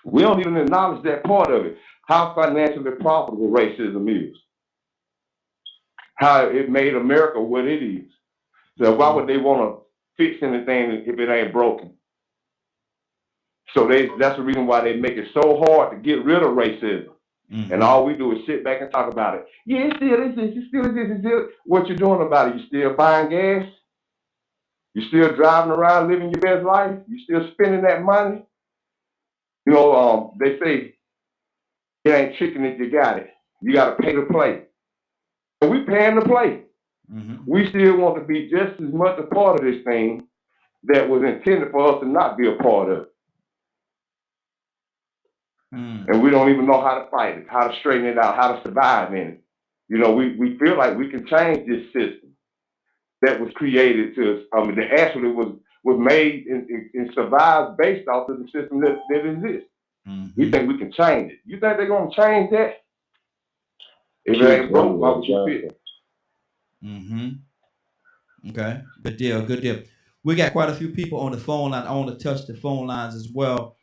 We don't even acknowledge that part of it, how financially profitable racism is, how it made America what it is. So why would they want to fix anything if it ain't broken? So that's the reason why they make it so hard to get rid of racism. And all we do is sit back and talk about it. Yeah, it still is this, it still is this, it's still. What you doing about it? You still buying gas? You still driving around living your best life? You still spending that money? You know, they say it ain't chicken if you got it. You got to pay to play. And we paying to play. We still want to be just as much a part of this thing that was intended for us to not be a part of it. And we don't even know how to fight it, how to straighten it out, how to survive in it. You know, we feel like we can change this system that was created to us. That actually was made and survived based off of the system that exists. We think we can change it. You think they're going to change that? If it ain't broke, why would you fit it? Okay, good deal, good deal. We got quite a few people on the phone line. I want to touch the phone lines as well.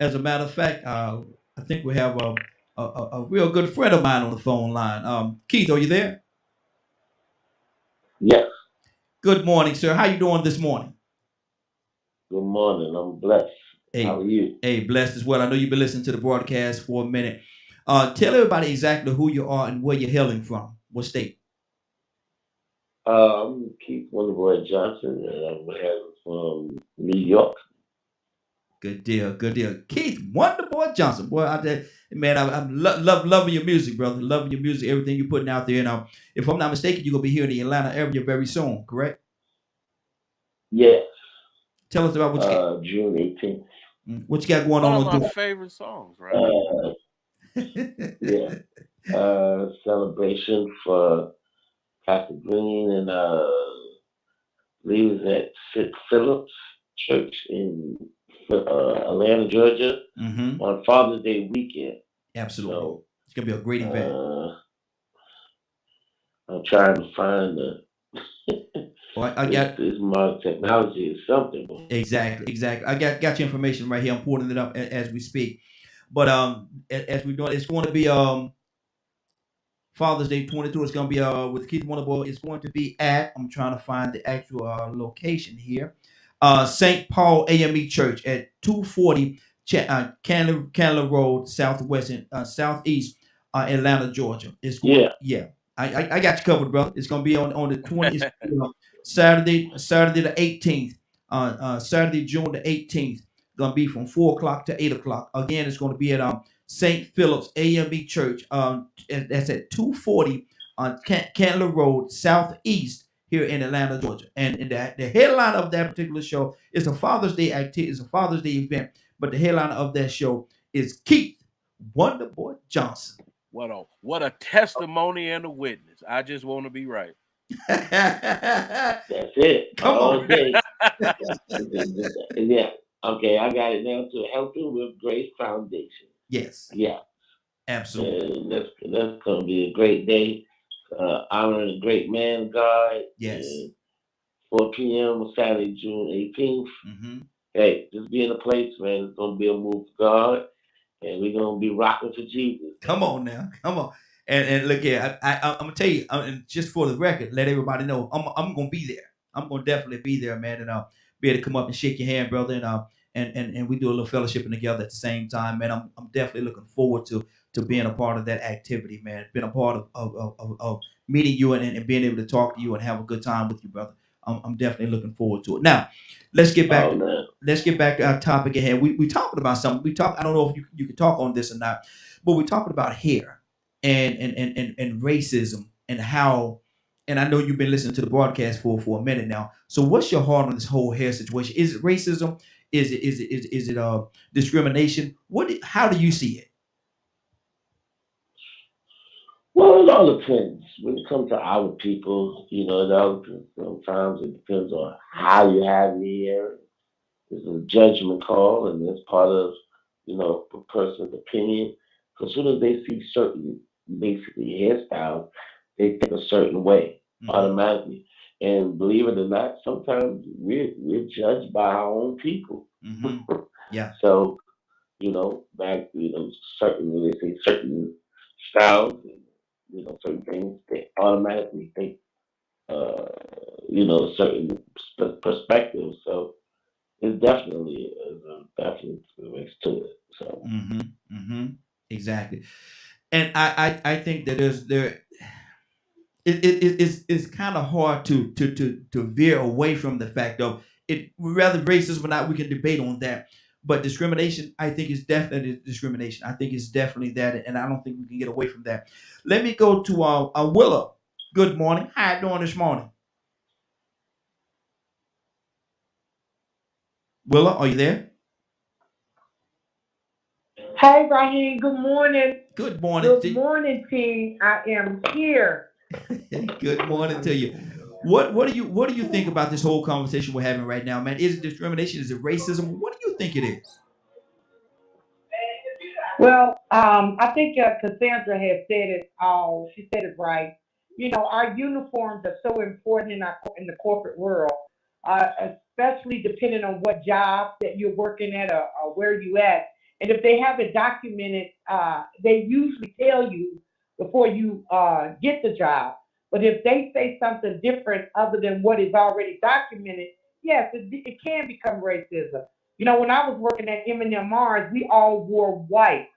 As a matter of fact, I think we have a real good friend of mine on the phone line. Keith, are you there? Yes. Good morning, sir. How you doing this morning? Good morning. I'm blessed. Hey, how are you? Hey, blessed as well. I know you've been listening to the broadcast for a minute. Tell everybody exactly who you are and where you're hailing from. What state? I'm Keith Wonderboy Johnson, and I'm hailing from New York. Good deal, good deal. Keith Wonderboy Johnson, boy, man, I'm loving your music, brother. Loving your music, everything you're putting out there. Now, if I'm not mistaken, you're gonna be here in the Atlanta area very soon, correct? Yes. Tell us about what you got. June 18th. What you got going One on? of my favorite songs, right? Yeah. Celebration for Pastor Green and leaders at St. Philip's Church in Atlanta, Georgia, on Father's Day weekend. Absolutely. So, it's going to be a great event. I'm trying to find I got this modern technology is something. Exactly. I got your information right here. I'm pulling it up as we speak. But as we do it, it's going to be Father's Day 22. It's going to be with Keith Wonderboy. It's going to be at, I'm trying to find the actual location here. St. Paul AME Church at 240 Candler Road, southeast Atlanta, Georgia. It's going, I got you covered, brother. It's going to be on the 20th, Saturday the 18th, Saturday, June the 18th. Going to be from 4 o'clock to 8 o'clock. Again, it's going to be at St. Philip's AME Church. That's at 240 on Candler Road, southeast here in Atlanta, Georgia. And the headline of that particular show is a Father's Day activity. It's a Father's Day event. But the headline of that show is Keith Wonderboy Johnson. What a testimony and a witness. I just want to be right. That's it. Come on. Yeah. Okay, I got it now to Helping with Grace Foundation. Yes. Yeah. Absolutely. That's going to be a great day. Honoring a great man, God. Yes. 4 p.m. Saturday, June 18th. Hey, just be in a place, man. It's going to be a move for God. And we're going to be rocking for Jesus. Come on now. Come on. And look here, I'm going to tell you, and just for the record, let everybody know, I'm going to be there. I'm going to definitely be there, man. And I'll be able to come up and shake your hand, brother, and we do a little fellowshipping together at the same time, man. I'm definitely looking forward to being a part of that activity, man. Being a part of meeting you and being able to talk to you and have a good time with you, brother. I'm definitely looking forward to it. Now, let's get back. Oh man. Let's get back to our topic ahead. We talking about something. I don't know if you can talk on this or not, but we're talking about hair and racism and how. And I know you've been listening to the broadcast for a minute now. So, what's your heart on this whole hair situation? Is it racism? Is it discrimination? How do you see it? Well, it all depends. When it comes to our people, it all depends. Sometimes it depends on how you have your hair. It's a judgment call, and it's part of, a person's opinion. Because as soon as they see certain, basically, hairstyles, they think a certain way automatically. And believe it or not, sometimes we're judged by our own people. Yeah. So, back, certain, when they say certain styles, certain things, they automatically think, certain perspective. So it's definitely, definitely makes to it. So Exactly. And I think that it's kind of hard to veer away from the fact of it. Rather racism or not, we can debate on that. But discrimination, I think, is definitely discrimination. I think it's definitely that, and I don't think we can get away from that. Let me go to Willa. Good morning. How you doing this morning? Willa, are you there? Hey, Raheem. Good morning. Good morning. Good morning, team. I am here. Good morning to you. What do you think about this whole conversation we're having right now, man? Is it discrimination? Is it racism? What do you think it is? Well, I think Cassandra has said it all. She said it right. Our uniforms are so important in the corporate world, especially depending on what job that you're working at or where you at. And if they have it documented, they usually tell you before you get the job. But if they say something different other than what is already documented, yes, it can become racism. When I was working at M&M Mars, we all wore white.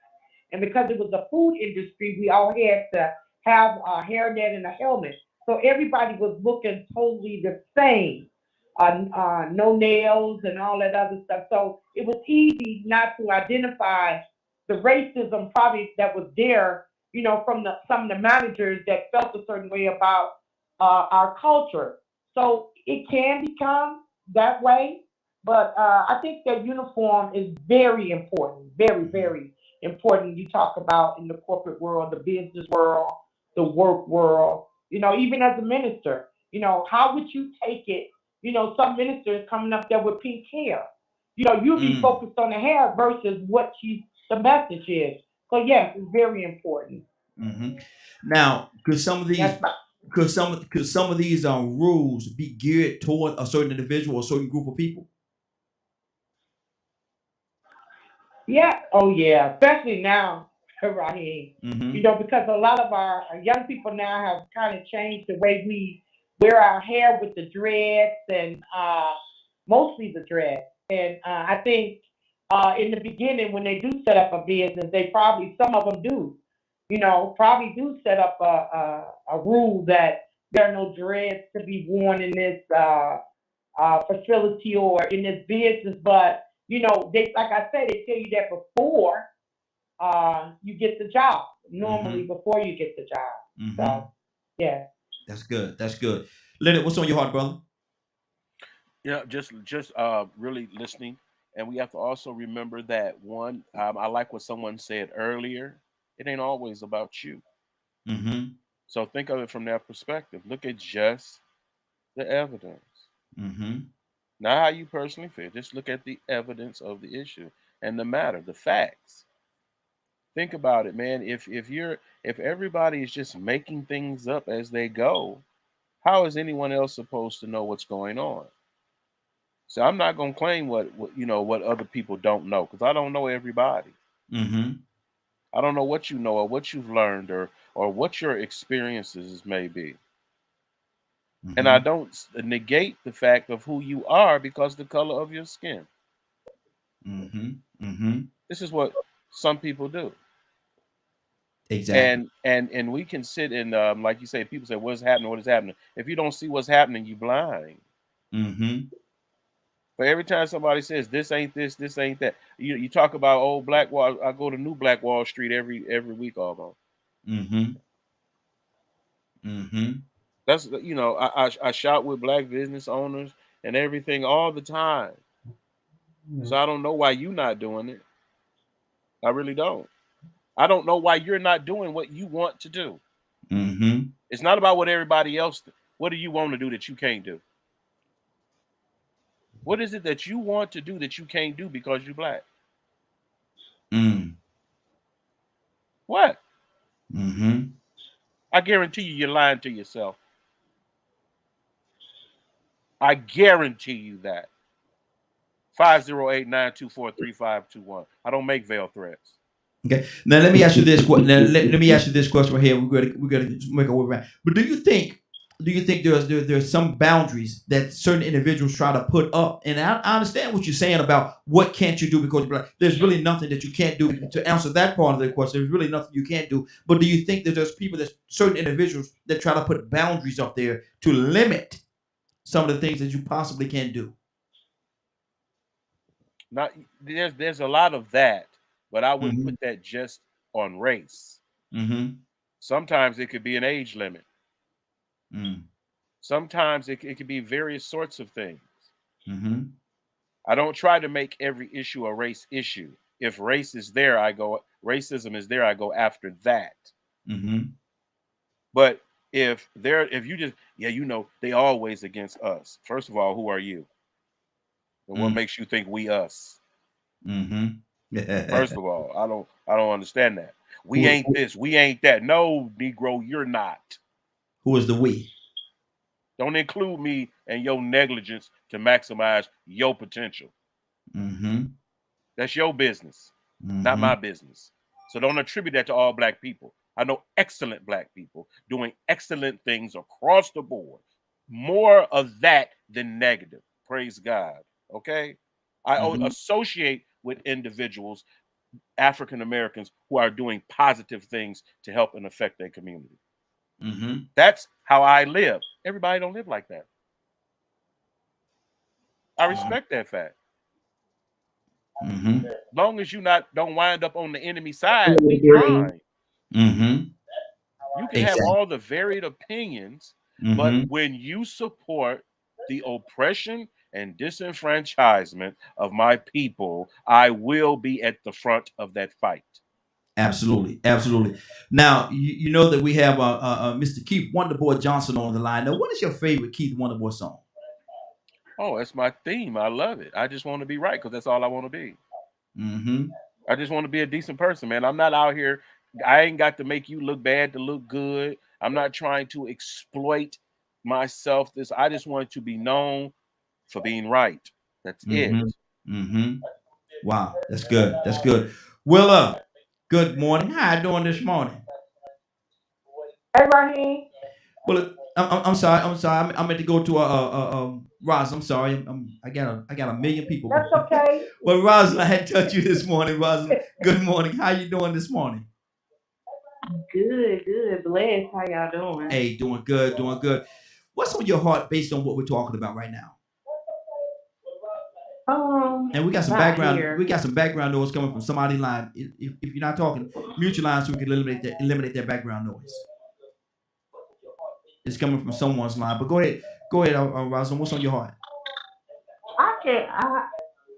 And because it was a food industry, we all had to have a hairnet and a helmet. So everybody was looking totally the same. No nails and all that other stuff. So it was easy not to identify the racism probably that was there, from some of the managers that felt a certain way about our culture. So it can become that way, but I think that uniform is very important, very, very important. You talk about in the corporate world, the business world, the work world, even as a minister, how would you take it? Some ministers coming up there with pink hair. You'll be focused on the hair versus what the message is. So yes, it's very important. Now, could some of these That's my, rules be geared toward a certain individual or a certain group of people? yeah. Oh yeah. Especially now, Raheem. Mm-hmm. Because a lot of our young people now have kind of changed the way we wear our hair with the dreads and mostly the dreads. And I think in the beginning when they do set up a business, they probably some of them do, probably do set up a rule that there are no dreads to be worn in this facility or in this business. But they like I said, they tell you that before you get the job. Normally, before you get the job. So, yeah. That's good. That's good. Leonard, what's on your heart, brother? Yeah, just really listening, and we have to also remember that one. I like what someone said earlier. It ain't always about you. Mm-hmm. So think of it from that perspective. Look at just the evidence, Mm-hmm. not how you personally feel. Just look at the evidence of the issue and the matter, the facts. Think about it, man. If everybody is just making things up as they go, how is anyone else supposed to know what's going on? So I'm not gonna claim what other people don't know because I don't know everybody. Mm-hmm. I don't know what you know or what you've learned or what your experiences may be. And I don't negate the fact of who you are because the color of your skin. This is what some people do. Exactly. And we can sit and like you say, people say, what's happening? What is happening? If you don't see what's happening, you blind. But every time somebody says this ain't this, this ain't that, you talk about old Black Wall. I go to New Black Wall Street every week almost. That's I shop with black business owners and everything all the time. So I don't know why you're not doing it. I really don't. I don't know why you're not doing what you want to do. It's not about what everybody else does. What do you want to do that you can't do? What is it that you want to do that you can't do because you're black? What? I guarantee you're lying to yourself. I guarantee you that. 508-924-3521. I don't make veiled threats. Okay. Now let me ask you this question. Let me ask you this question right here. We're gonna make our way around. But do you think there's some boundaries that certain individuals try to put up? And I understand what you're saying about what can't you do because you're black. There's really nothing that you can't do. To answer that part of the question, there's really nothing you can't do. But do you think that there's certain individuals that try to put boundaries up there to limit some of the things that you possibly can't do? Not there's a lot of that, but I wouldn't put that just on race. Sometimes it could be an age limit. Sometimes it could be various sorts of things. I don't try to make every issue a race issue. If race is there, racism is there, I go after that. But if you just, they always against us. First of all, who are you? And what makes you think we us? First of all, I don't understand that. We ain't this, we ain't that. No, Negro, you're not. Who is the we? Don't include me and your negligence to maximize your potential. That's your business, not my business. So don't attribute that to all black people. I know excellent black people doing excellent things across the board. More of that than negative. Praise God. Okay? I associate with individuals, African Americans, who are doing positive things to help and affect their community. That's how I live. Everybody don't live like that. I respect that fact. As long as you don't wind up on the enemy side, we fine. You can have all the varied opinions, but when you support the oppression and disenfranchisement of my people, I will be at the front of that fight. Absolutely, absolutely. Now you know that we have Mr. Keith Wonderboy Johnson on the line. Now, what is your favorite Keith Wonderboy song? Oh, that's my theme. I love it. I just want to be right because that's all I want to be. I just want to be a decent person, man. I'm not out here. I ain't got to make you look bad to look good. I'm not trying to exploit myself. I just want to be known for being right. That's it. Wow, that's good. That's good. Willa, good morning. How you doing this morning? Hey, Raheem. Well, I'm sorry. I meant to go to Roz. I'm sorry. I got a million people. That's okay. Well, Roz, I had to touch you this morning. Roz, good morning. How you doing this morning? Good. Blessed. How y'all doing? Hey, doing good. What's on your heart based on what we're talking about right now? And we got some background. Here. We got some background noise coming from somebody's line. If you're not talking, mute your line so we can eliminate that background noise. It's coming from someone's line. But go ahead, Rosalind. What's on your heart?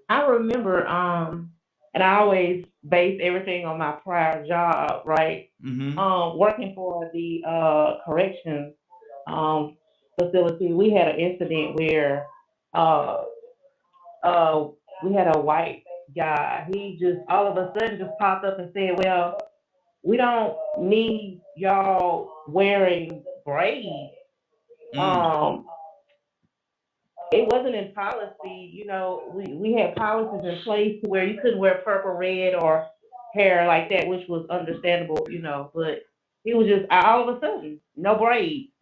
I remember and I always base everything on my prior job, right? Working for the corrections facility, we had an incident where we had a white guy. He just all of a sudden just popped up and said, "Well, we don't need y'all wearing braids." It wasn't in policy, we had policies in place where you couldn't wear purple, red, or hair like that, which was understandable, but he was just all of a sudden, no braids.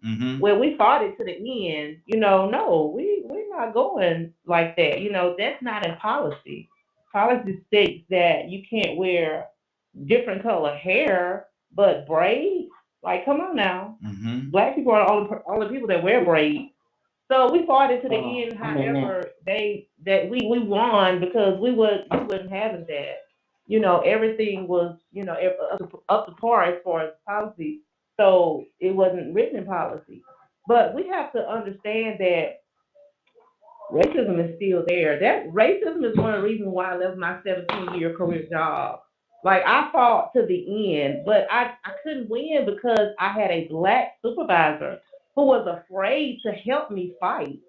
Well, we fought it to the end, no, we're not going like that, that's not in policy. policy states that you can't wear different color hair, but braids. Like, come on now. Mm-hmm. Black people are all the people that wear braids. So we fought it to the end. I'm in there. However, we won because we wouldn't have that. You know, everything was up to par as far as policy. So it wasn't written in policy. But we have to understand that racism is still there. That racism is one of the reasons why I left my 17-year career job. Like I fought to the end, but I couldn't win because I had a black supervisor who was afraid to help me fight.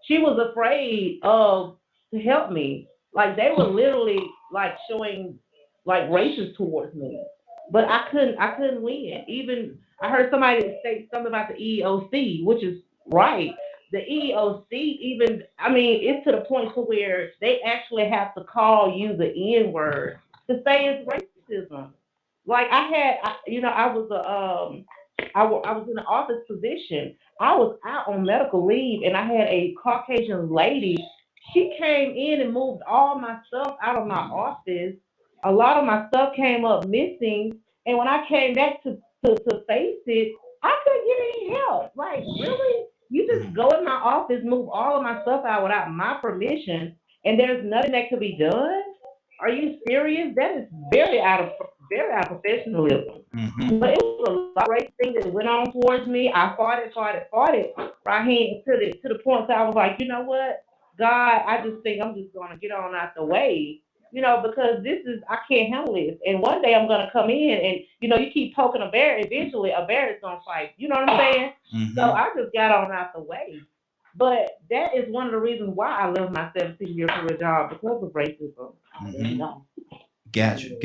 She was afraid of to help me. Like they were literally like showing like racist towards me. But I couldn't win. Even I heard somebody say something about the EEOC, which is right. The EEOC even I mean, it's to the point to where they actually have to call you the N word to say it's racism. Like I was I was in an office position. I was out on medical leave and I had a Caucasian lady. She came in and moved all my stuff out of my office. A lot of my stuff came up missing. And when I came back to face it, I couldn't get any help. Like, really? You just go in my office, move all of my stuff out without my permission, and there's nothing that could be done? Are you serious? That is very out of professionalism. Mm-hmm. But it was a lot of great things that went on towards me. I fought it right here to the point that I was like, you know what, God, I just think I'm just gonna get on out the way, because this is I can't handle this. And one day I'm gonna come in and you keep poking a bear, eventually a bear is gonna fight. You know what I'm saying? So Mm-hmm. I just got on out the way. But that is one of the reasons why I left my 17-year career job because of racism. You Mm-hmm. know. Got you.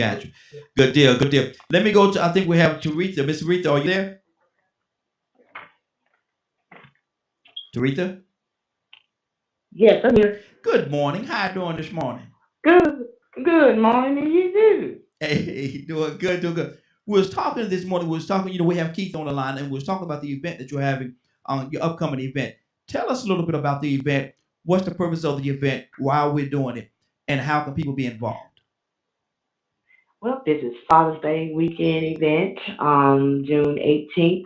Good deal, good deal. Let me go to, I think we have Taretha. Miss Taretha, are you there? Taretha? Yes, I'm here. Good morning. How you doing this morning? Good, good morning. You do. Hey, doing good, doing good. We was talking this morning, we was talking, we have Keith on the line, and we was talking about the event that you're having on your upcoming event. Tell us a little bit about the event. What's the purpose of the event? Why we're doing it? And how can people be involved? Well, this is Father's Day weekend event, June 18th,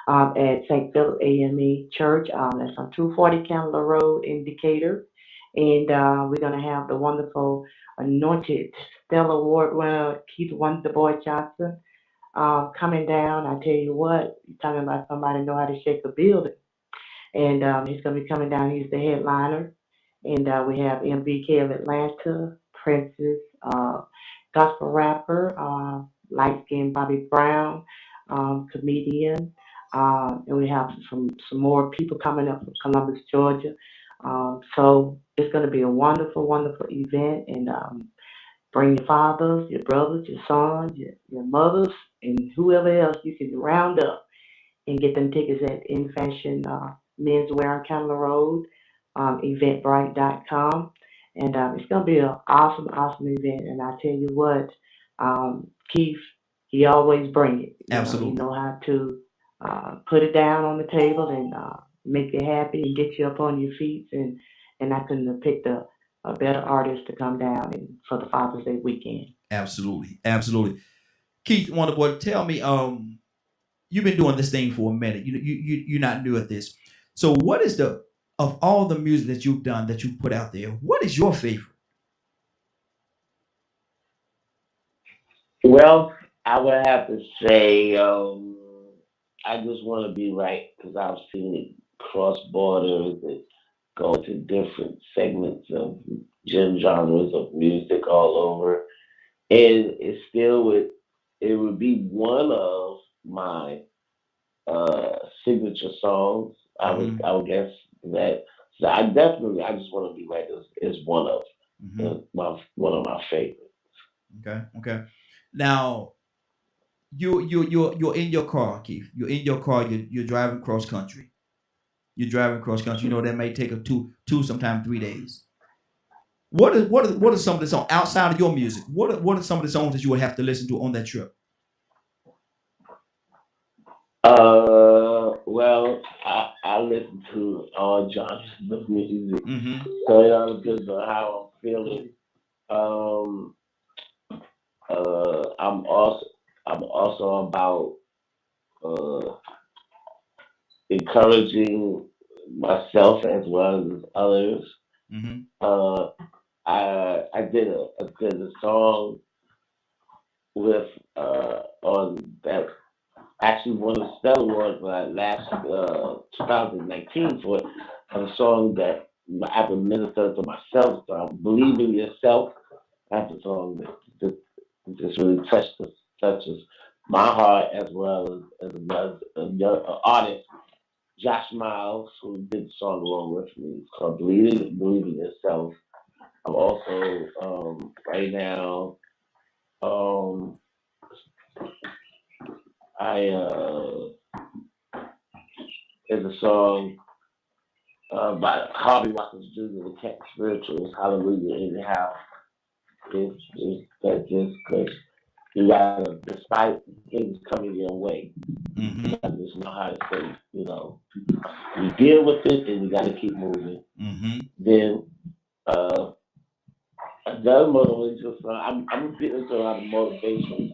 at St. Philip AME Church. That's on 240 Candler Road in Decatur. And we're going to have the wonderful anointed Stella Award winner, Keith Wonder Boy Johnson, coming down. I tell you what, you're talking about somebody know how to shake a building. And he's going to be coming down. He's the headliner. And we have MBK of Atlanta, Princess, gospel rapper, light skinned Bobby Brown, comedian. And we have some more people coming up from Columbus, Georgia. So it's going to be a wonderful, wonderful event. And bring your fathers, your brothers, your sons, your mothers, and whoever else you can round up and get them tickets at In Fashion Menswear on Candler Road, eventbrite.com. And it's going to be an awesome, awesome event. And I tell you what, Keith, he always bring it. He Absolutely. know how to put it down on the table and make you happy and get you up on your feet. And I couldn't have picked a better artist to come down and for the Father's Day weekend. Absolutely. Absolutely. Keith Wonderboy, tell me, you've been doing this thing for a minute. You're not new at this. So what is the of all the music that you've done that you put out there, what is your favorite? Well, I would have to say, I just want to be right because I've seen it cross borders and go to different segments of genres of music all over, and it would be one of my signature songs. Mm-hmm. I would guess that. So I just want to be right is one of Mm-hmm. one of my favorites. Okay. Okay. Now you're in your car, Keith. You're in your car. You're driving cross country. You're driving cross country. That may take a two sometimes 3 days. What are some of the songs outside of your music? What are some of the songs that you would have to listen to on that trip? Well, I listen to all genres of music, Mm-hmm. so it all depends on how I'm feeling. Um, I'm also about uh, encouraging myself as well as others. Mm-hmm. Uh, I did a song with on that actually won a Stellar Award last 2019 for a song that I would minister to myself. Believe in yourself. That's a song that just really touches my heart as well as a young artist, Josh Miles, who did the song along with me. It's called Believe in Yourself. I'm also right now um, I there's a song by Harvey Watkins Jr. with Cat Spirituals, Hallelujah Anyhow. It's that just because you gotta, despite things coming your way, Mm-hmm. you gotta just know how to say, you deal with it and you gotta keep moving. Mm-hmm. Then another motivation song, I'm getting into a lot of motivation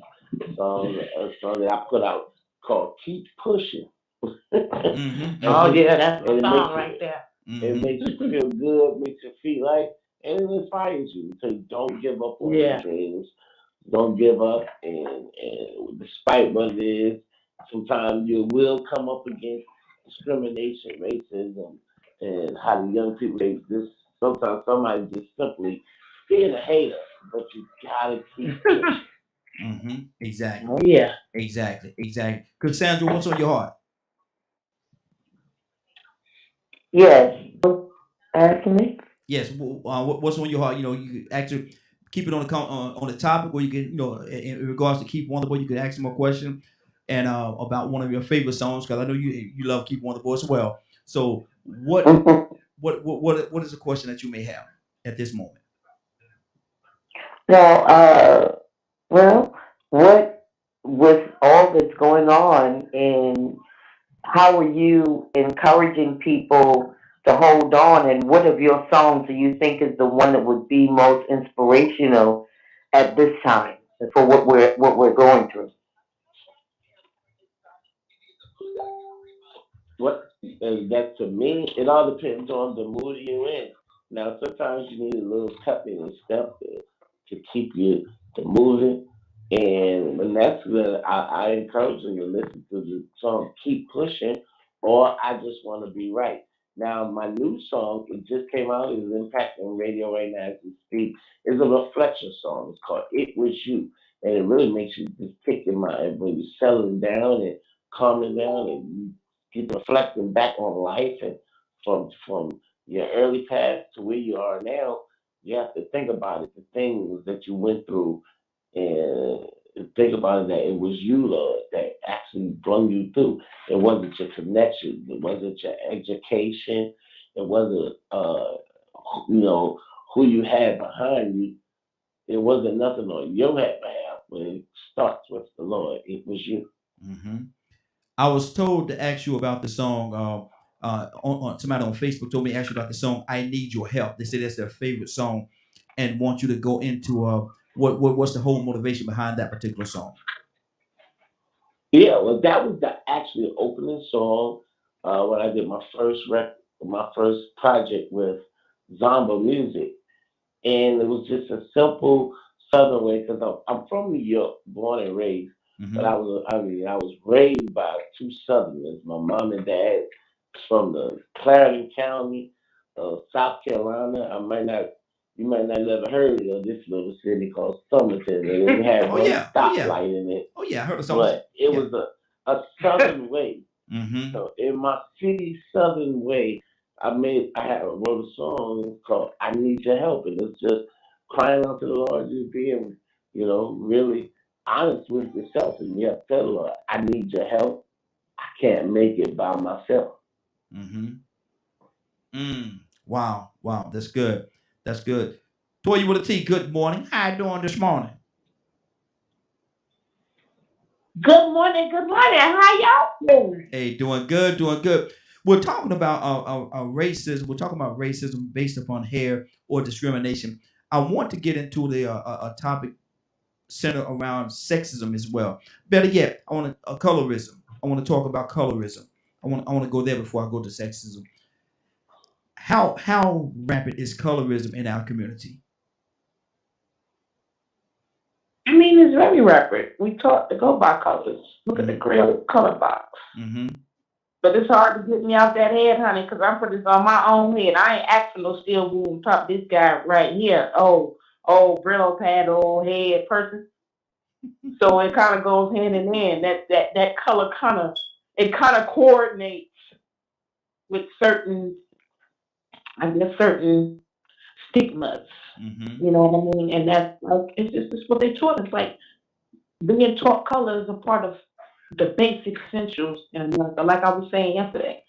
songs, a song that I put out called Keep Pushing. Mm-hmm. Oh Mm-hmm. yeah, that's the And song right there. it makes you feel good, makes you feel like, and it inspires you. So don't give up on your Yeah. dreams. Don't give up, and despite what it is, sometimes you will come up against discrimination, racism, and how the young people face this. Sometimes somebody just simply being a hater, but you gotta keep pushing. Mm-hmm. Exactly. Oh yeah. Exactly. Exactly. Cassandra, what's on your heart? Yes. Asking me? Yes. What's on your heart? You can actually keep it on the topic, or you can, in regards to Keep Wonderboy, you can ask him a question and about one of your favorite songs, because I know you love Keep Wonderboy as well. So what is the question that you may have at this moment? No, well, what with all that's going on, and how are you encouraging people to hold on, and what of your songs do you think is the one that would be most inspirational at this time for what we're going through? What that to me, it all depends on the mood you're in. Now, sometimes you need a little pep in your step to keep you to moving, and when that's good, I encourage you to listen to the song "Keep Pushing" or "I Just Want to Be Right." Now, my new song, it just came out. It's impacting radio right now as we speak. It's a reflection song. It's called "It Was You," and it really makes you just take your mind when you're settling down and calming down, and you get reflecting back on life and from your early past to where you are now. You have to think about it, the things that you went through, and think about it that it was you, Lord, that actually brought you through. It wasn't your connection, it wasn't your education, it wasn't you know who you had behind you. It wasn't nothing on your behalf, but it starts with the Lord. It was you. Mm-hmm. I was told to ask you about the song. Somebody on Facebook told me to ask you about the song "I Need Your Help." They say that's their favorite song, and want you to go into what's the whole motivation behind that particular song. Yeah, well, that was the actually opening song when I did my first project with Zomba Music, and it was just a simple Southern way because I'm from New York, born and raised, but Mm-hmm. I was raised by two Southerners. My mom and dad from the Clarendon County, South Carolina. You might not never heard of this little city called Somerton. It didn't have Oh one yeah. Oh yeah. stoplight in it, Oh yeah. I heard of something. but it Yeah. was a Southern way. Mm-hmm. So in my city Southern way, wrote a song called "I Need Your Help," and it's just crying out to the Lord, just being, really honest with yourself, and you have to tell the Lord, "I need your help. I can't make it by myself." Mm-hmm. Wow. Wow. That's good. That's good. Toya with a T. Good morning. How you doing this morning? Good morning, good morning. How y'all doing? Hey, doing good. Doing good. We're talking about racism. We're talking about racism based upon hair or discrimination. I want to get into a topic centered around sexism as well. Better yet, I want to colorism. I want to talk about colorism. I want to go there before I go to sexism. How rampant is colorism in our community? I mean, it's very rapid. We taught to go by colors. Look at the Mm-hmm. gray color box. Mm-hmm. But it's hard to get me out that head, honey, because I'm putting this on my own head. I ain't asking no steel wool on top of this guy right here. Oh, Brillo pad, old head person. So it kind of goes hand in hand. That color kind of coordinates with certain, I guess, certain stigmas. Mm-hmm. You know what I mean? And that's like it's what they taught us. Like being taught color is a part of the basic essentials in America. Like I was saying yesterday.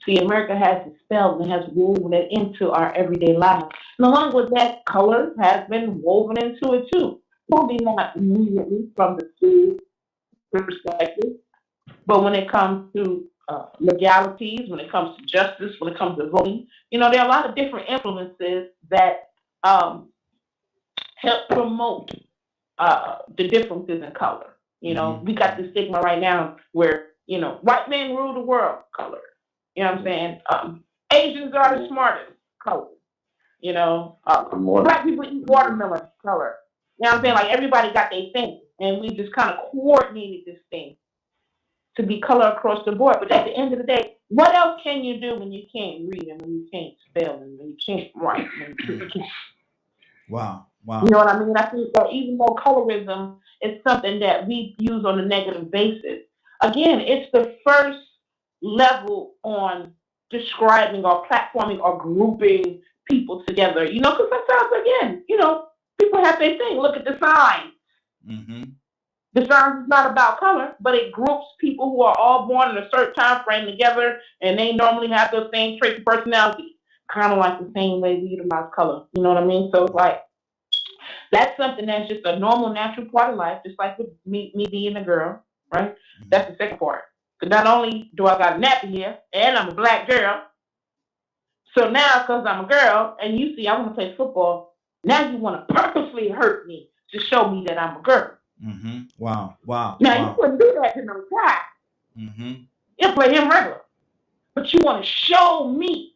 See, America has it spelled and has woven it into our everyday lives. And along with that, color has been woven into it too. Probably not immediately from the school perspective, but when it comes to legalities, when it comes to justice, when it comes to voting, there are a lot of different influences that um, help promote the differences in color. Mm-hmm. We got this stigma right now where, white men rule the world color. You know what I'm saying? Asians are the smartest color. Black people eat watermelon color. You know what I'm saying? Like everybody got their thing. And we just kind of coordinated this thing to be color across the board. But at the end of the day, what else can you do when you can't read and when you can't spell and when you can't write? Wow. You Wow. know what I mean? I think that even though colorism is something that we use on a negative basis, again, it's the first level on describing or platforming or grouping people together. Because sometimes, again, people have their thing. Look at the sign. Mm-hmm. The sign is not about color, but it groups people who are all born in a certain time frame together, and they normally have those same traits of personality. Kind of like the same way we utilize color. You know what I mean? So it's like, that's something that's just a normal, natural part of life, just like with me being a girl, right? Mm-hmm. That's the second part. So not only do I got a nappy here, and I'm a black girl, so now because I'm a girl, and you see I want to play football, now you want to purposely hurt me to show me that I'm a girl. Mm-hmm. Wow. Wow. Now you Wow. wouldn't do that to no guy. Mm-hmm. You play him regular, but you want to show me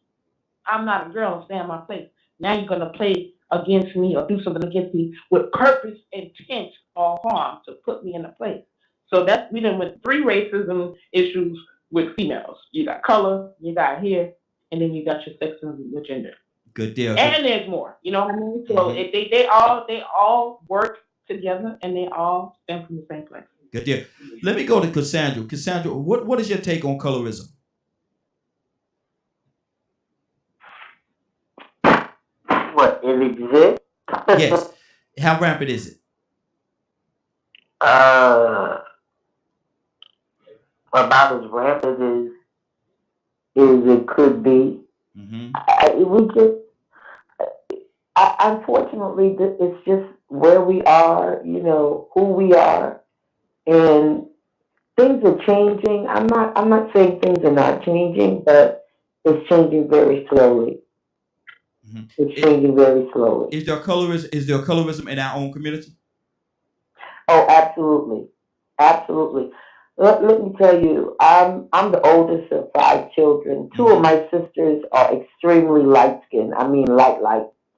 I'm not a girl and stay in my place. Now you're gonna play against me or do something against me with purpose, intent, or harm to put me in a place. So we done with 3 racism issues with females. You got color, you got hair, and then you got your sex and your gender. Good deal. And there's more. You know what I mean? So Mm-hmm. they all work together and they all stem from the same place. Good deal. Let me go to Cassandra. Cassandra, what is your take on colorism? What, it exists? Yes. How rampant is it? About as rampant as it could be. Mm-hmm. Unfortunately, it's just where we are, who we are, and things are changing. I'm not saying things are not changing, but it's changing very slowly. Mm-hmm. It's changing very slowly. Is there colorism in our own community? Oh, absolutely, absolutely. Let me tell you, I'm the oldest of 5 children. 2 of Mm-hmm. my sisters are extremely light skinned. I mean, light.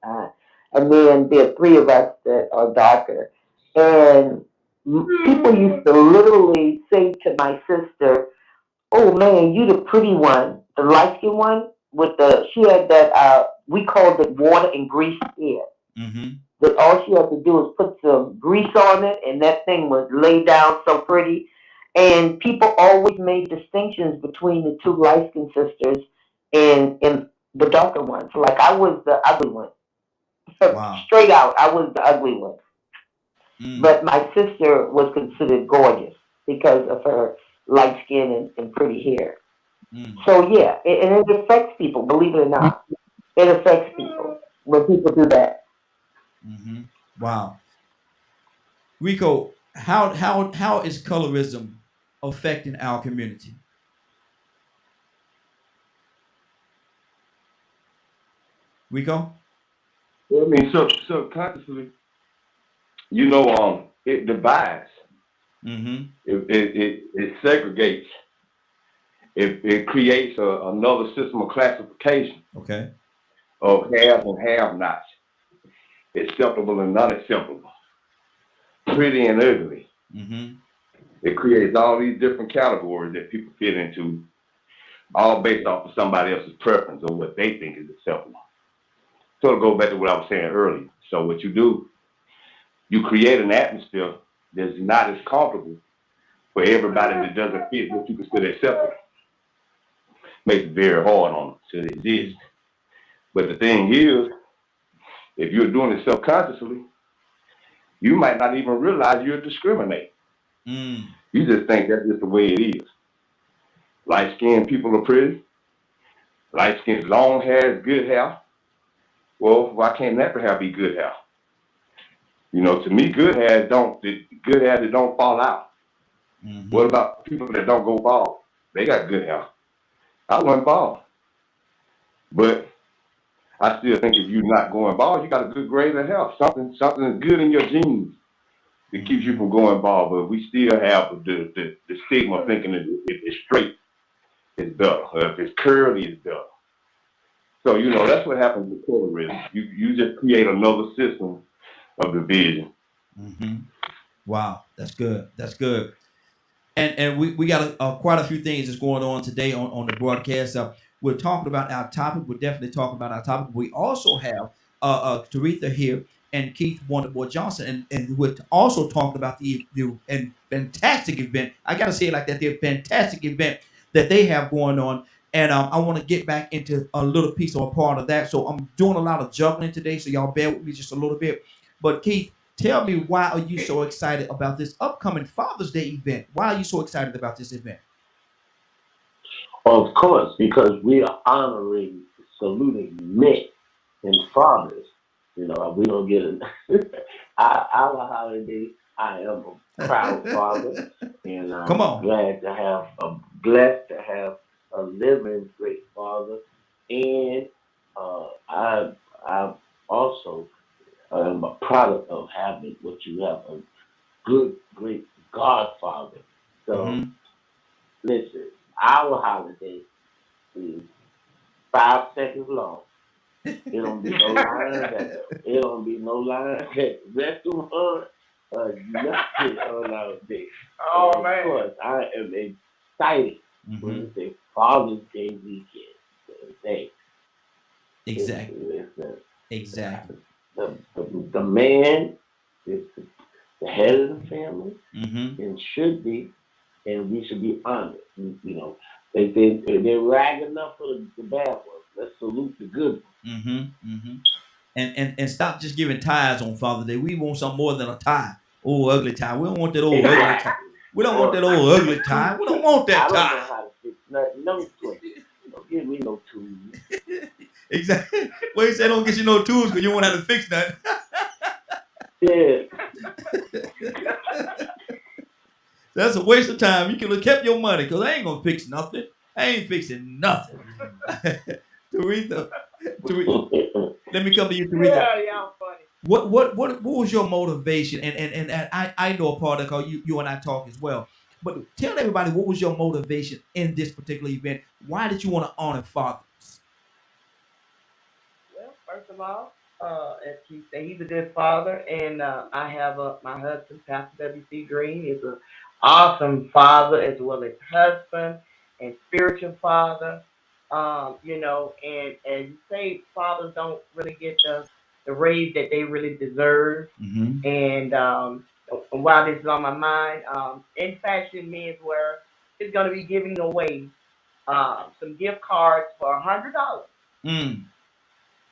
Uh, and then there are 3 of us that are darker. And people used to literally say to my sister, "Oh man, you the pretty one, the light skinned one with the." She had that. We called it water and grease hair. Mm-hmm. That all she had to do was put some grease on it, and that thing was laid down so pretty. And people always made distinctions between the 2 light skinned sisters and the darker ones. Like I was the ugly one. Wow. Straight out, I was the ugly one. Mm. But my sister was considered gorgeous because of her light skin and pretty hair. Mm. So yeah, and it affects people. Believe it or not, it affects people when people do that. Mm-hmm. Wow. Rico, how is colorism affecting our community? Rico? I mean, subconsciously, it divides. Mm-hmm. It segregates. It creates another system of classification Okay. of haves and have-nots, acceptable and unacceptable, pretty and ugly. Mm-hmm. It creates all these different categories that people fit into, all based off of somebody else's preference or what they think is acceptable. So to go back to what I was saying earlier. So what you do, you create an atmosphere that's not as comfortable for everybody that doesn't fit what you consider acceptable. Makes it very hard on them to exist. But the thing is, if you're doing it subconsciously, you might not even realize you're discriminating. Mm. You just think that's just the way it is. Light-skinned people are pretty. Light-skinned, long hair is good hair. Well, why can't natural hair be good hair? To me, good hair that don't fall out. Mm-hmm. What about people that don't go bald? They got good hair. I went bald. But I still think if you're not going bald, you got a good grade of health. Something is good in your genes that keeps you from going bald. But we still have the stigma of thinking that if it's straight, it's better. Or if it's curly, it's better. So, that's what happens with colorism. You just create another system of division. Mm-hmm. Wow, that's good. That's good. And we got quite a few things that's going on today on the broadcast. We're talking about our topic. We're definitely talking about our topic. We also have Teresa here and Keith Wonderboy Johnson, and we're also talking about the fantastic event. I gotta say it like that. The fantastic event that they have going on. And I want to get back into a little piece or a part of that. So I'm doing a lot of juggling today. So y'all bear with me just a little bit. But Keith, tell me, why are you so excited about this upcoming Father's Day event? Why are you so excited about this event? Of course, because we are honoring, saluting men and fathers. We don't get it. Our holiday, I am a proud father, and Come I'm on. blessed to have a living great father, and I also am a product of having what you have, a good, great godfather. So listen, our holiday is 5 seconds long. It don't be no lines. It don't be no lines. The restaurant, nothing on our day. Oh, man. Of course, I am excited when it's a Father's Day weekend. Today. Exactly. Exactly. The man is the head of the family and should be, and we should be honored. They're ragging enough for the bad ones. Let's salute the good ones. And stop just giving ties on Father's Day. We want something more than a tie. Old ugly tie. We don't want that old ugly tie. We don't want that old ugly tie. We don't want that tie. I don't know how to fix nothing. Don't give me no tools. Exactly. Well, you say don't get you no tools because you won't have to fix nothing. Yeah. That's a waste of time. You could have kept your money because I ain't gonna fix nothing. I ain't fixing nothing. Teresa, let me come to you, Teresa. Yeah, y'all funny. What was your motivation? And I know a part of because you and I talk as well. But tell everybody, what was your motivation in this particular event? Why did you want to honor fathers? Well, first of all, as he said, he's a good father, and I have my husband, Pastor W.C. Green, is an awesome father as well as husband and spiritual father. And you say, fathers don't really get the raise that they really deserve. And while this is on my mind, in Fashion Men's Wear is going to be giving away some gift cards for $100.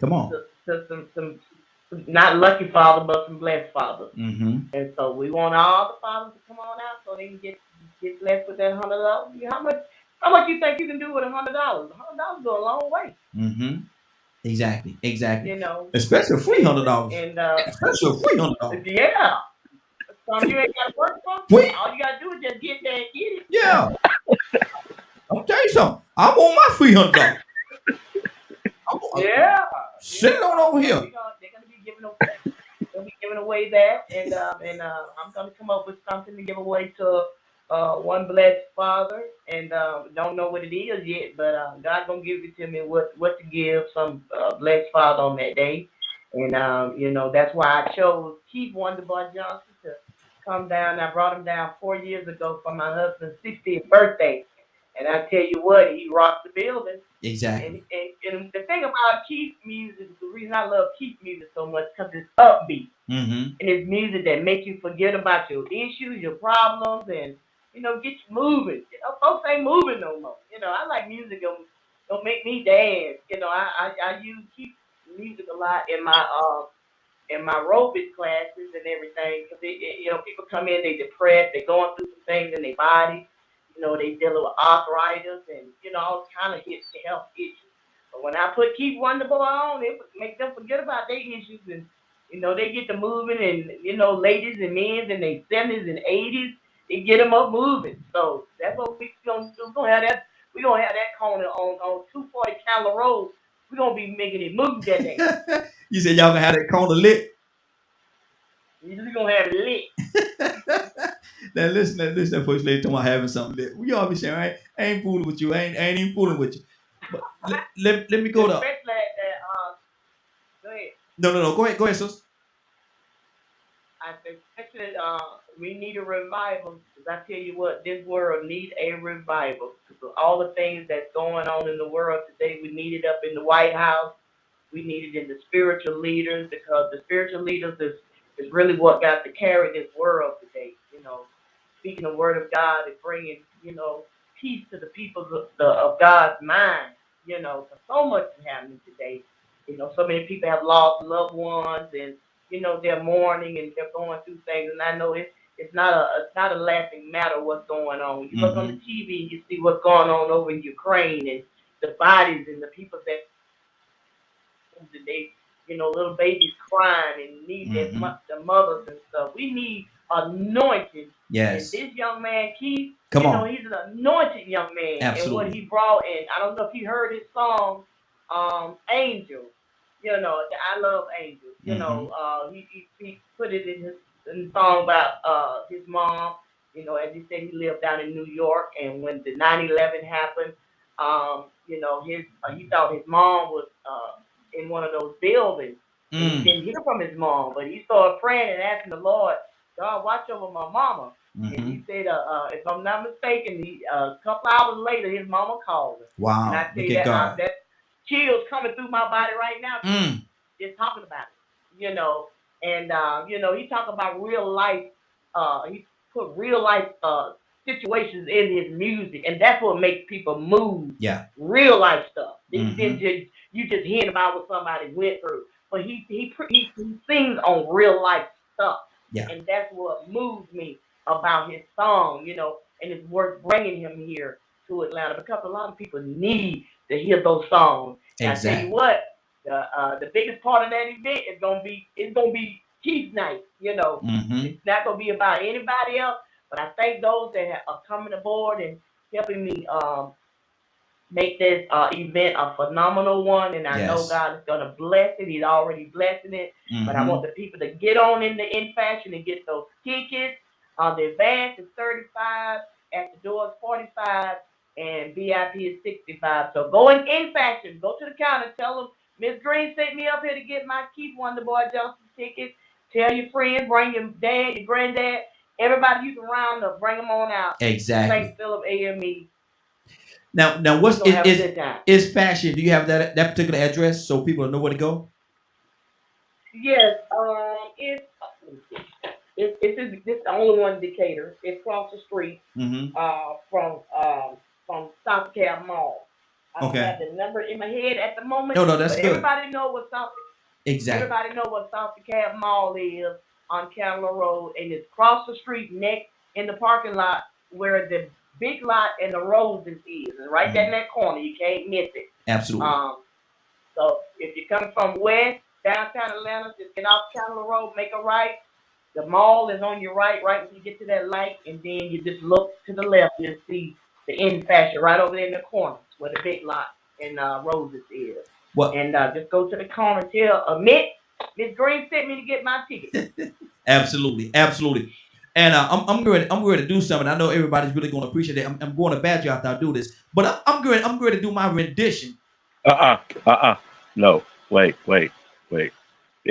Come on. To some not lucky father, but some blessed fathers. And so we want all the fathers to come on out so they can get blessed with that $100. How much you think you can do with $100? $100 go a long way. Exactly. Especially $300. And especially $300. Yeah. Some you ain't got to work for. All you got to do is just get there and get it. Yeah. I'll tell you something. I want my $300. Yeah. Send it on over here. They're going to be We'll be giving away that, and I'm gonna come up with something to give away to one blessed father, and don't know what it is yet, but God gonna give it to me what to give some blessed father on that day, and that's why I chose Keith Wonderboy Johnson to come down. I brought him down 4 years ago for my husband's 60th birthday, and I tell you what, he rocked the building. Exactly. And the thing about Keith music, the reason I love Keith music so much, because it's upbeat. Mm-hmm. And it's music that makes you forget about your issues, your problems, and, get you moving. Folks ain't moving no more. I like music don't make me dance. I use Keith music a lot in my aerobic classes and everything, because people come in, they depressed, they going through some things in their body. They dealing with arthritis and all kind of health issues. But when I put Keep Wonderboy on, it would make them forget about their issues, and they get to moving, and ladies and men in their 70s and 80s, they get them up moving. So that's what we gonna do. We're gonna have that corner on 240 Candler Road. We're gonna be making it move that day. You said y'all gonna have that corner lit. We're gonna have it lit. Now listen, First Lady talking about having something lit. We all be saying, I ain't fooling with you. I ain't even fooling with you. But let me go to. Especially that, go ahead. No. Go ahead, sis. I think especially we need a revival. Because I tell you what, this world needs a revival. Because all the things that's going on in the world today, we need it up in the White House. We need it in the spiritual leaders, because the spiritual leaders is really what got to carry this world today. Speaking the word of God and bringing, peace to the people of God's mind. Because so much is happening today. So many people have lost loved ones, and they're mourning and they're going through things. And I know it's not a laughing matter what's going on. You look on the TV and you see what's going on over in Ukraine, and the bodies and the people that they, little babies crying and need the mothers and stuff. We need anointing. Yes. And this young man, Keith, Come on. he's an anointed young man. Absolutely. And what he brought in, I don't know if you heard his song, Angel. I love Angel. He put it in his song about his mom. As he said, he lived down in New York, and when the 9/11 happened, he thought his mom was in one of those buildings. And he didn't hear from his mom, but he started praying and asking the Lord, God, watch over my mama. And he said, if I'm not mistaken, a couple hours later, his mama called him. Wow. And I tell you that chills coming through my body right now, just talking about it. And he talked about real life. He put real life situations in his music, and that's what makes people move. Yeah. Real life stuff. You just hearing about what somebody went through, but he sings on real life stuff. Yeah. And that's what moves me about his song, and it's worth bringing him here to Atlanta, because a lot of people need to hear those songs. Exactly. And I tell you what, the biggest part of that event is gonna be Keith night. It's not gonna be about anybody else, but I thank those that are coming aboard and helping me make this event a phenomenal one, and I know God is gonna bless it. He's already blessing it. But I want the people to get on in fashion and get those tickets. The advance is $35, at the door is $45, and VIP is $65. So go in fashion, go to the counter, tell them Miss Green sent me up here to get my Keith Wonderboy Johnson tickets. Tell your friends, bring your dad, your granddad, everybody you can round up, bring them on out. Exactly. St. Philip AME. Now what's is fashion? Do you have that particular address so people know where to go? Yes, it's the only one in Decatur. It's across the street from South DeKalb Mall. I don't have the number in my head at the moment. No, that's good. Everybody know what South DeKalb Mall is on Candler Road, and it's across the street next in the parking lot where the big lot and the roses is, and right there in that corner. You can't miss it. Absolutely. So if you're coming from west, downtown Atlanta, just get off Candler Road, make a right. The mall is on your right when you get to that light, and then you just look to the left, you'll see the In Fashion right over there in the corner where the big lot and roses is. What? And just go to the corner, tell Amit Miss Green sent me to get my ticket. Absolutely, absolutely. And I'm ready to do something. I know everybody's really going to appreciate it. I'm going to badger after I do this, but I'm ready to do my rendition. No, wait.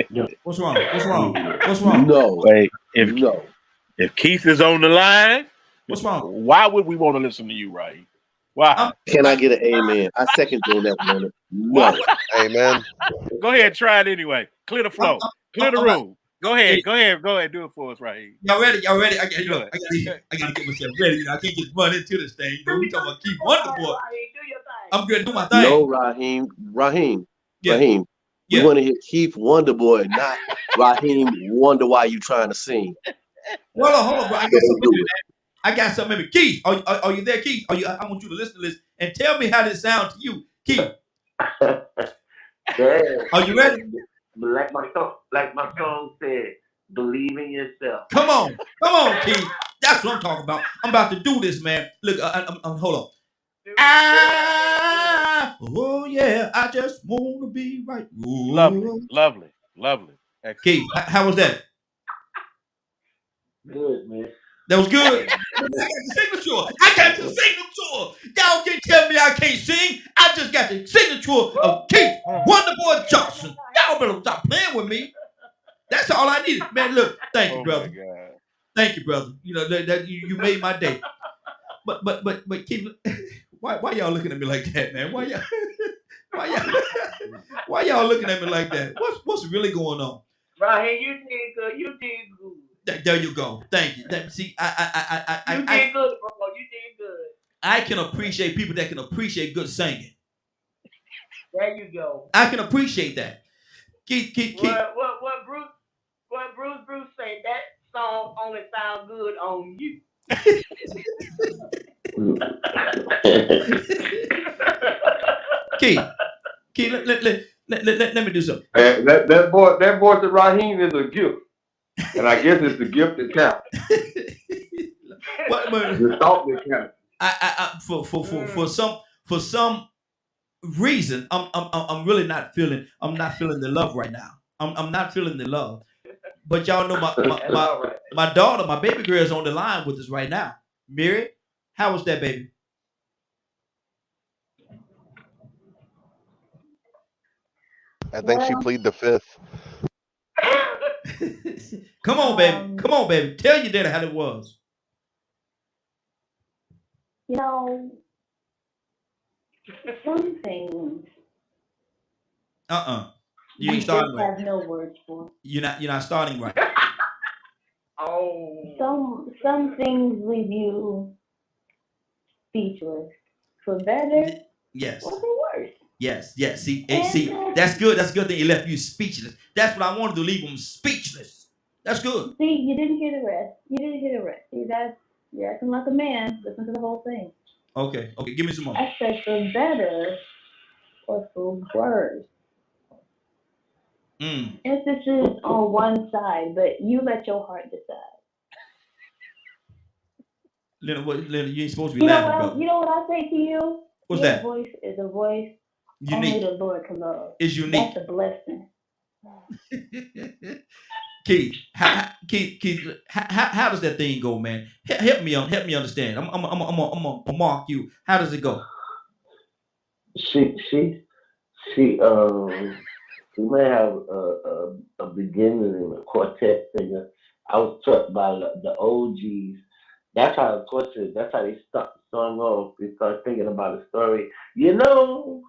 No. What's wrong? What's wrong? What's wrong? No. Wait, No. if Keith is on the line, What's wrong? why would we want to listen to you, right? Why? Can I get an amen? I second you on that one. No. Amen. Go ahead, try it anyway. Clear the flow. Clear the room. Go ahead. Do it for us, right? Y'all ready? I gotta get myself ready. I can't just run into this thing. We talking about Keith Wonderboy. I'm gonna do my thing. No, Raheem. Yeah. Raheem. Yeah. We want to hear Keith Wonderboy, not Raheem Wonder Why You Trying to Sing. Well, hold on, bro. I got something in me. Keith, are you there, Keith? I want you to listen to this and tell me how this sounds to you, Keith. Are you ready? Like my song said, believe in yourself. Come on, Keith. That's what I'm talking about. I'm about to do this, man. Look, hold on. Oh yeah, I just want to be right. Ooh. Lovely. Excellent. Keith, how was that? Good, man. That was good. I got the signature. Y'all can't tell me I can't sing. I just got the signature of Keith Wonderboy Johnson. Y'all better stop playing with me. That's all I needed, man. Look, thank you, brother. Thank you, brother. You know that you made my day. But Keith, why y'all looking at me like that, man? Why y'all looking at me like that? What's really going on? Raheem, you did good. You did good. There you go. Thank you. See, you did good, bro. You did good. I can appreciate people that can appreciate good singing. There you go. I can appreciate that. Keith. What Bruce say? That song only sounds good on you. Keith, let me do something. That boy to Raheem is a gift. And I guess it's the gift that counts. The thought that counts. For some reason, I'm really not feeling the love right now. I'm not feeling the love. But y'all know my daughter, my baby girl, is on the line with us right now. Mary, how was that, baby? I think she plead the fifth. Come on, baby. Tell your daddy how it was. You know, some things. You ain't starting right. I have no words for. You're not starting right. Some things leave you speechless. For better. Yes. Or for worse. Yes. See, that's good. That's a good thing. It left you speechless. That's what I wanted to leave them speechless. That's good. See, you didn't hear the rest. See, you're acting like a man. Listen to the whole thing. Okay. Give me some more. I said for better or for worse. Emphasis on one side, but you let your heart decide. Leonard, you ain't supposed to be laughing, brother. You know what I say to you? What's Your that? Voice is a voice unique. Only the Lord can love. It's unique. That's a blessing. Keith, how does that thing go, man? Help me understand. I'm gonna mark you. How does it go? She may have a beginning in a quartet singer. I was taught by the OGs. That's how the quartet. That's how they start the song off. They start thinking about a story. You know,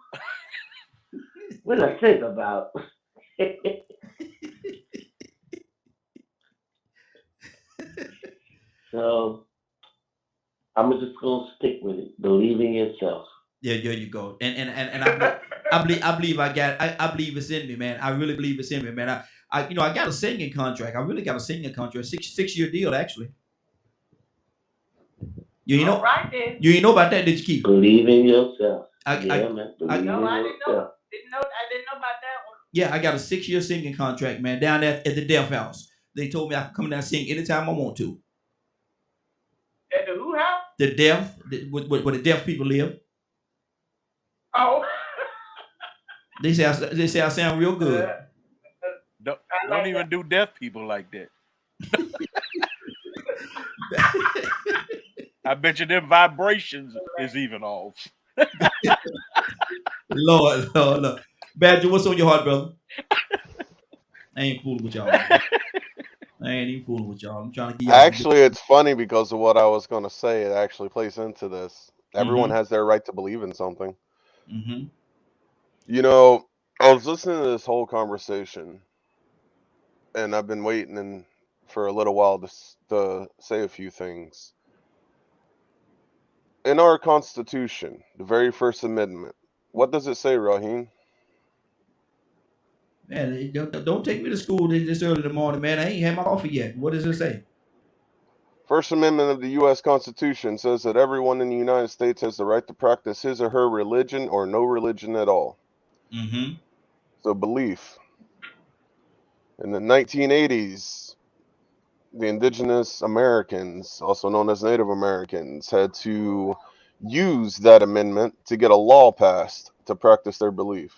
what I think about. So I'm just gonna stick with it. Believe in yourself. Yeah, there you go. And I believe I believe it's in me, man. I really believe it's in me, man. I got a singing contract. I really got a singing contract. 6-year deal, actually. You know, right then. You ain't know about that, did you, Keith? Believe in yourself. I didn't know about that one. Yeah, I got a 6-year singing contract, man, down there at the Deaf House. They told me I could come down and sing anytime I want to. At the who house? The deaf, where the deaf people live. Oh. They say I sound real good. Don't even do deaf people like that. I bet you them vibrations is even off. Lord. Badger, what's on your heart, brother? I ain't fooling with y'all. Man. I ain't even fooling with y'all. I'm trying to give y'all some good. Actually, it's funny because of what I was going to say. It actually plays into this. Everyone Mm-hmm. has their right to believe in something. Mm-hmm. You know, I was listening to this whole conversation, and I've been waiting for a little while to say a few things. In our Constitution, the very first amendment, what does it say, Raheem? Man, don't take me to school this early in the morning, man. I ain't had my coffee yet. What does it say? First Amendment of the U.S. Constitution says that everyone in the United States has the right to practice his or her religion or no religion at all. Mm-hmm. So belief. In the 1980s, the indigenous Americans, also known as Native Americans, had to use that amendment to get a law passed to practice their belief.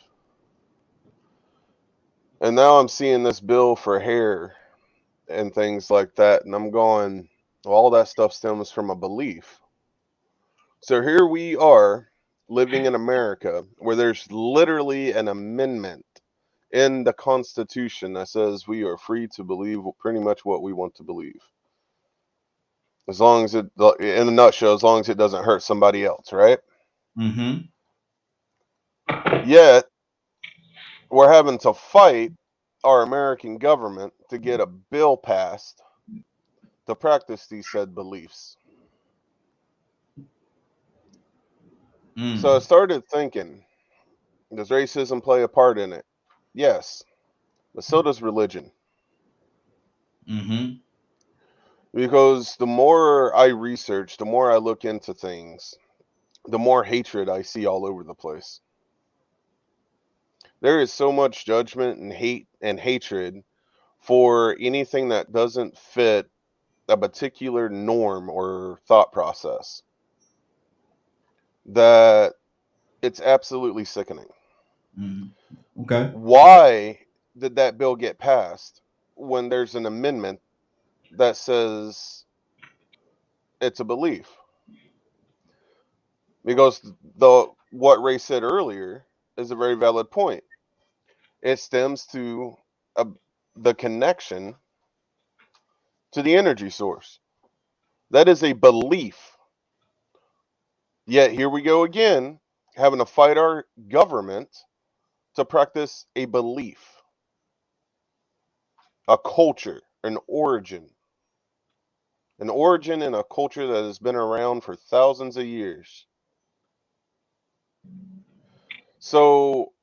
And now I'm seeing this bill for hair and things like that, and I'm going, well, all that stuff stems from a belief. So here we are living in America where there's literally an amendment in the Constitution that says we are free to believe pretty much what we want to believe. As long as it, in a nutshell, as long as it doesn't hurt somebody else, right? Mm-hmm. Yet, we're having to fight our American government to get a bill passed to practice these said beliefs. So I started thinking, does racism play a part in it? Yes, but so does religion. Mm-hmm. Because the more I research, the more I look into things, the more hatred I see all over the place. There is so much judgment and hate and hatred for anything that doesn't fit a particular norm or thought process that it's absolutely sickening. Mm-hmm. Okay. Why did that bill get passed when there's an amendment that says it's a belief? Because what Ray said earlier is a very valid point. It stems to the connection to the energy source. That is a belief. Yet here we go again, having to fight our government to practice a belief, a culture, an origin and a culture that has been around for thousands of years. So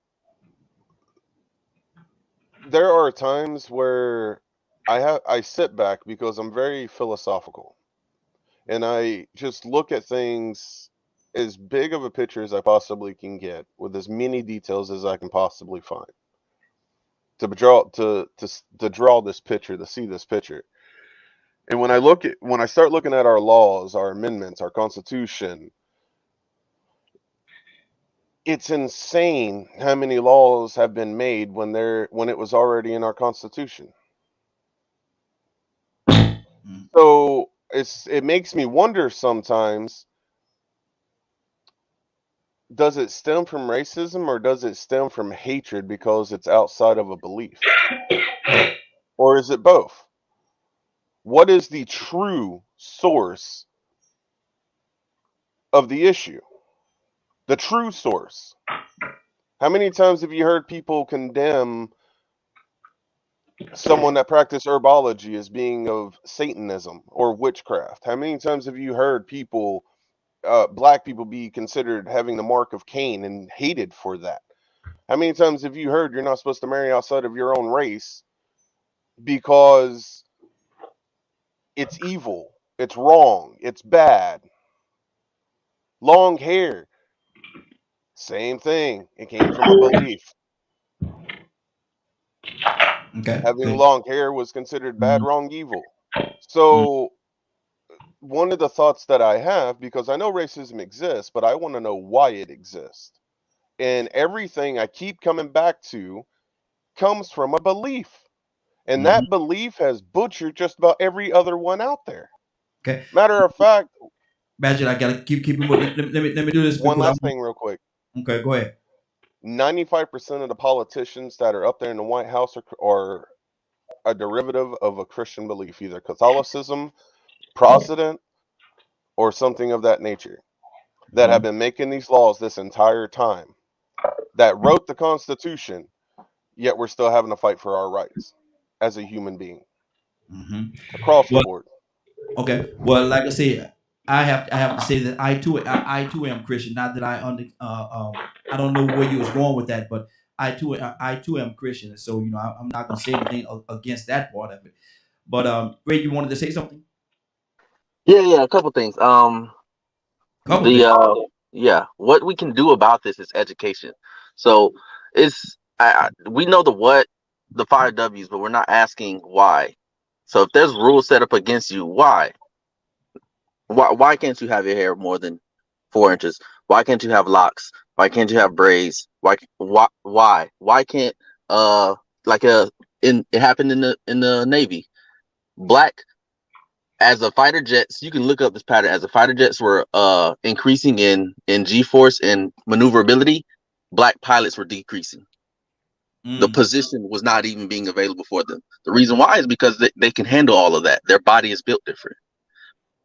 there are times where I sit back because I'm very philosophical, and I just look at things as big of a picture as I possibly can get, with as many details as I can possibly find, to draw this picture, to see this picture. And when I start looking at our laws, our amendments, our Constitution, it's insane how many laws have been made when it was already in our Constitution. So it makes me wonder sometimes, does it stem from racism or does it stem from hatred because it's outside of a belief? Or is it both? What is the true source of the issue? The true source. How many times have you heard people condemn someone that practiced herbology as being of Satanism or witchcraft? How many times have you heard people, black people, be considered having the mark of Cain and hated for that? How many times have you heard you're not supposed to marry outside of your own race because it's evil, it's wrong, it's bad? Long hair, same thing. It came from a belief. Okay. Having Good. long hair was considered bad, Mhm. wrong, evil. So one of the thoughts that I have, because I know racism exists, but I want to know why it exists. And everything I keep coming back to comes from a belief. And Mhm. that belief has butchered just about every other one out there. Okay. Matter of fact, Magic, I gotta keep it moving. Let me do this one because last I'm thing real quick. okay. Go ahead. 95% of the politicians that are up there in the White House are a derivative of a Christian belief, either Catholicism, Protestant, or something of that nature, that have Mhm. been making these laws this entire time, that wrote the Constitution, yet we're still having to fight for our rights as a human being Mhm. across the Well, board. okay. Well, like I said, I have to say that I too am Christian. Not that I don't know where you was going with that, but I too am Christian. And so I'm not gonna say anything against that part of it. But Ray, you wanted to say something? Yeah, a couple things. Couple things. Yeah, what we can do about this is education. So it's we know the 5 W's, but we're not asking why. So if there's rules set up against you, why? Why can't you have your hair more than 4 inches? Why can't you have locks? Why can't you have braids? Why can't like in it happened in the Navy. Black as the fighter jets, you can look up this pattern. As the fighter jets were increasing in G-force and maneuverability, black pilots were decreasing. The position was not even being available for them. The reason why is because they can handle all of that. Their body is built different.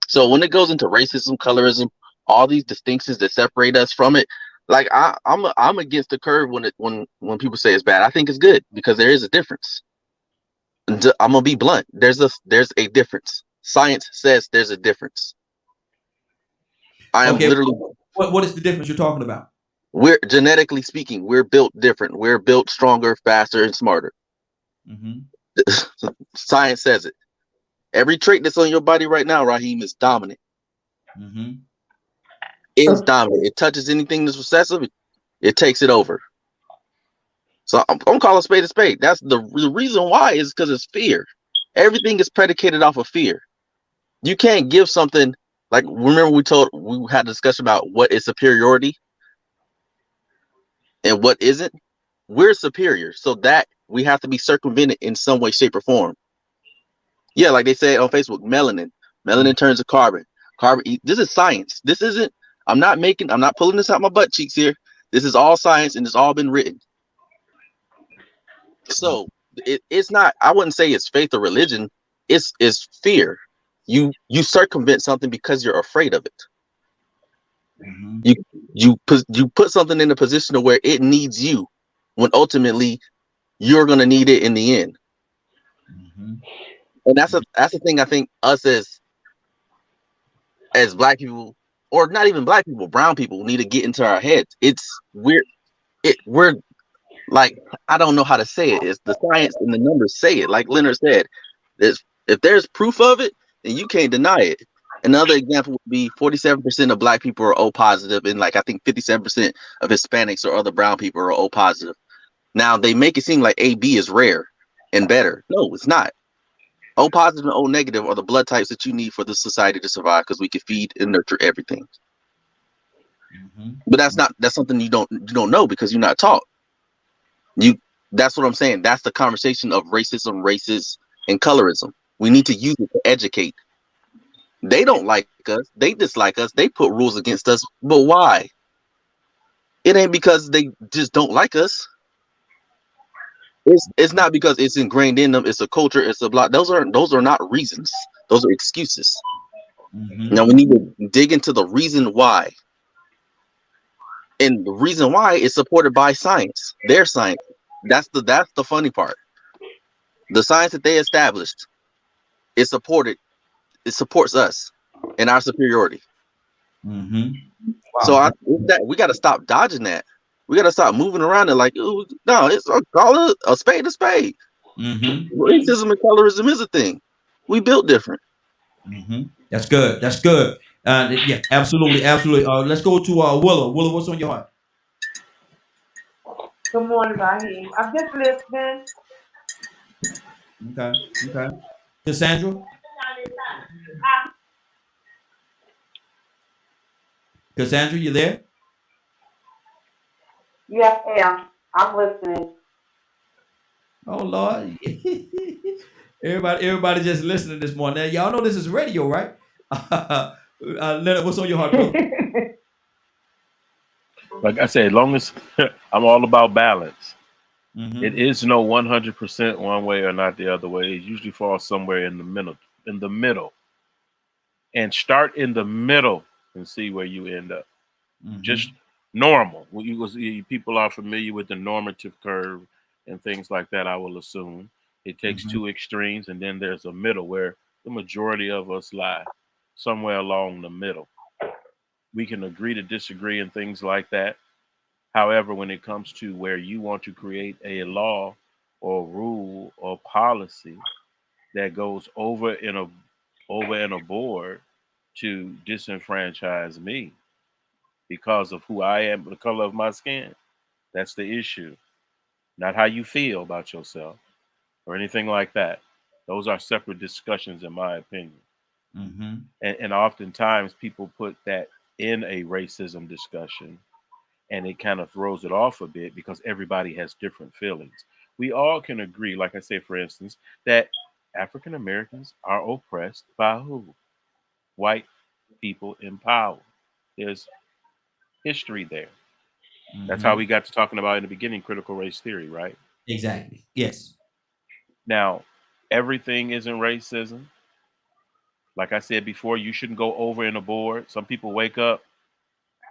So when it goes into racism, colorism, all these distinctions that separate us from it, like I'm against the curve when people say it's bad. I think it's good because there is a difference. I'm gonna be blunt. There's a difference. Science says there's a difference. I am Okay. literally. What is the difference you're talking about? We're genetically speaking, we're built different. We're built stronger, faster, and smarter. Mm-hmm. Science says it. Every trait that's on your body right now, Raheem, is dominant. Mm-hmm. It's dominant. It touches anything that's recessive, it takes it over. So I'm calling a spade a spade. That's the reason why is because it's fear. Everything is predicated off of fear. You can't give something like, remember we had a discussion about what is superiority and what isn't. We're superior, so that we have to be circumvented in some way, shape, or form. Yeah, like they say on Facebook, melanin turns to carbon. This is science. This isn't. I'm not pulling this out my butt cheeks here. This is all science, and it's all been written. So it's not. I wouldn't say it's faith or religion. It's fear. You circumvent something because you're afraid of it. Mm-hmm. You put something in a position of where it needs you, when ultimately you're gonna need it in the end. Mm-hmm. And that's the thing I think us as black people, or not even black people, brown people, need to get into our heads. We're like, I don't know how to say it. It's the science and the numbers say it. Like Leonard said, if there's proof of it, then you can't deny it. Another example would be 47% of black people are O positive, and like I think 57% of Hispanics or other brown people are O positive. Now they make it seem like AB is rare and better. No, it's not. O positive and O negative are the blood types that you need for the society to survive, because we can feed and nurture everything. Mm-hmm. But that's something you don't know because you're not taught. That's what I'm saying. That's the conversation of racism, racist, and colorism. We need to use it to educate. They don't like us. They dislike us. They put rules against us. But why? It ain't because they just don't like us. It's not because it's ingrained in them. It's a culture. It's a block. Those are not reasons. Those are excuses. Mm-hmm. Now we need to dig into the reason why. And the reason why is supported by science. Their science. That's the funny part. The science that they established is supported. It supports us and our superiority. Mm-hmm. So Wow. we got to stop dodging that. We got to stop moving around and like, ooh, no, it's call it a spade a spade. Mm-hmm. Racism and colorism is a thing. We built different. Mm-hmm. That's good. That's good. Yeah, absolutely, absolutely. Let's go to Willow. Willow, what's on your heart? Good morning, Raheem. I'm just listening. Okay. Okay. Cassandra. Cassandra, you there? Yes, I am. I'm listening. Oh Lord. Everybody just listening this morning. Now, y'all know this is radio, right? Leonard, what's on your heart, brother? Like I said, as long as I'm all about balance. Mhm. It is no 100% one way or not the other way. It usually falls somewhere in the middle. In the middle, and start in the middle and see where you end up. Mhm. Just normal. People are familiar with the normative curve and things like that. I will assume it takes Mhm. two extremes, and then there's a middle where the majority of us lie, somewhere along the middle. We can agree to disagree and things like that. However, when it comes to where you want to create a law or rule or policy that goes over and aboard to disenfranchise me because of who I am, the color of my skin, that's the issue. Not how you feel about yourself or anything like that. Those are separate discussions, in my opinion. Mhm. And oftentimes people put that in a racism discussion, and it kind of throws it off a bit because everybody has different feelings. We all can agree, like I say, for instance, that African Americans are oppressed by who? White people in power. There's history there. That's how Mhm. we got to talking about in the beginning critical race theory, right? Exactly. Yes. Now, everything isn't racism. Like I said before, you shouldn't go over and aboard. Some people wake up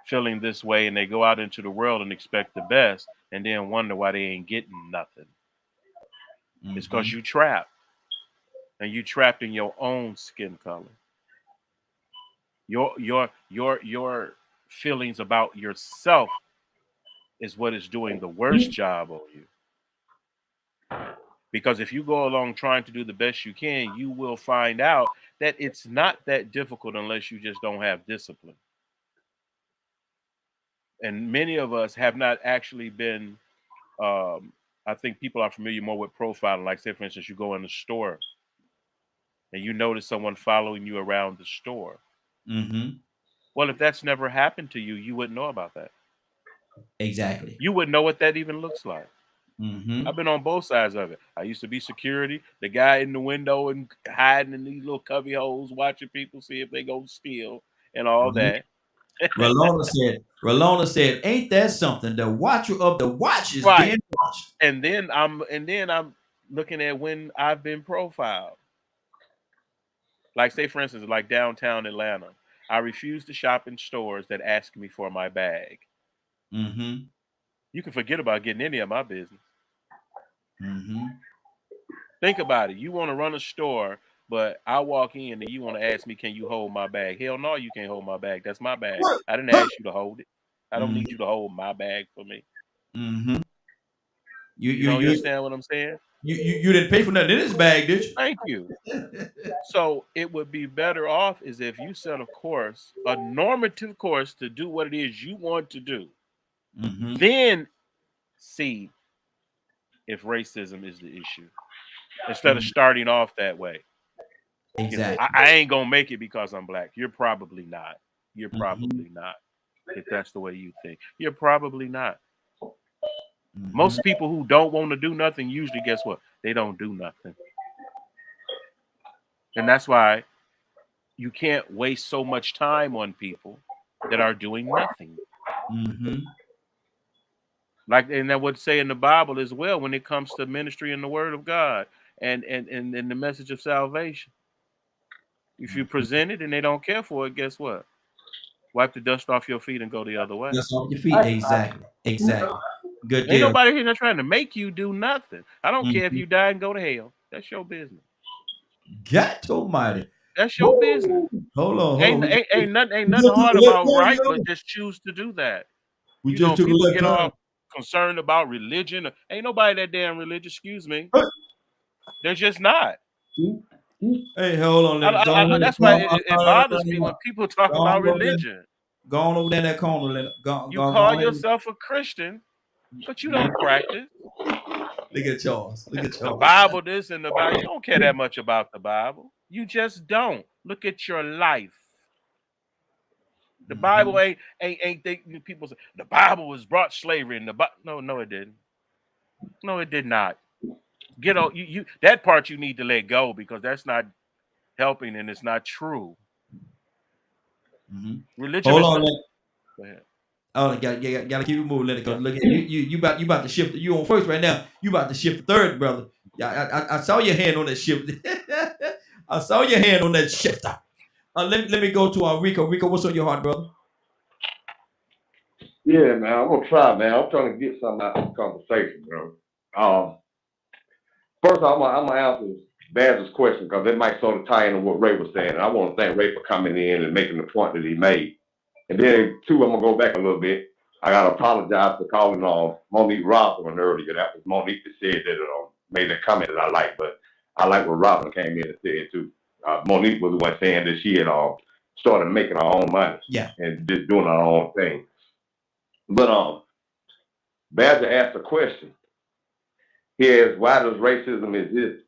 feeling this way and they go out into the world and expect the best and then wonder why they ain't getting nothing. It's because Mhm. you trapped, and you trapped in your own skin color. Your feelings about yourself is what is doing the worst job on you. Because if you go along trying to do the best you can, you will find out that it's not that difficult unless you just don't have discipline. And many of us have not actually been, I think people are familiar more with profiling. Like, say, for instance, you go in the store and you notice someone following you around the store. Mhm. Well, if that's never happened to you, you wouldn't know about that. Exactly. You wouldn't know what that even looks like. Mhm. I've been on both sides of it. I used to be security, the guy in the window and hiding in these little cubby holes, watching people see if they go steal and all Mhm. that. Rolona said, ain't that something? The watcher of the watch is Right. being watched. And then I'm looking at when I've been profiled. Like, say, for instance, like downtown Atlanta, I refuse to shop in stores that ask me for my bag. Mhm. You can forget about getting any of my business. Mhm. Think about it. You want to run a store, but I walk in and you want to ask me, can you hold my bag? Hell no, you can't hold my bag. That's my bag. I didn't ask you to hold it. I don't need Mhm. you to hold my bag for me. Mhm. You You you don't you understand what I'm saying? you didn't pay for nothing in this bag, did you? Thank you. So it would be better off is if you set a course, a normative course to do what it is you want to do. Mhm. Then see if racism is the issue. Instead of Mhm. starting off that way. You know, Exactly. I ain't gonna make it because I'm black. You're probably not. You're Mhm. probably not. If that's the way you think. You're probably not. Mhm. Most people who don't want to do nothing usually, guess what? They don't do nothing. And that's why you can't waste so much time on people that are doing nothing. Mhm. Like, and that would say in the Bible as well when it comes to ministry and the word of God and the message of salvation. If you Mhm. present it and they don't care for it, guess what? Wipe the dust off your feet and go the other way. Just off your feet. Exactly. Exactly. Good Ain't deal. nobody here not trying to make you do nothing. I don't care if Mhm. you die and go to hell. That's your business. God Almighty. That's your business. Woo! Hold on, hold on. Ain't ain't, ain't nothing ain't We nothing just took hard a left about turn, right, but yo. just choose to do that. We You just know, took a people left get turn. all concerned about religion. Ain't nobody that damn religious. Excuse me. Hey, They're just not. hey, hold on, Leonard. Go on, That's go why on, it bothers me when people talk go on about over there. religion. Go on over there in that corner, Leonard. You Go call on. yourself a Christian, but you don't practice. Look at Charles. Look at The Charles. Bible, this and the Bible. You don't care that much about the Bible. You just don't. Look at your life. The Mhm. Bible ain't think people say the Bible was brought slavery in the Bible. No, it didn't. No, it did not. Get on you that part you need to let go because that's not helping and it's not true. Mhm. Religion Hold is on, not. Lenny. Go ahead. Oh, gotta keep it moving, Lenny. Yeah. Cause look at you about to shift. You on first right now. You about to shift to third, brother. Yeah, I saw your hand on that shift. I saw your hand on that shifter. Let me go to Rico. Rico, what's on your heart, brother? Yeah, man, I'm gonna try, man. I'm trying to get something out of this conversation, bro. First, I'm gonna answer Baz's question because it might sort of tie into what Ray was saying. And I want to thank Ray for coming in and making the point that he made. And then, two, I'm gonna go back a little bit. I gotta apologize for calling Monique Robin earlier. That was Monique that said that made that comment that I like, but I like what Robin came in and said too. Monique was the one saying that she had started making her own money, Yeah, and just doing her own thing. But Badger asked a question. He asked, "Why does racism exist?"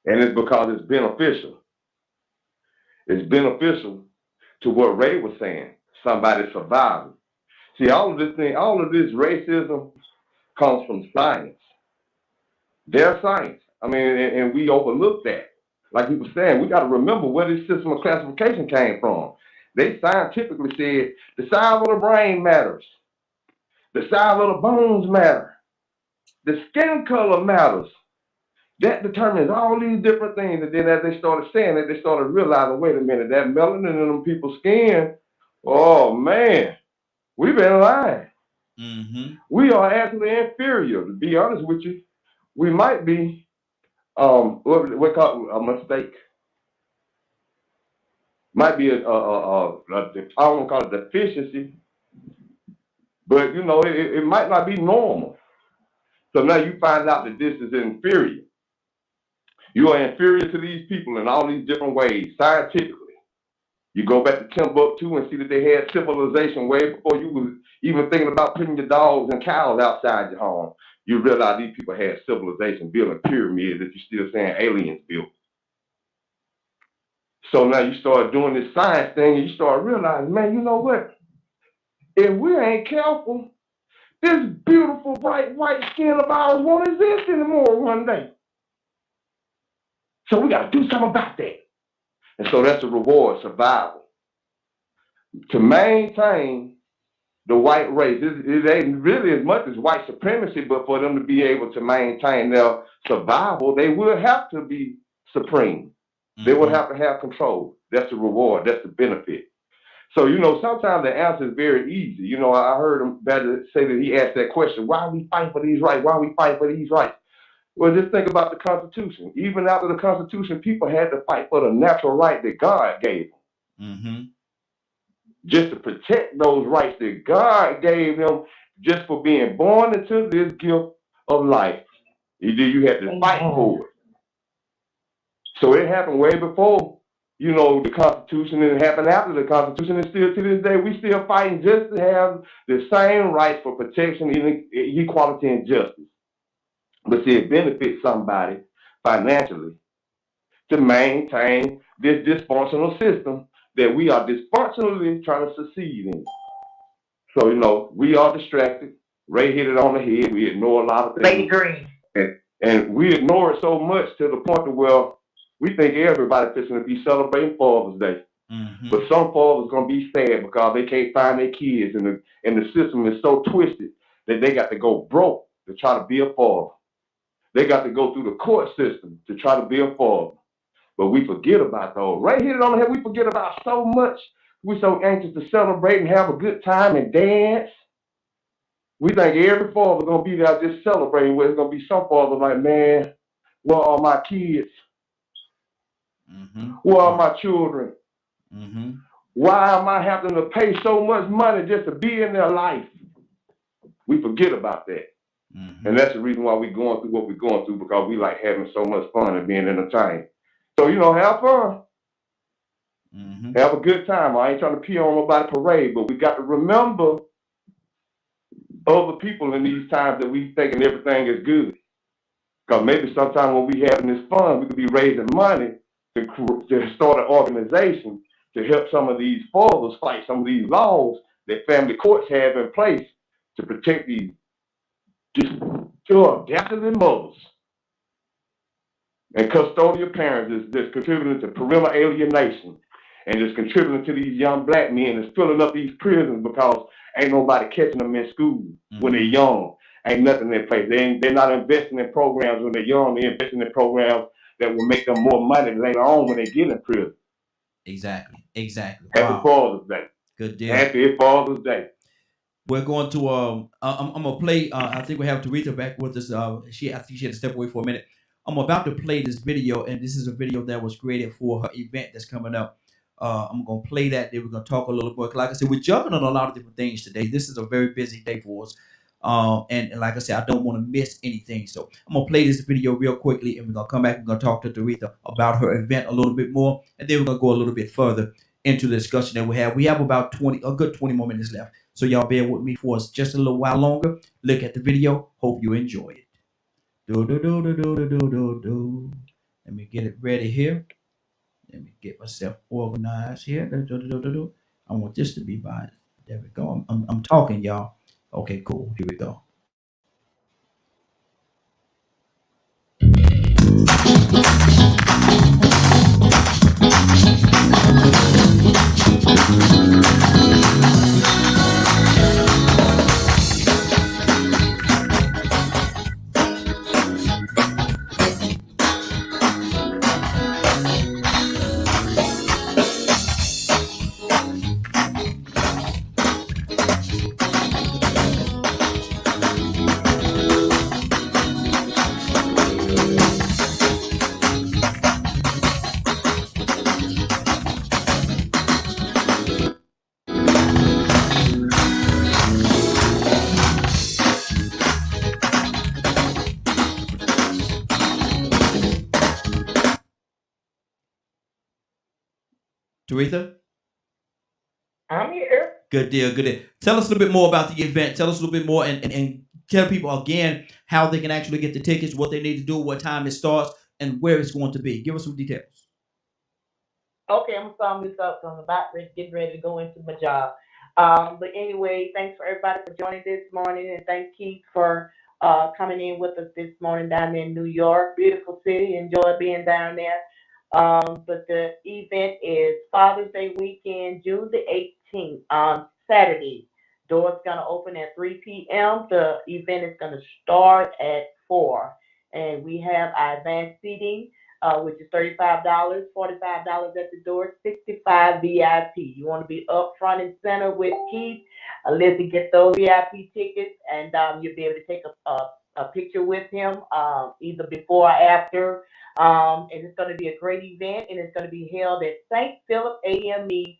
And it's because it's beneficial. It's beneficial to what Ray was saying. Somebody surviving. See, all of this racism comes from science. Their science. I mean, and we overlook that. Like he was saying, we got to remember where this system of classification came from. They scientifically said the size of the brain matters. The size of the bones matter. The skin color matters. That determines all these different things. And then as they started saying it, they started realizing, wait a minute, that melanin in them people's skin, oh man, we've been lying. Mm-hmm. We are actually inferior. To be honest with you, we might be what call a mistake. Might be I don't want to call it deficiency, but you know, it might not be normal. So now you find out that this is inferior. You are inferior to these people in all these different ways, scientifically. You go back to Timbuktu and see that they had civilization way before you was even thinking about putting your dogs and cows outside your home. You realize these people had civilization building pyramids that you're still saying aliens built. So now you start doing this science thing and you start realizing, man, you know what? If we ain't careful, this beautiful bright white skin of ours won't exist anymore one day. So we got to do something about that. And so that's the reward, survival. To maintain the white race, it ain't really as much as white supremacy, but for them to be able to maintain their survival, they would have to be supreme. They would have to have control. That's the reward. That's the benefit. So, you know, sometimes the answer is very easy. You know, I heard him better say that he asked that question, why are we fighting for these rights? Why are we fighting for these rights? Well, just think about the Constitution. Even after the Constitution, people had to fight for the natural right that God gave them. Mm-hmm. Just to protect those rights that God gave them just for being born into this gift of life. You had to fight for it. So it happened way before, you know, the Constitution, and it happened after the Constitution, and still to this day, we still fighting just to have the same rights for protection, equality, and justice. But see, it benefits somebody financially to maintain this dysfunctional system that we are dysfunctionally trying to succeed in. So, you know, we are distracted. Ray hit it on the head. We ignore a lot of things. Lady Green. And we ignore it so much to the point that, well, we think everybody's fixing to be celebrating Father's Day. Mm-hmm. But some fathers going to be sad because they can't find their kids, and the system is so twisted that they got to go broke to try to be a father. They got to go through the court system to try to be a father. But we forget about those. Right here on the head, we forget about so much. We're so anxious to celebrate and have a good time and dance. We think every father's going to be there just celebrating. Where it's going to be some father like, man, where are my kids? Mm-hmm. Where are my children? Mm-hmm. Why am I having to pay so much money just to be in their life? We forget about that. Mm-hmm. And that's the reason why we're going through what we're going through, because we like having so much fun and being entertained. So, you know, have fun. Mm-hmm. Have a good time. I ain't trying to pee on nobody's parade, but we got to remember other people in these times that we thinking everything is good. Because maybe sometime when we having this fun, we could be raising money to start an organization to help some of these fathers fight some of these laws that family courts have in place to protect these destitute mothers. and custodial parents that's contributing to parental alienation and is contributing to these young black men that's filling up these prisons because ain't nobody catching them in school when they're young. Ain't nothing in place. They're not investing in programs when they're young. They're investing in programs that will make them more money later on when they get in prison. Exactly. Happy Wow. Father's Day. Good deal. Happy Father's Day. We're going to I'm gonna play. I think we have Teresa back with us. I think she had to step away for a minute. I'm about to play this video, and this is a video that was created for her event that's coming up. I'm gonna play that. Then we're gonna talk a little more. Like I said, we're jumping on a lot of different things today. This is a very busy day for us. And like I said, I don't want to miss anything. So I'm gonna play this video real quickly, and we're gonna come back. We're gonna talk to Teresa about her event a little bit more, and then we're gonna go a little bit further into the discussion that we have. We have about a good 20 more minutes left. So y'all bear with me for just a little while longer. Look at the video. Hope you enjoy it. Let me get it ready here. Let me get myself organized here. I want this to be by. There we go. I'm talking, y'all. Okay, cool. Here we go. Teresa? I'm here. Good deal, good deal. Tell us a little bit more about the event. Tell us a little bit more and tell people again how they can actually get the tickets, what they need to do, what time it starts, and where it's going to be. Give us some details. Okay, I'm gonna sum this up because I'm about to get ready to go into my job. But anyway, thanks for everybody for joining this morning, and thank Keith for coming in with us this morning down there in New York. Beautiful city. Enjoy being down there. But the event is Father's Day weekend, June the 18th, on Saturday. Doors gonna open at 3 p.m. The event is gonna start at 4, and we have our advanced seating, which is $35, $45 at the door, 65 VIP. You want to be up front and center with Keith. Lizzie, get those VIP tickets, and you'll be able to take a picture with him, either before or after. And it's going to be a great event, and it's going to be held at St. Philip AME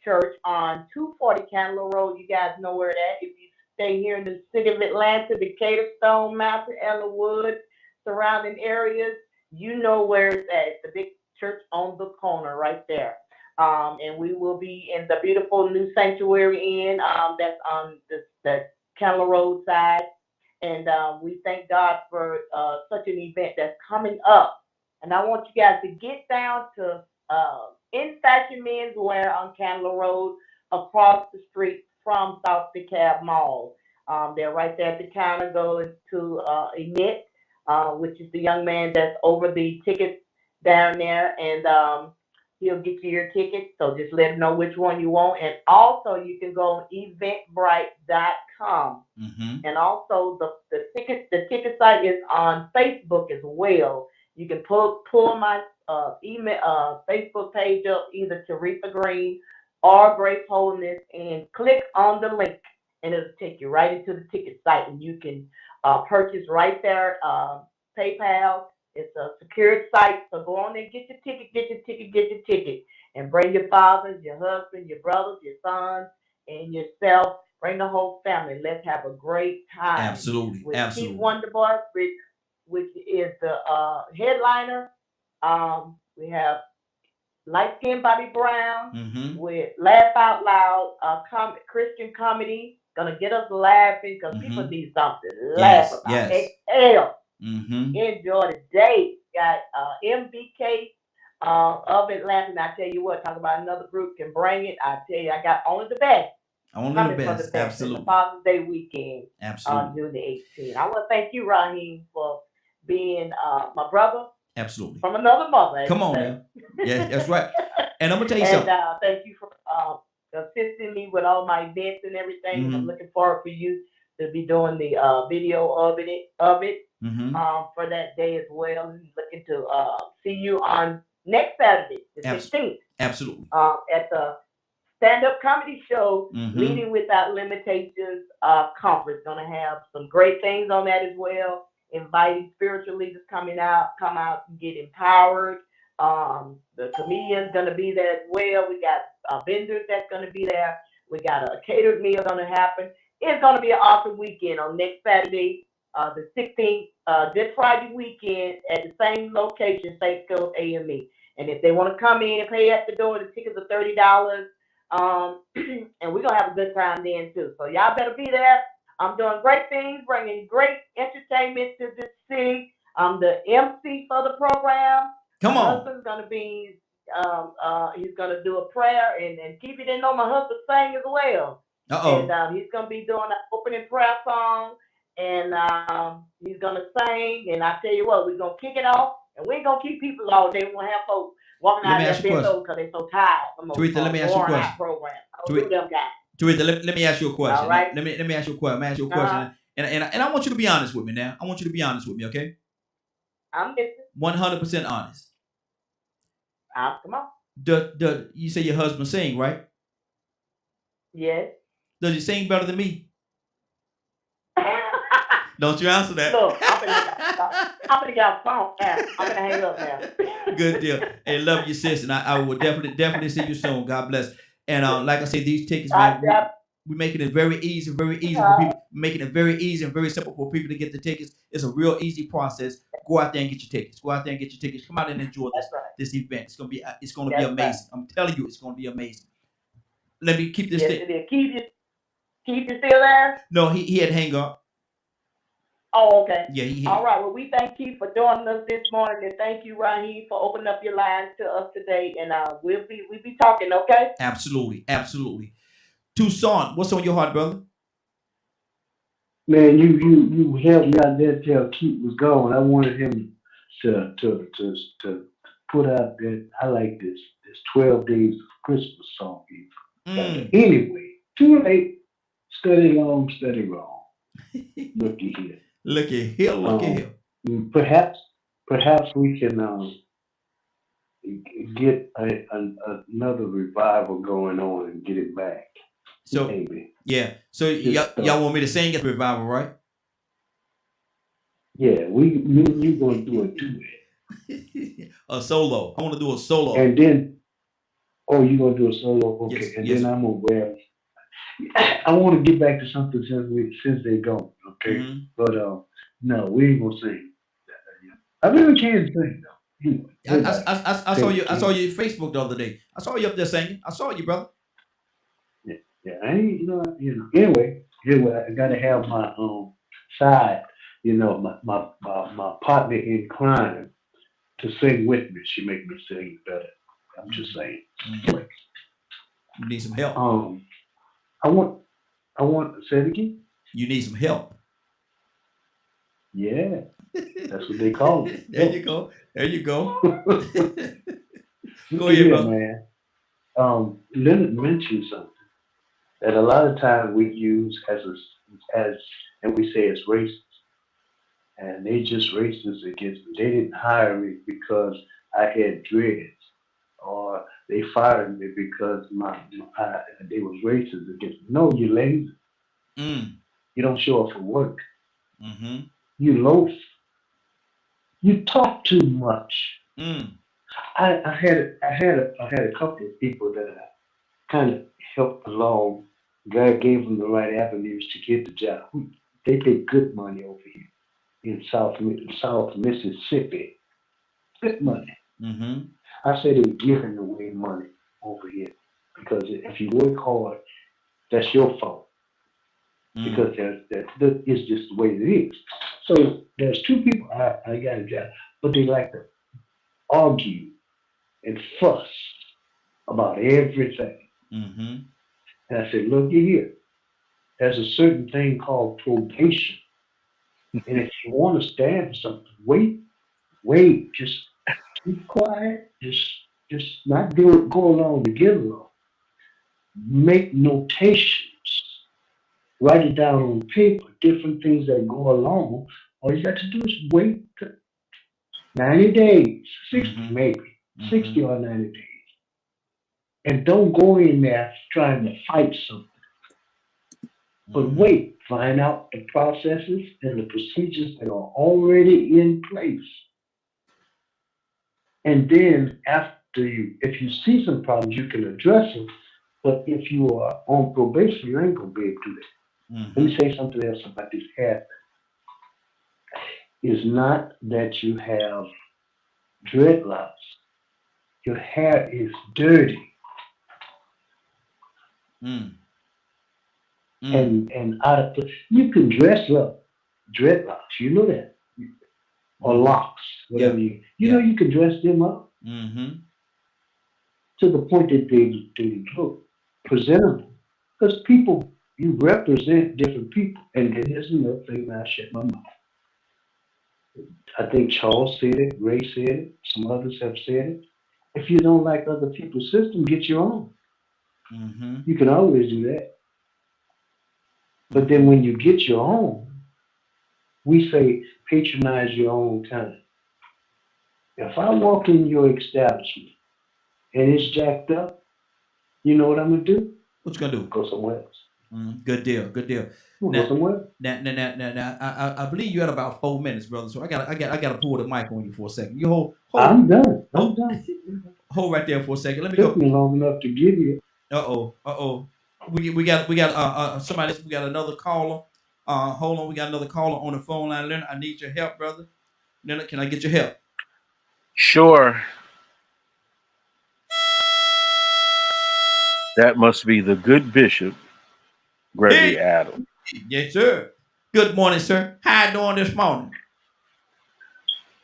Church on 240 Candler Road. You guys know where that. If you stay here in the city of Atlanta, Decatur, Stone Mountain, Ellenwood, surrounding areas, you know where it's at. The big church on the corner right there. And we will be in the beautiful new Sanctuary Inn that's on the Candler Road side. And we thank God for such an event that's coming up. And I want you guys to get down to In Fashion Men's Wear on Candler Road across the street from South DeKalb Mall. They're right there at the counter. Go to Emit, which is the young man that's over the tickets down there, and he'll get you your tickets. So just let him know which one you want. And also, you can go on eventbrite.com. And also, the ticket site is on Facebook as well. You can pull my Facebook page up, either Teresa Green or Grace Holiness, and click on the link, and it'll take you right into the ticket site, and you can purchase right there. PayPal. It's a secured site, so go on there, get your ticket, and bring your fathers, your husband, your brothers, your sons, and yourself. Bring the whole family. Let's have a great time. Absolutely, with absolutely. Keith Wonderboy, which is the headliner. We have Light Skin Bobby Brown with Laugh Out Loud, Christian comedy. Gonna get us laughing because people need something to laugh about. Yes. Exhale. Enjoy the day. Got MBK of Atlanta. And I tell you what, talk about another group can bring it. I tell you, I got only the best. Only the best. Absolutely. The Father's Day weekend. Absolutely. On June the 18th. I want to thank you, Raheem, for being my brother. Absolutely. from another mother. As Come you on say. now. Yeah, that's right. And I'm gonna tell you And something. thank you for assisting me with all my events and everything. And I'm Mm-hmm. looking forward for you to be doing the video of it Mm-hmm. for that day as well. Looking to see you on next Saturday, the Abs- 16th, absolutely. at the stand-up comedy show, Mm-hmm. Leading Without Limitations conference. Gonna have some great things on that as well. Inviting spiritual leaders come out and get empowered. The comedian's gonna be there as well. We got vendors that's gonna be there. We got a catered meal gonna happen. It's gonna be an awesome weekend on next Saturday, the 16th, Good Friday weekend at the same location, St. Philip AME. And if they want to come in and pay at the door, the tickets are $30. And we're gonna have a good time then too. So y'all better be there. I'm doing great things, bringing great entertainment to this city. I'm the MC for the program. Come My on. husband's gonna be he's gonna do a prayer and keep it in on my husband sing as well. Uh-oh. And he's gonna be doing an opening prayer song, and he's gonna sing. And I tell you what, we're gonna kick it off, and we ain't gonna keep people all day. We're gonna have folks walking Let out me there ask you a bent question. over because they're so tired from Teresa, let me ask you a worn question. out program. Don't do Teresa, them guys. Teresa, let me ask you a question. All right. Let me ask you a question. I'm gonna ask you a question. Uh-huh. And I want you to be honest with me now. I want you to be honest with me, okay? I'm listening. 100% honest. Come on. You say your husband sing, right? Yes. Does he sing better than me? Don't you answer that. Look, I'm gonna get a phone now. I'm gonna hang up now. Good deal. Hey, love you, sis, and I will definitely see you soon. God bless. And like I say, these tickets, man, we're making it very easy for people. Making it very easy and very simple for people to get the tickets. It's a real easy process. Go out there and get your tickets. Go out there and get your tickets. Come out and enjoy this event. It's gonna be amazing. Right. I'm telling you, it's gonna be amazing. Let me keep this Yes, thing. it is. Keep you still there? No, he had to hang up. Oh, okay. Yeah, he All right. Well, we thank you for joining us this morning, and thank you, Raheem, for opening up your lines to us today. And we'll be talking, okay? Absolutely. Tucson, what's on your heart, brother? Man, you helped me out there till Keith was gone. I wanted him to put out that I like this 12 Days of Christmas song. Anyway, too late. Study long, study wrong. Looky here. Looky here. Perhaps we can get another revival going on and get it back. So maybe. Yeah. So y'all want me to sing at the revival, right? Yeah, you gonna do a duet. A solo. I want to do a solo. And then, you gonna do a solo? Okay. Yes, and yes. then I'm gonna wear. I want to get back to something since they gone. Okay. Mm-hmm. But no, we ain't gonna sing. I really can't sing though. Anyway, I saw you. I saw you on Facebook the other day. I saw you up there singing. I saw you, brother. Yeah, I ain't, Anyway, I gotta have my side. My partner in crime to sing with me. She make me sing better. I'm just saying. Mm-hmm. You need some help. I want to say it again. You need some help. Yeah, that's what they call it. There you go. Go ahead, brother. Man. Leonard mentioned something that a lot of times we use and we say it's racist, and they just racist against me. They didn't hire me because I had dreads, or they fired me because they was racist against me. No, you lazy. You don't show up for work. Mm-hmm. You loaf. You talk too much. I had a couple of people that I kind of helped along. God gave them the right avenues to get the job. They pay good money over here in South Mississippi. Good money. Mm-hmm. I say they're giving away money over here because if you work hard, that's your fault. Because it's just the way it is. So there's two people I got a job, but they like to argue and fuss about everything. Mm-hmm. And I said, look here, there's a certain thing called probation. And if you want to stand for something, wait, just Be quiet. Just not do it. Go along to get along. Make notations. Write it down on paper. Different things that go along. All you got to do is wait 90 days, 60 Mm-hmm. maybe, Mm-hmm. 60 or 90 days. And don't go in there trying to fight something. But Mm-hmm. wait, find out the processes and the procedures that are already in place. And then after if you see some problems, you can address them. But if you are on probation, you ain't gonna be able to do that. Let Mm-hmm. me say something else about this hair. It's not that you have dreadlocks. Your hair is dirty. Mm. And out of place. You can dress up dreadlocks, you know that, or Mm-hmm. locks, whatever Yeah. you know you can dress them up Mm-hmm. to the point that they look presentable. Because people, you represent different people, and here's another thing. I shut my mouth. I think Charles said it, Ray said it, some others have said it. If you don't like other people's system, get your own. Mm-hmm. You can always do that. But Mm-hmm. then when you get your own, we say patronize your own kind. If I walk in your establishment and it's jacked up, you know what I'm gonna do? What you gonna do? Go somewhere else. Good deal. Good deal. I'm gonna go Now, somewhere else. now, I believe you had about 4 minutes, brother. So I gotta pull the mic on you for a second. You I'm done. I'm hold, done. hold right there for a second. Let me Took go. me long enough to give you. Uh-oh. We got somebody. We got another caller. Hold on. We got another caller on the phone line. Leonard, I need your help, brother. Leonard, can I get your help? Sure. That must be the good Bishop Gregory Hey, Adams. yes, sir. Good morning, sir. How you doing this morning?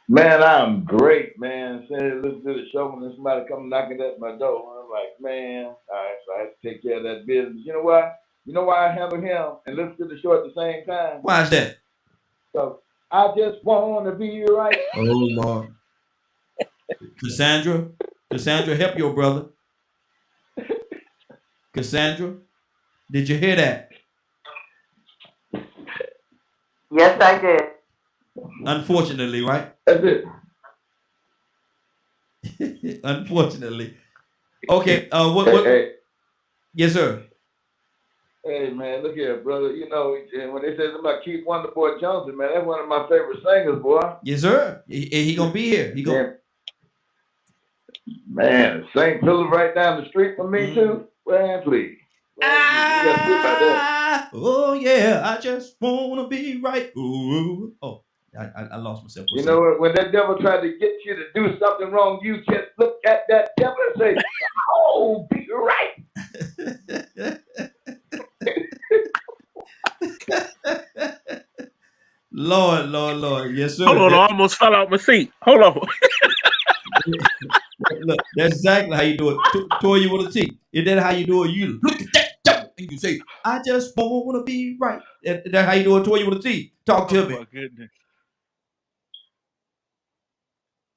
Man, I'm great, man. Said listen to the show when somebody come knocking at my door. I'm like, man, all right, so I have to take care of that business. You know why? You know why I handle him and listen to the show at the same time? Why is that? So I just want to be right. Oh Lord. Cassandra, help your brother. Cassandra, did you hear that? Yes, I did. Unfortunately, right? That's it. Unfortunately. Okay. What? Hey, Yes, sir. hey, man, look here, brother. You know, when they say something about Keith Wonderboy Johnson, man, that's one of my favorite singers, boy. Yes, sir. He gonna be here. He gonna. Man, St. Philip right down the street from me too. Man, please. Man, you gotta see about that. Oh yeah, I just wanna be right. Ooh. Oh, I lost myself. You know what? When that devil tried to get you to do something wrong, you just look at that devil and say, "Oh, be right." Lord. Yes, sir. Hold on, I almost fell out my seat. Hold on. Look, that's exactly how you do it. Toy you with a T. Is that how you do it? You look at that devil and you say, I just want to be right. That's how you do it. Toy you with a T. Talk to me. Oh my goodness.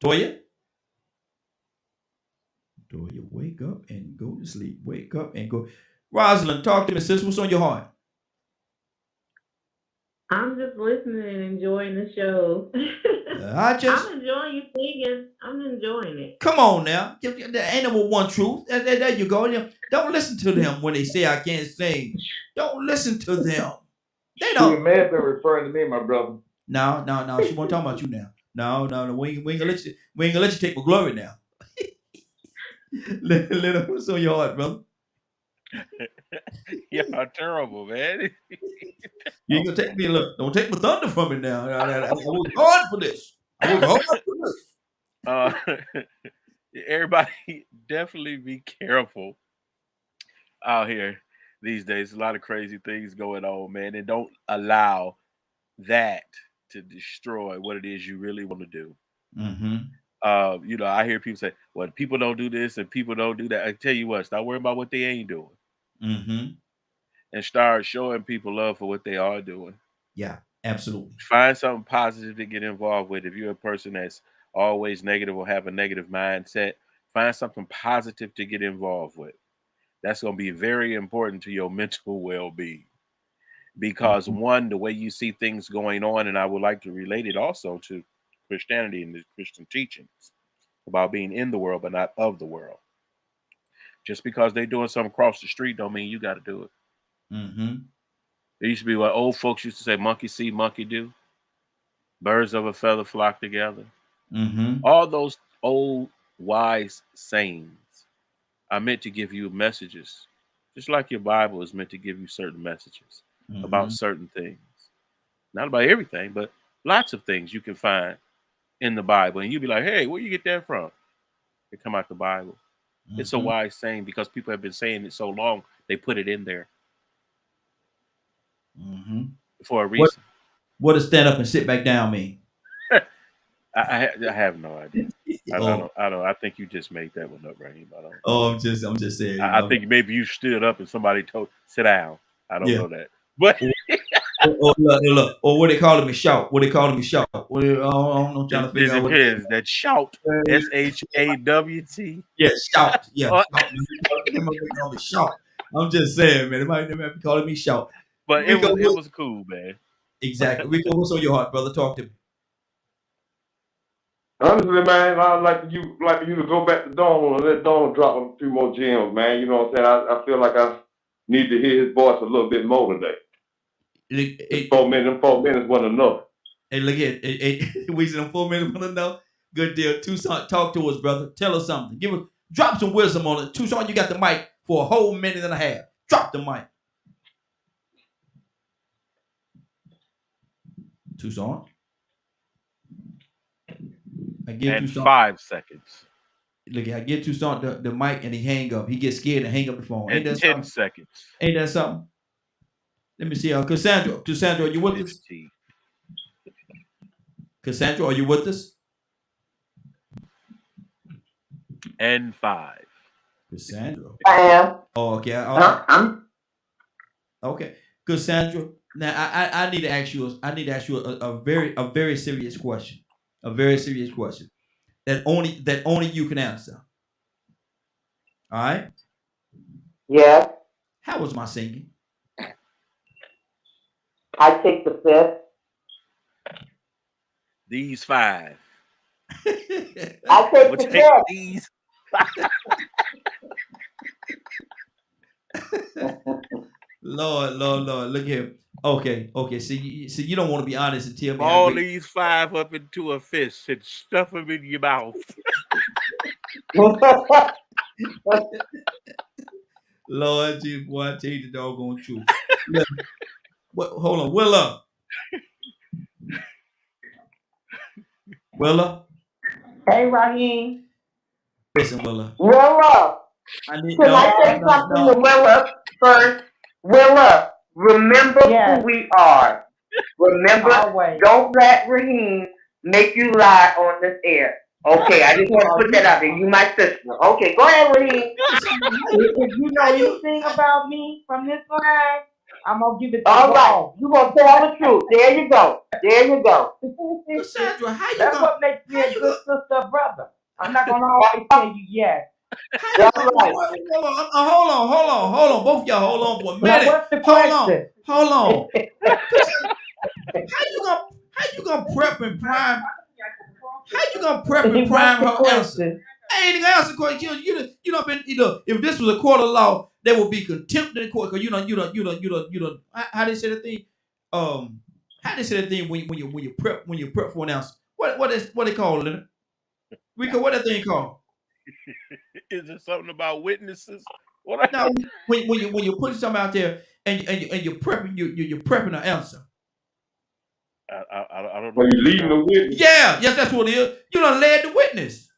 Toya, wake up and go to sleep. Wake up and go. Rosalind, talk to me, sis. What's on your heart? I'm just listening and enjoying the show. I'm enjoying you singing. I'm enjoying it. Come on now. There ain't no one truth. There you go. Don't listen to them when they say I can't sing. Don't listen to them. They don't. You may have been referring to me, my brother. No. She won't talk about you now. No. We ain't gonna let you take my glory now. Let her what's on your heart, brother. Y'all terrible, man. You ain't gonna take me. Look, don't take my thunder from me now. I worked hard for this. Everybody definitely be careful out here these days. A lot of crazy things going on, man, and don't allow that to destroy what it is you really want to do. Mm-hmm. I hear people say, well, people don't do this and people don't do that. I tell you what, stop worrying about what they ain't doing. Mm-hmm. And start showing people love for what they are doing. Yeah, absolutely. Find something positive to get involved with. If you're a person that's always negative or have a negative mindset. Find something positive to get involved with. That's going to be very important to your mental well-being. Because one, the way you see things going on, and I would like to relate it also to Christianity and the Christian teachings about being in the world but not of the world. Just because they're doing something across the street don't mean you got to do it. It used to be what old folks used to say, monkey see, monkey do. Birds of a feather flock together. All those old wise sayings are meant to give you messages, just like your Bible is meant to give you certain messages about certain things. Not about everything, but lots of things you can find in the Bible. And you'll be like, hey, where you get that from? It come out the Bible. It's a wise saying because people have been saying it so long, they put it in there for a reason. What does stand up and sit back down mean? I have no idea. I don't. I think you just made that one up, Raheem. I don't. I'm just saying. I think maybe you stood up and somebody told sit down. I don't know that. But or what they calling me shout? What they calling me shout? What they, I don't know. Trying to figure out what it is. That shout. SHAWT. Yeah, shout. Yeah, shout. I'm just saying, man. They might be calling me shout. But it was cool, man. Exactly. Rico, what's on your heart, brother? Talk to me. Honestly, man, I'd like you to go back to Donald and let Donald drop a few more gems, man. You know what I'm saying? I feel like I need to hear his voice a little bit more today. 4 minutes wasn't enough. Hey, look at it. We said 4 minutes wasn't enough. Good deal. Tucson, talk to us, brother. Tell us something. Drop some wisdom on it. Tucson, you got the mic for a whole minute and a half. Drop the mic. Tucson. I give Tucson 5 seconds. Look, I give Tucson the mic and he hang up. He gets scared and hang up the phone. Ain't that 10 something? Seconds. Ain't that something? Let me see. Cassandra, are you with us? Cassandra, are you with us? And 5. Cassandra. I am. Oh, okay. Okay. Cassandra. Now I need to ask you a very serious question. A very serious question that only you can answer. All right? Yeah. How was my singing? I take the fifth. These 5. I take the fifth. These. Lord, look here. Okay. See, you don't want to be honest and tell me. All these 5 up into a fist and stuff them in your mouth. Lord, gee, boy, I tell you the doggone truth. Hold on, Willa. Hey, Raheem. Listen, Willa. Willa. Can I say something to Willa first? Willa, remember who we are. Remember, don't let Raheem make you lie on this air. Okay, I just want to put that out there. You my sister. Okay, go ahead, Raheem. If you know anything about me from this line, I'm going to give it to you. All right, you're going to tell the truth. There you go. Cassandra, how you That's what makes me a good sister brother. I'm not going to always tell you yes. That's right. Hold on. Both of y'all, hold on for a minute. Now, what's the question? Hold on. How you gonna prep and prime? How you gonna prep and prime her answer? I ain't gonna answer the question. You know, if this was a court of law, there would be contempt in the court. Cause you don't. How they say the thing? How they say the thing when you prep for an answer? What they call it? Rico, what that thing called? Is it something about witnesses? No, when you put something out there and you're prepping an answer. I don't know. Well, you leading the witness. Yes, that's what it is. You done led the witness.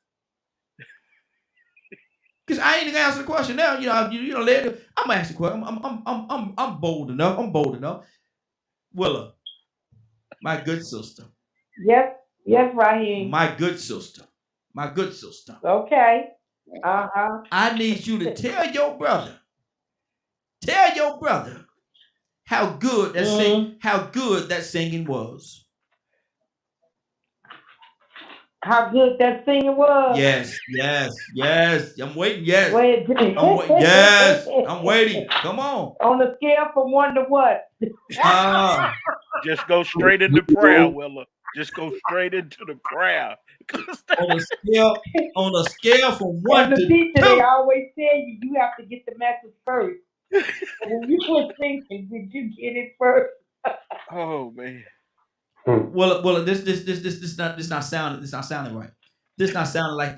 Cause I ain't gonna answer the question now. You know, led. I'm gonna ask the question. I'm bold enough. Willa, my good sister. Yes, Raheem. My good sister. Okay. I need you to tell your brother how good that singing was. how good that singing was. Yes, yes, yes. I'm waiting. Yes. Wait. I'm waiting. Yes. I'm waiting. Come on. On a scale from 1 to what? Ah, Just go straight into prayer, Willa. Just go straight into the prayer. on a scale from As 1 a to teacher, 2. they always tell you have to get the message first. When you were thinking, did you get it first? Oh man. Well, this not sounding right. This not sounding like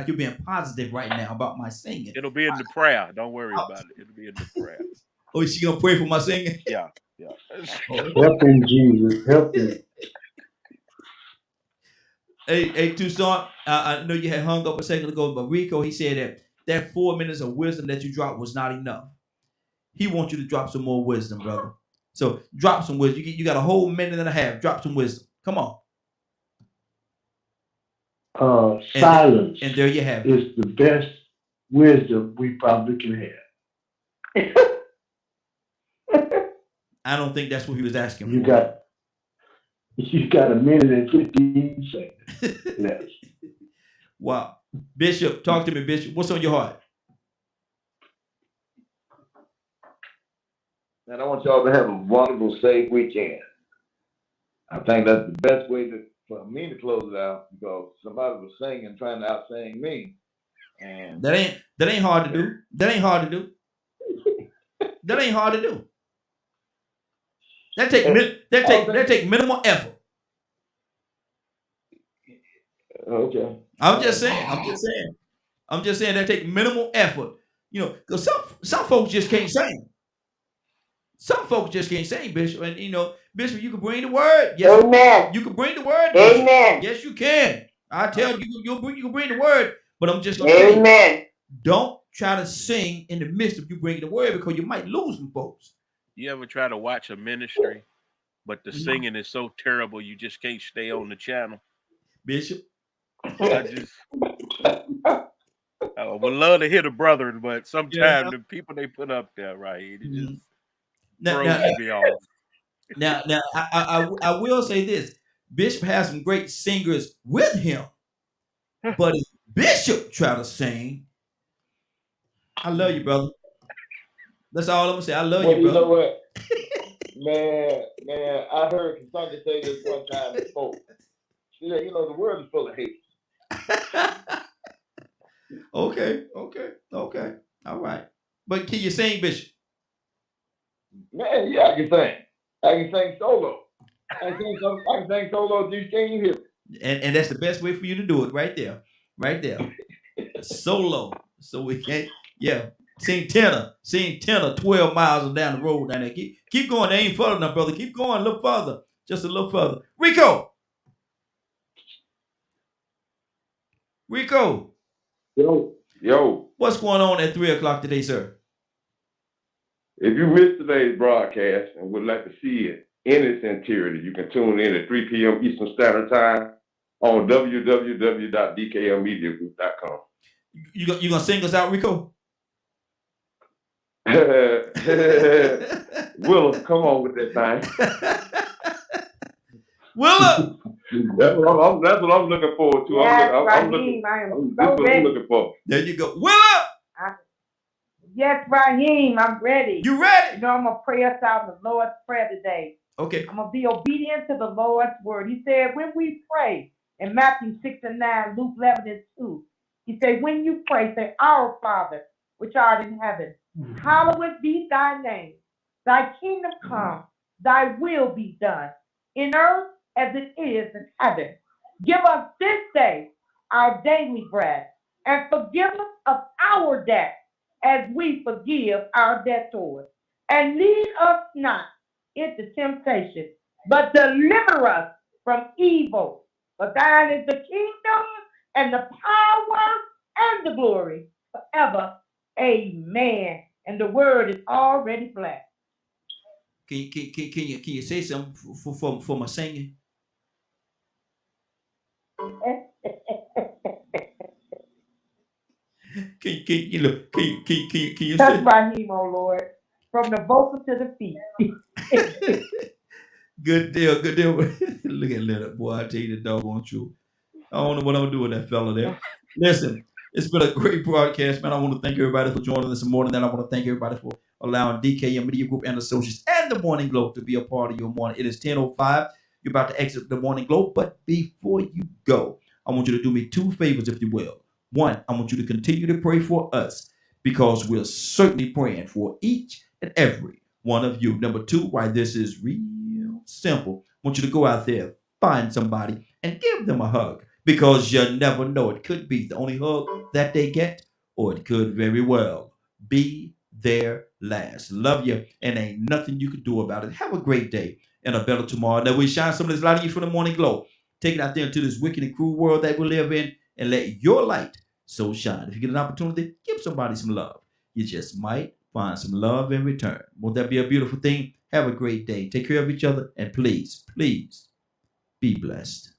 you're being positive right now about my singing. It'll be in the prayer. Don't worry about it. It'll be in the prayer. Oh, is she gonna pray for my singing? Yeah. Help him, Jesus. Help him. Hey, Tucson, I know you had hung up a second ago, but Rico, he said that 4 minutes of wisdom that you dropped was not enough. He wants you to drop some more wisdom, brother. So drop some wisdom. You got a whole minute and a half. Drop some wisdom. Come on. Silence and there you have it. is the best wisdom we probably can have. I don't think that's what he was asking You for. got a minute and 15 seconds. Yes. Wow. Bishop, talk to me, Bishop. What's on your heart? And I want y'all to have a wonderful, safe weekend. I think that's the best way for me to close it out, because somebody was singing, trying to out-sing me. And That ain't hard to do. That ain't hard to do. That ain't hard to do. That take minimal effort. okay. I'm just saying that take minimal effort. You know, because some folks just can't sing. Some folks just can't sing, Bishop. And Bishop, you can bring the word. Yes, Amen. you can bring the word, Bishop. Amen. Yes, you can. I tell you, you can bring the word. But I'm just gonna tell you, Amen. don't try to sing in the midst of you bringing the word, because you might lose some folks. You ever try to watch a ministry, but the singing is so terrible you just can't stay on the channel? Bishop, I would love to hear the brethren, but sometimes the people they put up there, right, it just throws me off. Now, I will say this: Bishop has some great singers with him, but if Bishop try to sing, I love you, brother. That's all I'm gonna say. I love you, brother. You know what? man, I heard Cassandra say this one time before. She said, the world is full of hate. Okay. All right. But can you sing, Bishop? Man, yeah, I can sing. I can sing solo. I can sing solo. Can you hear me? And that's the best way for you to do it, right there. Solo. So we can't, sing tenor 12 miles down the road down there. Keep going. They ain't further enough, brother. Keep going a little further. Just a little further. Rico. Yo. What's going on at 3 o'clock today, sir? If you missed today's broadcast and would like to see it in its entirety, you can tune in at 3 p.m. Eastern Standard Time on www.dklmediagroup.com. You gonna sing us out, Rico? Willa, come on with that thing. Willa! That's what I'm looking forward to. Yes, I'm Raheem, I am so what ready. I'm looking for. There you go. Willa! Yes, Raheem, I'm ready. You ready? I'm going to pray us out in the Lord's Prayer today. Okay. I'm going to be obedient to the Lord's word. He said, when we pray, in Matthew 6:9, Luke 11:2, he said, when you pray, say, Our Father, which art in heaven, hallowed be thy name. Thy kingdom come, thy will be done, in earth as it is in heaven. Give us this day our daily bread, and forgive us of our debt, as we forgive our debtors. And lead us not into temptation, but deliver us from evil. For thine is the kingdom and the power and the glory forever. Amen. And the word is already blessed. Can you say something for my singing? Can you Touch say? Raheem, oh Lord, from the vocal to the feet. Good deal. Look at Leonard, boy. I tell you the doggone truth. I don't know what I'm gonna do with that fella there. Listen, it's been a great broadcast, man. I want to thank everybody for joining us this morning. And I want to thank everybody for allowing DKM Media Group and Associates and the Morning Glow to be a part of your morning. It is 10:05. You're about to exit the Morning Glow, but before you go, I want you to do me two favors, if you will. One, I want you to continue to pray for us because we're certainly praying for each and every one of you. Number two, why this is real simple. I want you to go out there, find somebody, and give them a hug because you never know. It could be the only hug that they get, or it could very well be their last. Love you, and ain't nothing you can do about it. Have a great day and a better tomorrow. Now we shine some of this light on you from the Morning Glow. Take it out there into this wicked and cruel world that we live in and let your light so shine. If you get an opportunity, give somebody some love. You just might find some love in return. Won't that be a beautiful thing? Have a great day. Take care of each other, and please, please be blessed.